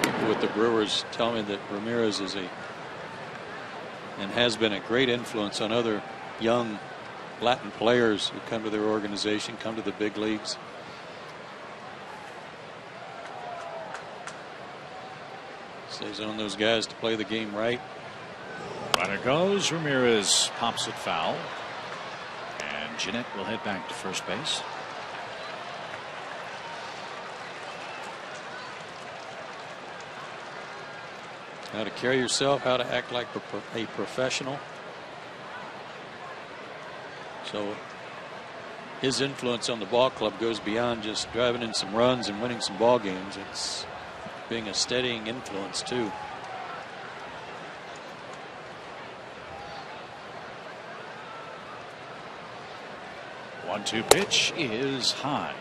Speaker 7: People with the Brewers tell me that Ramirez is and has been a great influence on other young Latin players who come to their organization, come to the big leagues. So he's on those guys to play the game right.
Speaker 1: Runner goes. Ramirez pops it foul. And Jeanette will head back to first base.
Speaker 7: How to carry yourself, how to act like a professional. So his influence on the ball club goes beyond just driving in some runs and winning some ball games. It's being a steadying influence too.
Speaker 1: One-two pitch is high.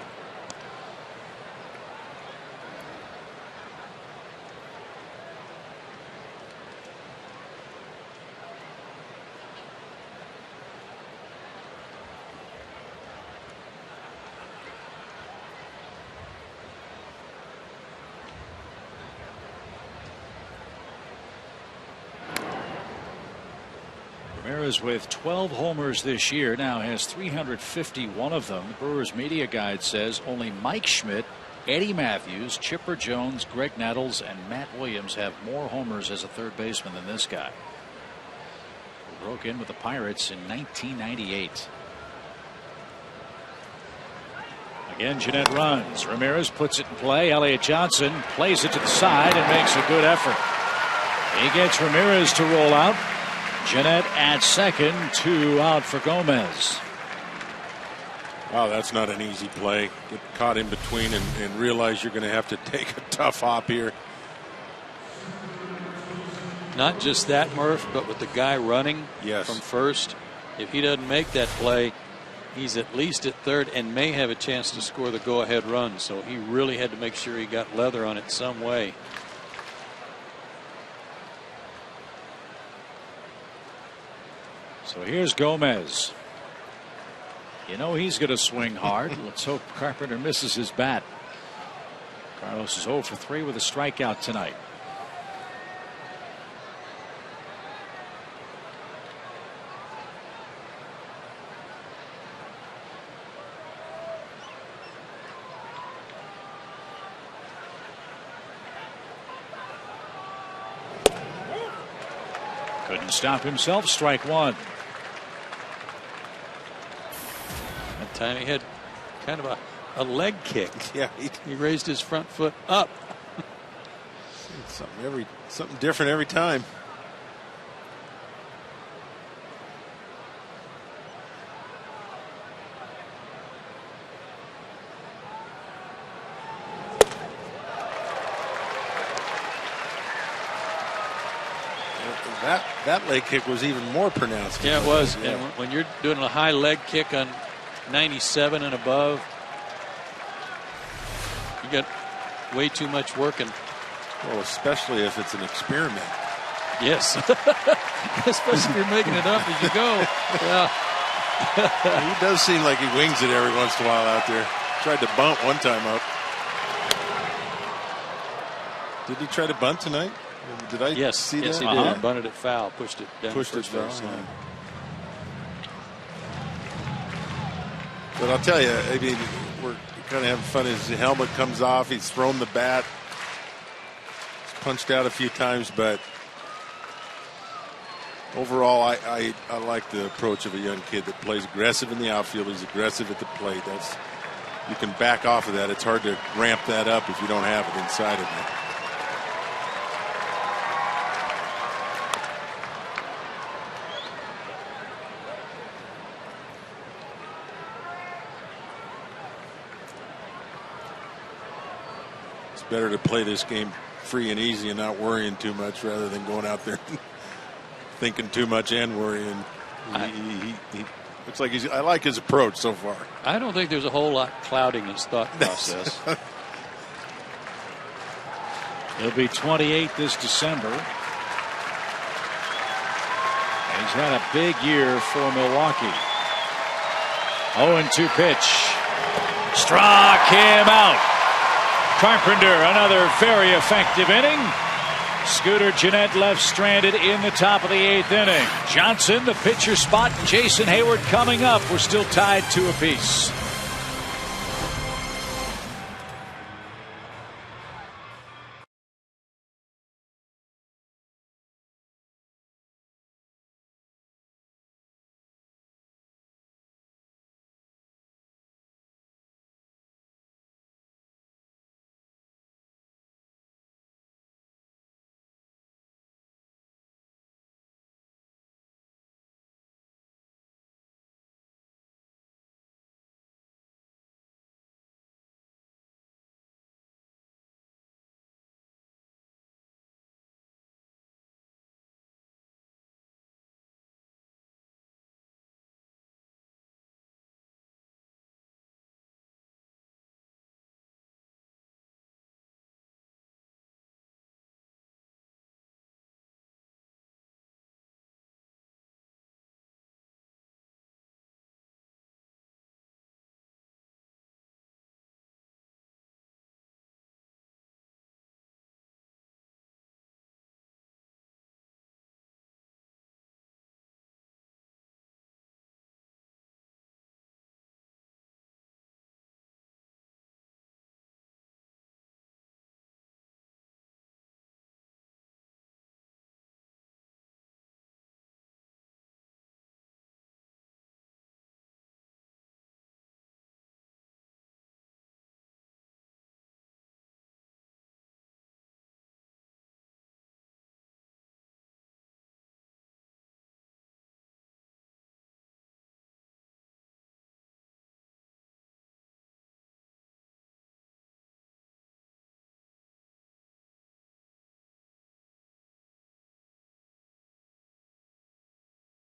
Speaker 1: Ramirez with 12 homers this year now has 351 of them. The Brewers media guide says only Mike Schmidt, Eddie Matthews, Chipper Jones, Greg Nettles, and Matt Williams have more homers as a third baseman than this guy, who broke in with the Pirates in 1998. Again, Jeanette runs. Ramirez puts it in play. Elliott Johnson plays it to the side and makes a good effort. He gets Ramirez to roll out. Jeanette at second, 2 out for Gomez.
Speaker 5: Wow, that's not an easy play. Get caught in between and realize you're going to have to take a tough hop here.
Speaker 7: Not just that, Murph, but with the guy running from first. If he doesn't make that play, he's at least at third and may have a chance to score the go-ahead run. So he really had to make sure he got leather on it some way.
Speaker 1: So here's Gomez. You know he's going to swing hard. Let's hope Carpenter misses his bat. Carlos is 0 for 3 with a strikeout tonight. Couldn't stop himself. Strike one.
Speaker 7: That time he had kind of a leg kick.
Speaker 5: Yeah,
Speaker 7: he raised his front foot up.
Speaker 5: Something different every time. That leg kick was even more pronounced.
Speaker 7: Yeah, it was. Yeah. And when you're doing a high leg kick on 97 and above, you got way too much working.
Speaker 5: Well, especially if it's an experiment.
Speaker 7: Yes. Especially if you're making it up as you go. Yeah.
Speaker 5: He does seem like he wings it every once in a while out there. Tried to bunt one time out. Did he try to bunt tonight? Did I see that?
Speaker 7: Yes, he did. Bunted it foul, pushed it down.
Speaker 5: Pushed it foul. But I'll tell you, I mean, we're kind of having fun. His helmet comes off. He's thrown the bat. He's punched out a few times, but overall, I like the approach of a young kid that plays aggressive in the outfield. He's aggressive at the plate. You can back off of that. It's hard to ramp that up if you don't have it inside of you. Better to play this game free and easy and not worrying too much rather than going out there thinking too much and worrying. He looks like I like his approach so far.
Speaker 7: I don't think there's a whole lot clouding his thought process.
Speaker 1: He'll be 28 this December. And he's had a big year for Milwaukee. 0-2 pitch. Struck him out. Carpenter, another very effective inning. Scooter Jeanette left stranded in the top of the 8th inning. Johnson, the pitcher spot, and Jason Hayward coming up. We're still tied 2 apiece.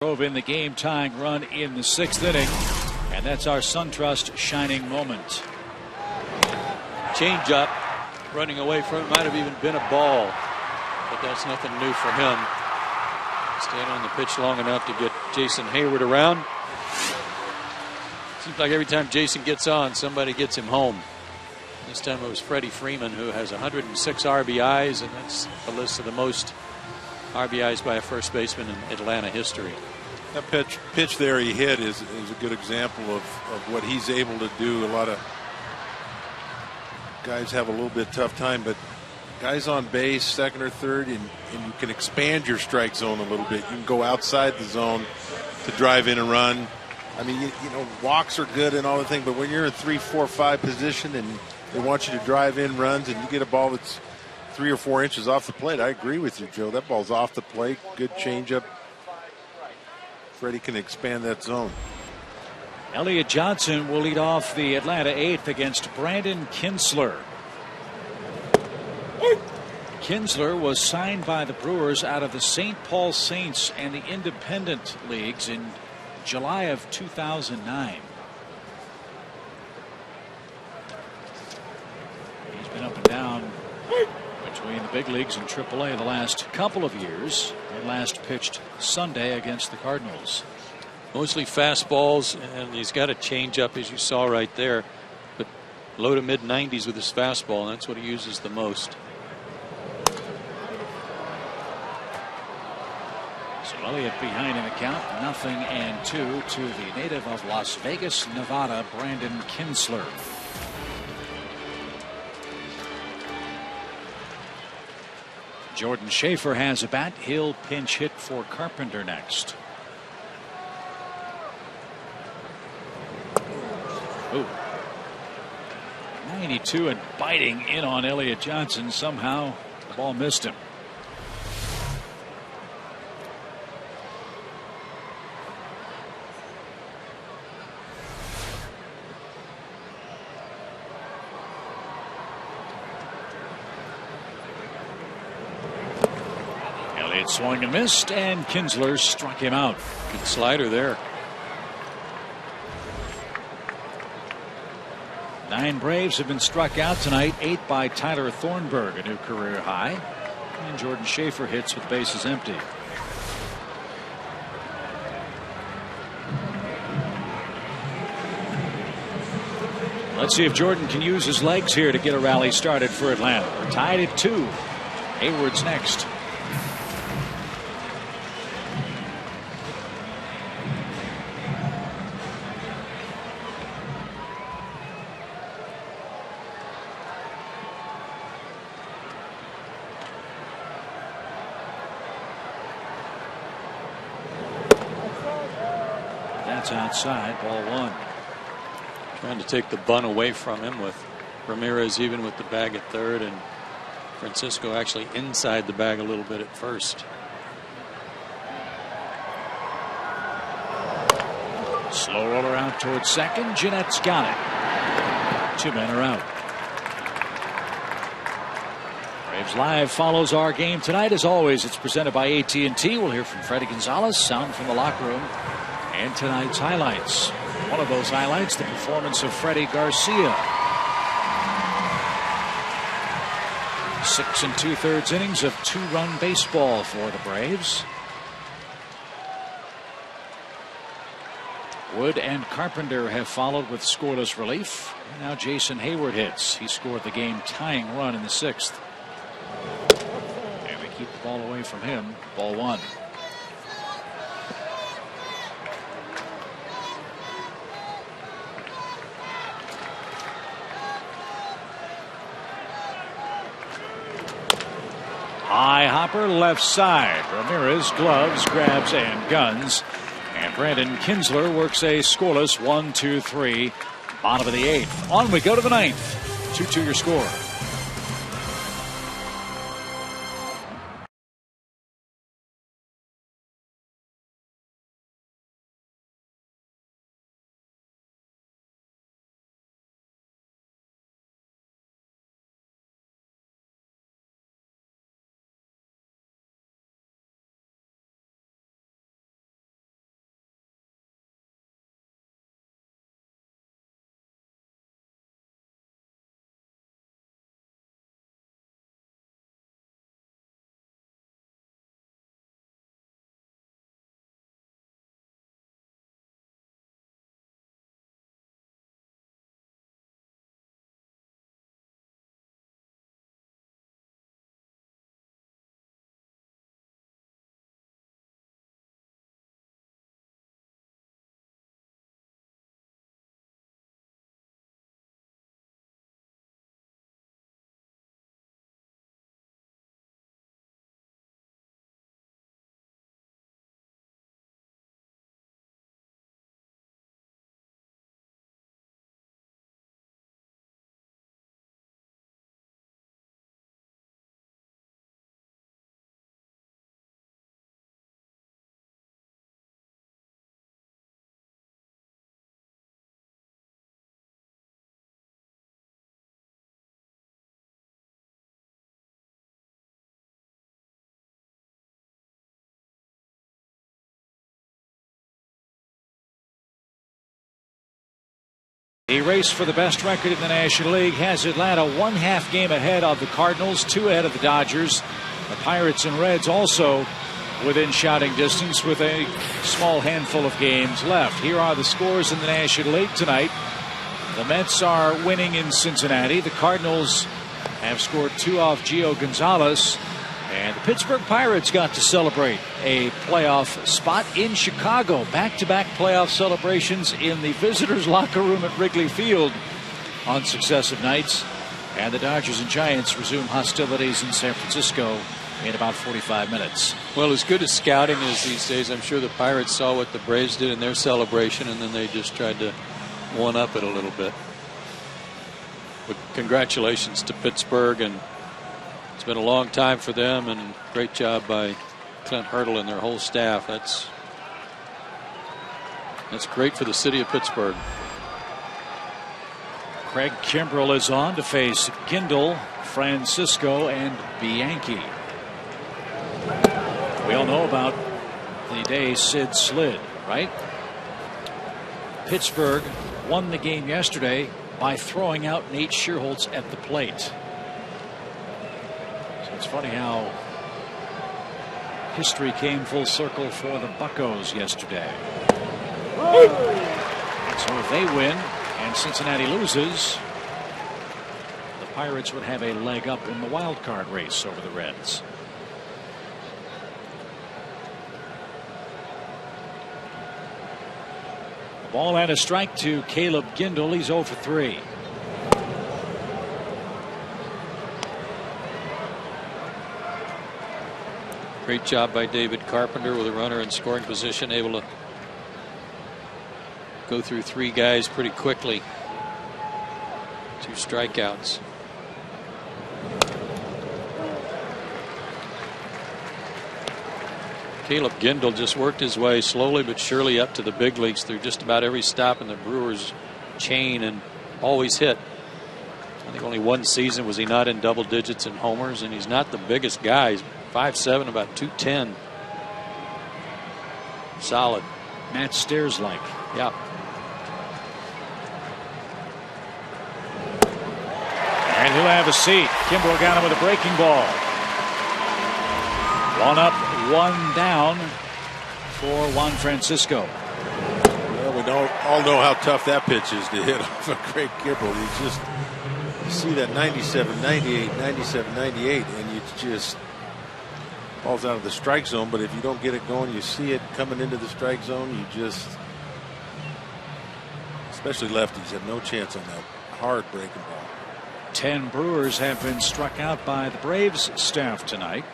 Speaker 1: Drove in the game-tying run in the 6th inning, and that's our SunTrust shining moment.
Speaker 7: Change up, running away from it, might have even been a ball, but that's nothing new for him. Staying on the pitch long enough to get Jason Hayward around. Seems like every time Jason gets on, somebody gets him home. This time it was Freddie Freeman, who has 106 RBIs, and that's a list of the most RBIs by a first baseman in Atlanta history.
Speaker 5: That pitch there he hit is a good example of what he's able to do. A lot of guys have a little bit tough time, but guys on base, second or third, and you can expand your strike zone a little bit. You can go outside the zone to drive in a run. I mean, you know, walks are good and all the thing, but when you're in 3, 4, 5 position and they want you to drive in runs and you get a ball that's 3 or 4 inches off the plate, I agree with you, Joe. That ball's off the plate. Good changeup. Freddie can expand that zone.
Speaker 1: Elliott Johnson will lead off the Atlanta 8th against Brandon Kinsler. Kinsler was signed by the Brewers out of the St. Paul Saints and the Independent Leagues in July of 2009. He's been up and down between the big leagues and AAA the last couple of years. He last pitched Sunday against the Cardinals.
Speaker 7: Mostly fastballs, and he's got a changeup, as you saw right there, but low to mid 90s with his fastball, and that's what he uses the most.
Speaker 1: So Elliott behind in the count, 0-2 to the native of Las Vegas, Nevada, Brandon Kinsler. Jordan Schaefer has a bat. He'll pinch hit for Carpenter next. Ooh. 92 and biting in on Elliott Johnson. Somehow the ball missed him. Elliott swung and missed, and Kinsler struck him out.
Speaker 7: Good slider there.
Speaker 1: 9 Braves have been struck out tonight, 8 by Tyler Thornburg, a new career high. And Jordan Schaefer hits with bases empty. Let's see if Jordan can use his legs here to get a rally started for Atlanta. We're tied at 2. Hayward's next. That's outside, ball 1.
Speaker 7: Trying to take the bunt away from him with Ramirez even with the bag at third, and Francisco actually inside the bag a little bit at first.
Speaker 1: Slow roller out towards second. Jeanette's got it. 2 men are out. Braves Live follows our game tonight. As always, it's presented by AT&T. We'll hear from Freddie Gonzalez, sound from the locker room, and tonight's highlights. One of those highlights, the performance of Freddie Garcia. 6 2/3 innings of 2-run baseball for the Braves. Wood and Carpenter have followed with scoreless relief. And now Jason Hayward hits. He scored the game-tying run in the 6th. And they keep the ball away from him. Ball 1. High hopper left side. Ramirez gloves, grabs, and guns. And Brandon Kinsler works a scoreless 1-2-3. Bottom of the 8th. On we go to the 9th. 2-2 your score. He raced for the best record in the National League, has Atlanta 1/2 game ahead of the Cardinals, 2 ahead of the Dodgers. The Pirates and Reds also within shouting distance with a small handful of games left. Here are the scores in the National League tonight. The Mets are winning in Cincinnati. The Cardinals have scored 2 off Gio Gonzalez. And the Pittsburgh Pirates got to celebrate a playoff spot in Chicago. Back-to-back playoff celebrations in the visitors' locker room at Wrigley Field on successive nights. And the Dodgers and Giants resume hostilities in San Francisco in about 45 minutes.
Speaker 7: Well, as good as scouting is these days, I'm sure the Pirates saw what the Braves did in their celebration, and then they just tried to one-up it a little bit. But congratulations to Pittsburgh, and it's been a long time for them, and great job by Clint Hurdle and their whole staff. That's great for the city of Pittsburgh.
Speaker 1: Craig Kimbrell is on to face Gindel, Francisco, and Bianchi. We all know about the day Sid slid, right? Pittsburgh won the game yesterday by throwing out Nate Schierholtz at the plate. So it's funny how history came full circle for the Buccos yesterday. And so if they win and Cincinnati loses, the Pirates would have a leg up in the wild card race over the Reds. A ball and a strike to Caleb Gindel. He's 0 for 3.
Speaker 7: Great job by David Carpenter with a runner in scoring position, able to go through 3 guys pretty quickly. 2 strikeouts. Caleb Gindel just worked his way slowly but surely up to the big leagues through just about every stop in the Brewers chain, and always hit. I think only one season was he not in double digits in homers, and he's not the biggest guy. He's 5'7", about 210. Solid.
Speaker 1: Matt Stairs like.
Speaker 7: Yeah.
Speaker 1: And he'll have a seat. Kimbrell got him with a breaking ball. 1 up, 1 down for Juan Francisco.
Speaker 5: Well, we all know how tough that pitch is to hit off of Craig Kimbrell. You see that 97, 98, 97, 98, and you just falls out of the strike zone. But if you don't get it going, you see it coming into the strike zone, you just, especially lefties, have no chance on that hard breaking ball.
Speaker 1: 10 Brewers have been struck out by the Braves staff tonight.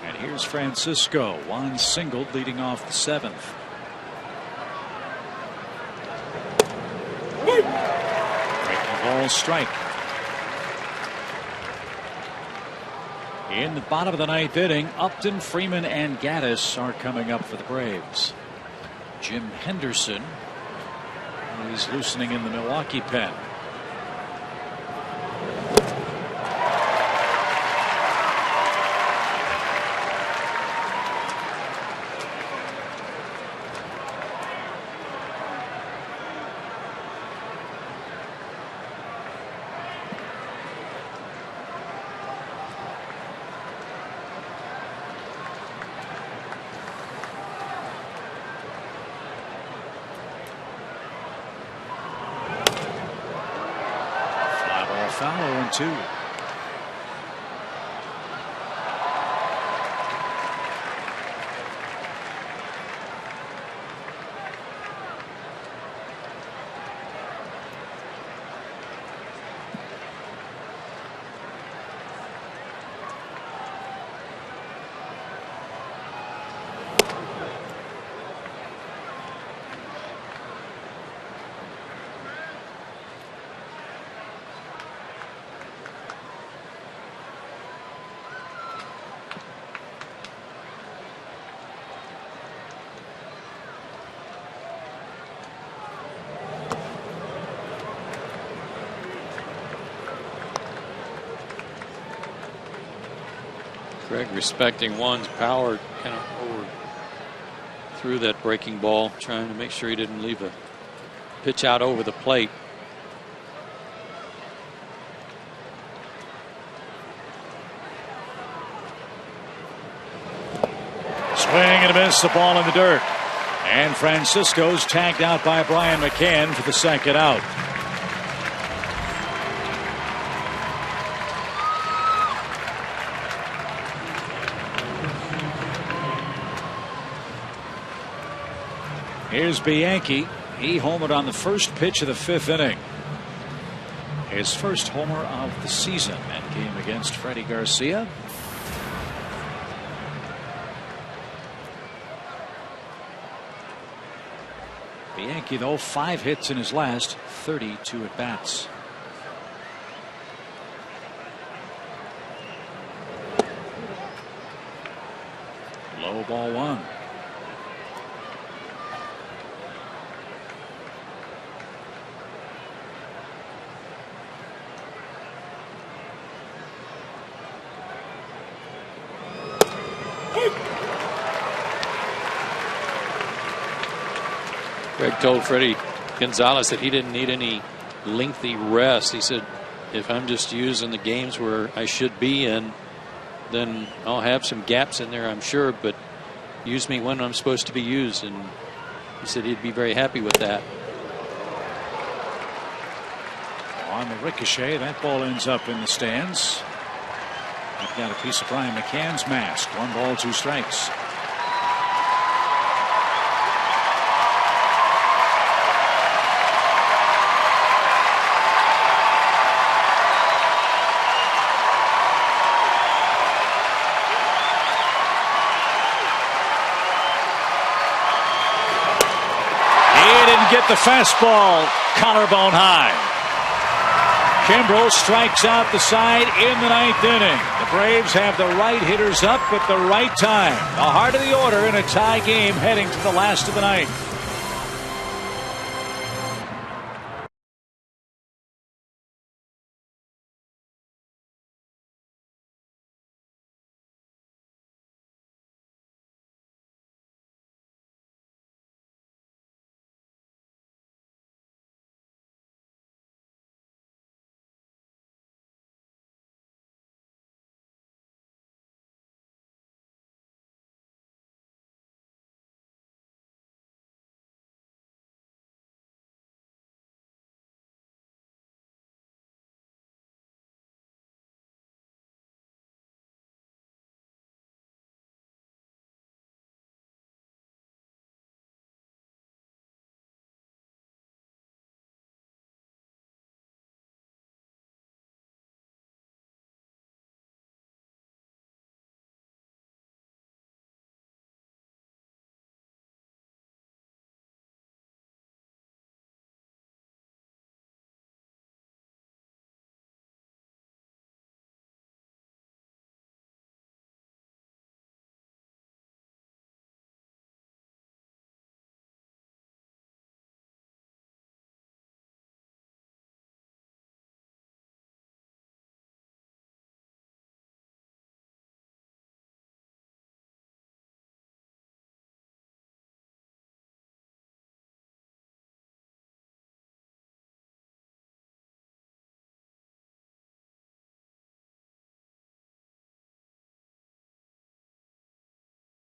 Speaker 1: And here's Francisco. Juan singled, leading off the 7th. Breaking ball, strike. In the bottom of the 9th inning, Upton, Freeman, and Gaddis are coming up for the Braves. Jim Henderson is loosening in the Milwaukee pen. Foul 0-2.
Speaker 7: Craig respecting Juan's power, kind of over through that breaking ball, trying to make sure he didn't leave a pitch out over the plate.
Speaker 1: Swing and a miss, the ball in the dirt. And Francisco's tagged out by Brian McCann for the second out. Here's Bianchi. He homered on the first pitch of the fifth inning. His first homer of the season. That game against Freddie Garcia. Bianchi, though, 5 hits in his last 32 at bats. Low ball 1.
Speaker 7: Greg told Freddie Gonzalez that he didn't need any lengthy rest. He said, if I'm just using the games where I should be in, then I'll have some gaps in there, I'm sure, but use me when I'm supposed to be used. And he said he'd be very happy with that.
Speaker 1: On the ricochet, that ball ends up in the stands. I've got a piece of Brian McCann's mask. 1 ball, 2 strikes. Get the fastball collarbone high. Kimbrel strikes out the side in the 9th inning. The Braves have the right hitters up at the right time. The heart of the order in a tie game heading to the last of the night.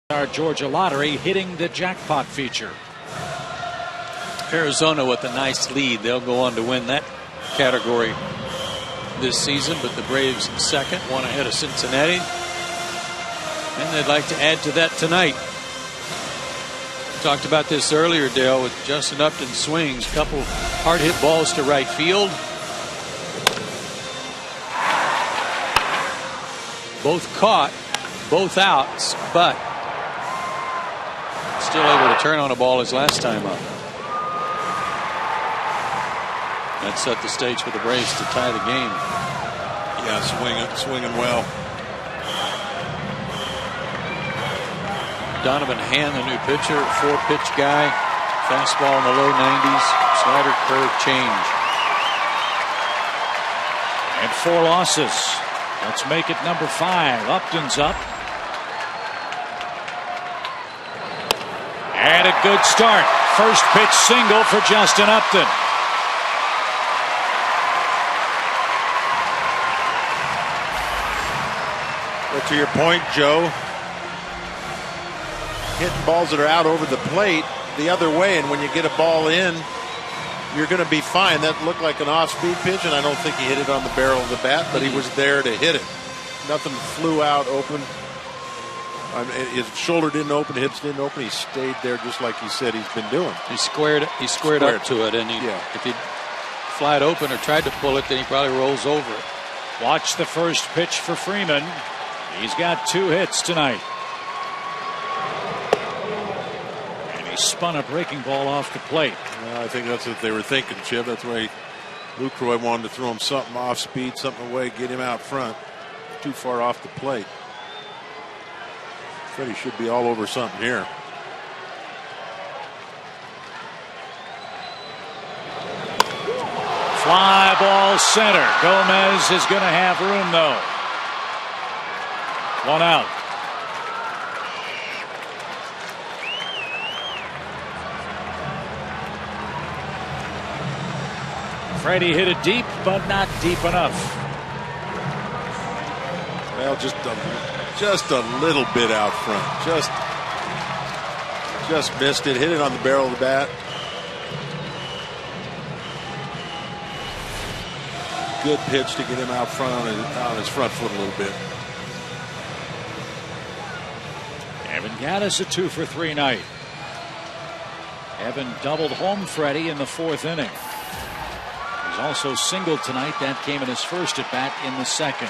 Speaker 1: Our Georgia Lottery hitting the jackpot feature.
Speaker 7: Arizona with a nice lead. They'll go on to win that category this season, but the Braves second, 1 ahead of Cincinnati. And they'd like to add to that tonight. Talked about this earlier, Dale, with Justin Upton swings. Couple hard hit balls to right field. Both caught, both outs, but still able to turn on a ball his last time up. That set the stage for the Braves to tie the game.
Speaker 5: Yeah, swinging well.
Speaker 7: Donovan Hand, the new pitcher, 4-pitch guy. Fastball in the low 90s. Slider, curve, change.
Speaker 1: And 4 losses. Let's make it number 5. Upton's up. And a good start. First pitch single for Justin Upton.
Speaker 5: But to your point, Joe, hitting balls that are out over the plate the other way, and when you get a ball in, you're going to be fine. That looked like an off-speed pitch, and I don't think he hit it on the barrel of the bat, but he was there to hit it. Nothing flew out open. His shoulder didn't open, hips didn't open. He stayed there just like he said he's been doing.
Speaker 7: He squared up to it, and if he fly it open or tried to pull it, then he probably rolls over it.
Speaker 1: Watch the first pitch for Freeman. He's got 2 hits tonight. And he spun a breaking ball off the plate.
Speaker 5: Well, I think that's what they were thinking, Chip. That's why Lucroy wanted to throw him something off speed, something away, get him out front. Too far off the plate. Freddie should be all over something here.
Speaker 1: Fly ball center. Gomez is going to have room though. 1 out. Freddie hit it deep, but not deep enough.
Speaker 5: Well, just a little bit out front. Just missed it. Hit it on the barrel of the bat. Good pitch to get him out front on his front foot a little bit.
Speaker 1: Evan Gattis a 2 for 3 night. Evan doubled home Freddie in the 4th inning. He's also singled tonight. That came in his first at bat in the 2nd.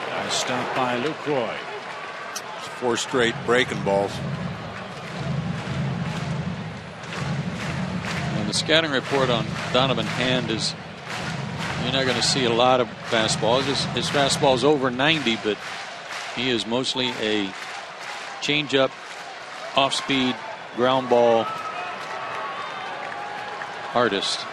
Speaker 1: Nice stop by Lucroy.
Speaker 5: 4 straight breaking balls.
Speaker 7: And the scouting report on Donovan Hand is you're not going to see a lot of fastballs. His fastball is over 90, but he is mostly a changeup, off-speed, ground ball artist.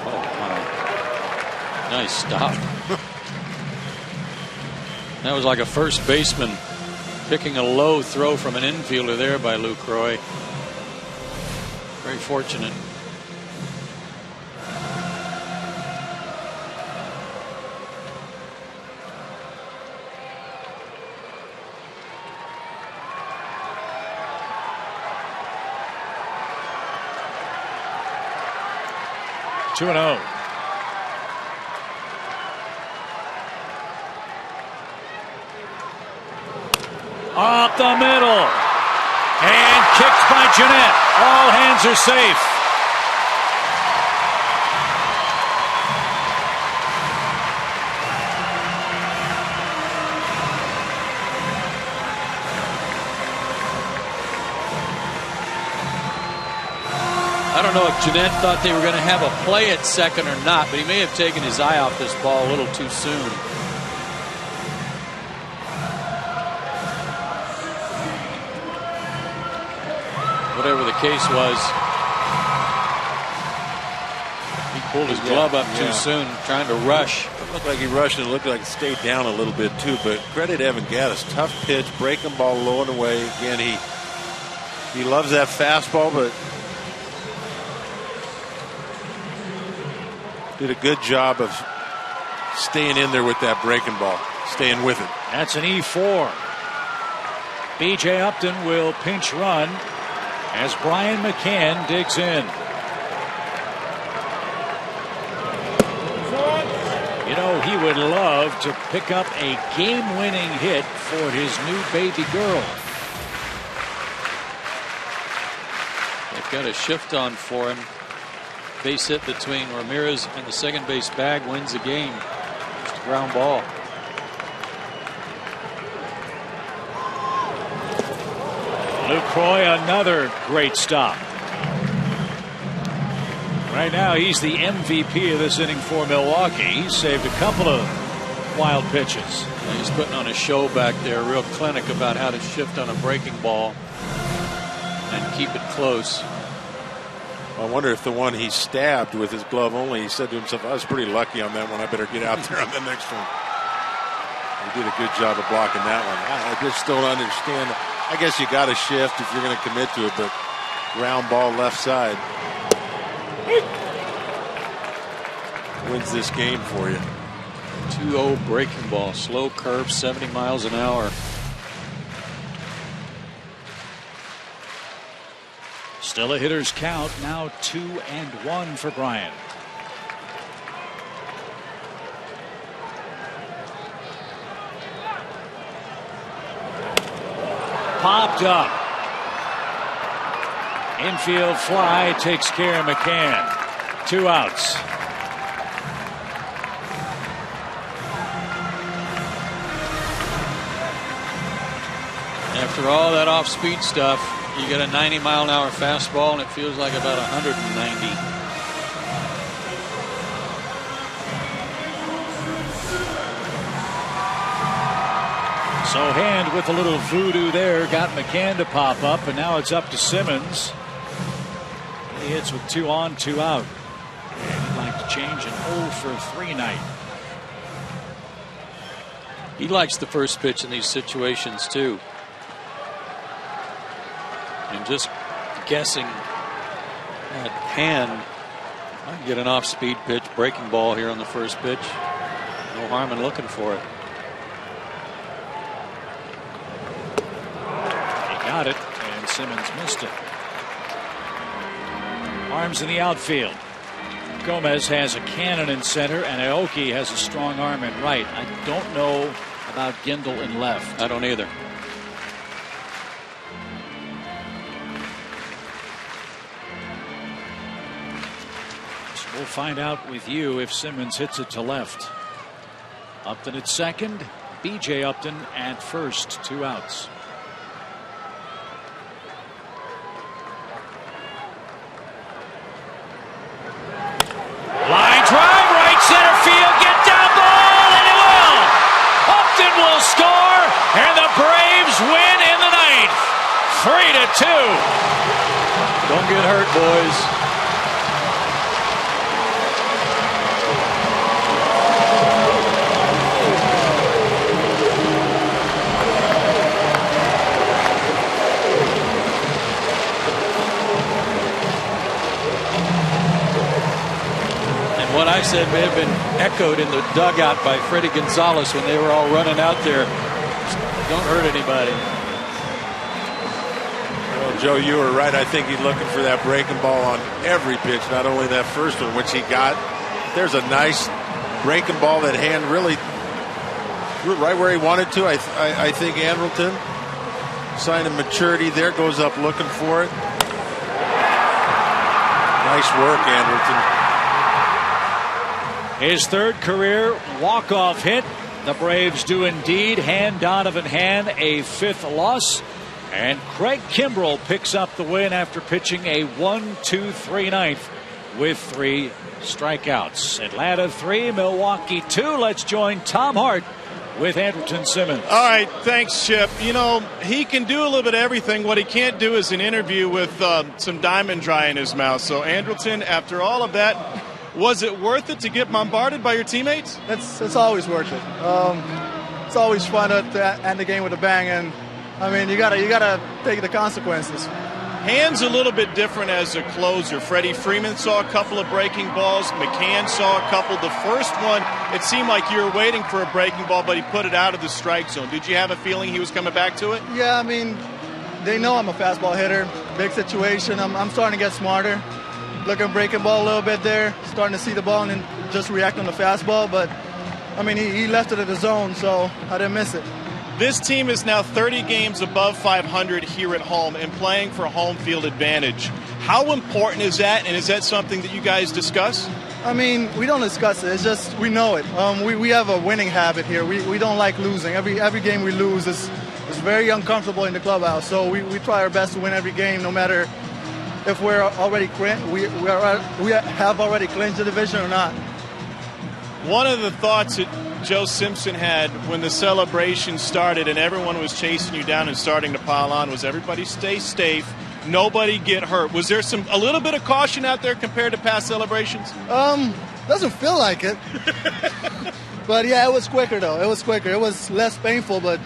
Speaker 7: Oh, wow. Nice stop. That was like a first baseman picking a low throw from an infielder there by Lucroy. Very fortunate.
Speaker 1: Two and 0. Up the middle. And kicked by Jeanette. All hands are safe.
Speaker 7: I don't know if Jeanette thought they were going to have a play at second or not, but he may have taken his eye off this ball a little too soon. Whatever the case was, he pulled his glove up too soon, trying to rush.
Speaker 5: It looked like he rushed and it looked like it stayed down a little bit too, but credit Evan Gattis. Tough pitch, breaking ball low and away. Again, he loves that fastball, but did a good job of staying in there with that breaking ball, staying with it.
Speaker 1: That's an E4. B.J. Upton will pinch run as Brian McCann digs in. You know, he would love to pick up a game-winning hit for his new baby girl.
Speaker 7: They've got a shift on for him. Base hit between Ramirez and the second base bag wins the game. Just a ground ball.
Speaker 1: Lucroy, another great stop. Right now, he's the MVP of this inning for Milwaukee. He saved a couple of wild pitches.
Speaker 7: And he's putting on a show back there, a real clinic about how to shift on a breaking ball and keep it close.
Speaker 5: I wonder if the one he stabbed with his glove only, he said to himself, I was pretty lucky on that one. I better get out there on the next one. He did a good job of blocking that one. I just don't understand. I guess you got to shift if you're going to commit to it, but ground ball left side wins this game for you.
Speaker 7: 2-0 breaking ball, slow curve, 70 miles an hour.
Speaker 1: Still a hitter's count, now 2-1 for Bryant. Popped up. Infield fly takes care of McCann. 2 outs.
Speaker 7: After all that off-speed stuff, you get a 90-mile-an-hour fastball, and it feels like about 190.
Speaker 1: So Hand with a little voodoo there got McCann to pop up, and now it's up to Simmons. He hits with 2 on, 2 out. And he'd like to change an 0 for 3 night.
Speaker 7: He likes the first pitch in these situations, too. And just guessing at Hand, I can get an off-speed pitch, breaking ball here on the first pitch. No harm in looking for it.
Speaker 1: He got it, and Simmons missed it. Arms in the outfield. Gomez has a cannon in center, and Aoki has a strong arm in right. I don't know about Gindel in left.
Speaker 7: I don't either.
Speaker 1: We'll find out with you if Simmons hits it to left. Upton at second, B.J. Upton at first, 2 outs. Line drive, right center field, get down ball, and it will! Upton will score, and the Braves win in the ninth, 3-2.
Speaker 7: Don't get hurt, boys. What I said may have been echoed in the dugout by Freddie Gonzalez when they were all running out there. Don't hurt anybody.
Speaker 5: Well, Joe, you were right. I think he's looking for that breaking ball on every pitch, not only that first one, which he got. There's a nice breaking ball that Hand really right where he wanted to. I think Andrelton, sign of maturity there, goes up looking for it. Nice work, Andrelton.
Speaker 1: His third career walk-off hit. The Braves do indeed hand Donovan Hand a 5th loss. And Craig Kimbrell picks up the win after pitching a 1-2-3 ninth with 3 strikeouts. Atlanta 3, Milwaukee 2. Let's join Tom Hart with Andrelton Simmons.
Speaker 4: All right, thanks, Chip. You know, he can do a little bit of everything. What he can't do is an interview with some diamond dry in his mouth. So, Andrelton, after all of that, was it worth it to get bombarded by your teammates?
Speaker 9: It's always worth it. It's always fun to end the game with a bang, and I mean you gotta take the consequences.
Speaker 4: Hand's a little bit different as a closer. Freddie Freeman saw a couple of breaking balls. McCann saw a couple. The first one, it seemed like you were waiting for a breaking ball, but he put it out of the strike zone. Did you have a feeling he was coming back to it?
Speaker 9: Yeah, I mean, they know I'm a fastball hitter. Big situation. I'm starting to get smarter. Looking breaking ball a little bit there, starting to see the ball and then just react on the fastball. But, I mean, he left it in the zone, so I didn't miss it.
Speaker 4: This team is now 30 games above 500 here at home and playing for home field advantage. How important is that, and is that something that you guys discuss?
Speaker 9: I mean, we don't discuss it. It's just we know it. We have a winning habit here. We don't like losing. Every game we lose is very uncomfortable in the clubhouse. So we try our best to win every game, no matter if we have already clinched the division or not.
Speaker 4: One of the thoughts that Joe Simpson had when the celebration started and everyone was chasing you down and starting to pile on was everybody stay safe, nobody get hurt. Was there a little bit of caution out there compared to past celebrations?
Speaker 9: Doesn't feel like it. But yeah, it was quicker though. It was quicker. It was less painful, but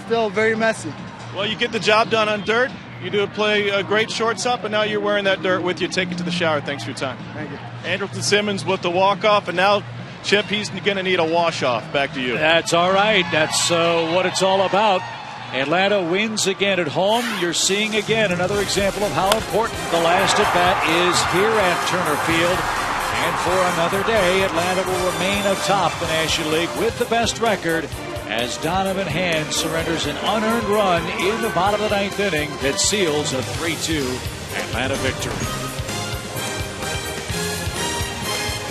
Speaker 9: still very messy.
Speaker 4: Well, you get the job done on dirt. You do play a great shortstop, and now you're wearing that dirt with you. Take it to the shower. Thanks for your time.
Speaker 9: Thank you.
Speaker 4: Andrelton Simmons with the walk-off, and now, Chip, he's going to need a wash-off. Back to you.
Speaker 1: That's all right. That's what it's all about. Atlanta wins again at home. You're seeing again another example of how important the last at-bat is here at Turner Field. And for another day, Atlanta will remain atop the National League with the best record as Donovan Hand surrenders an unearned run in the bottom of the ninth inning that seals a 3-2 Atlanta victory.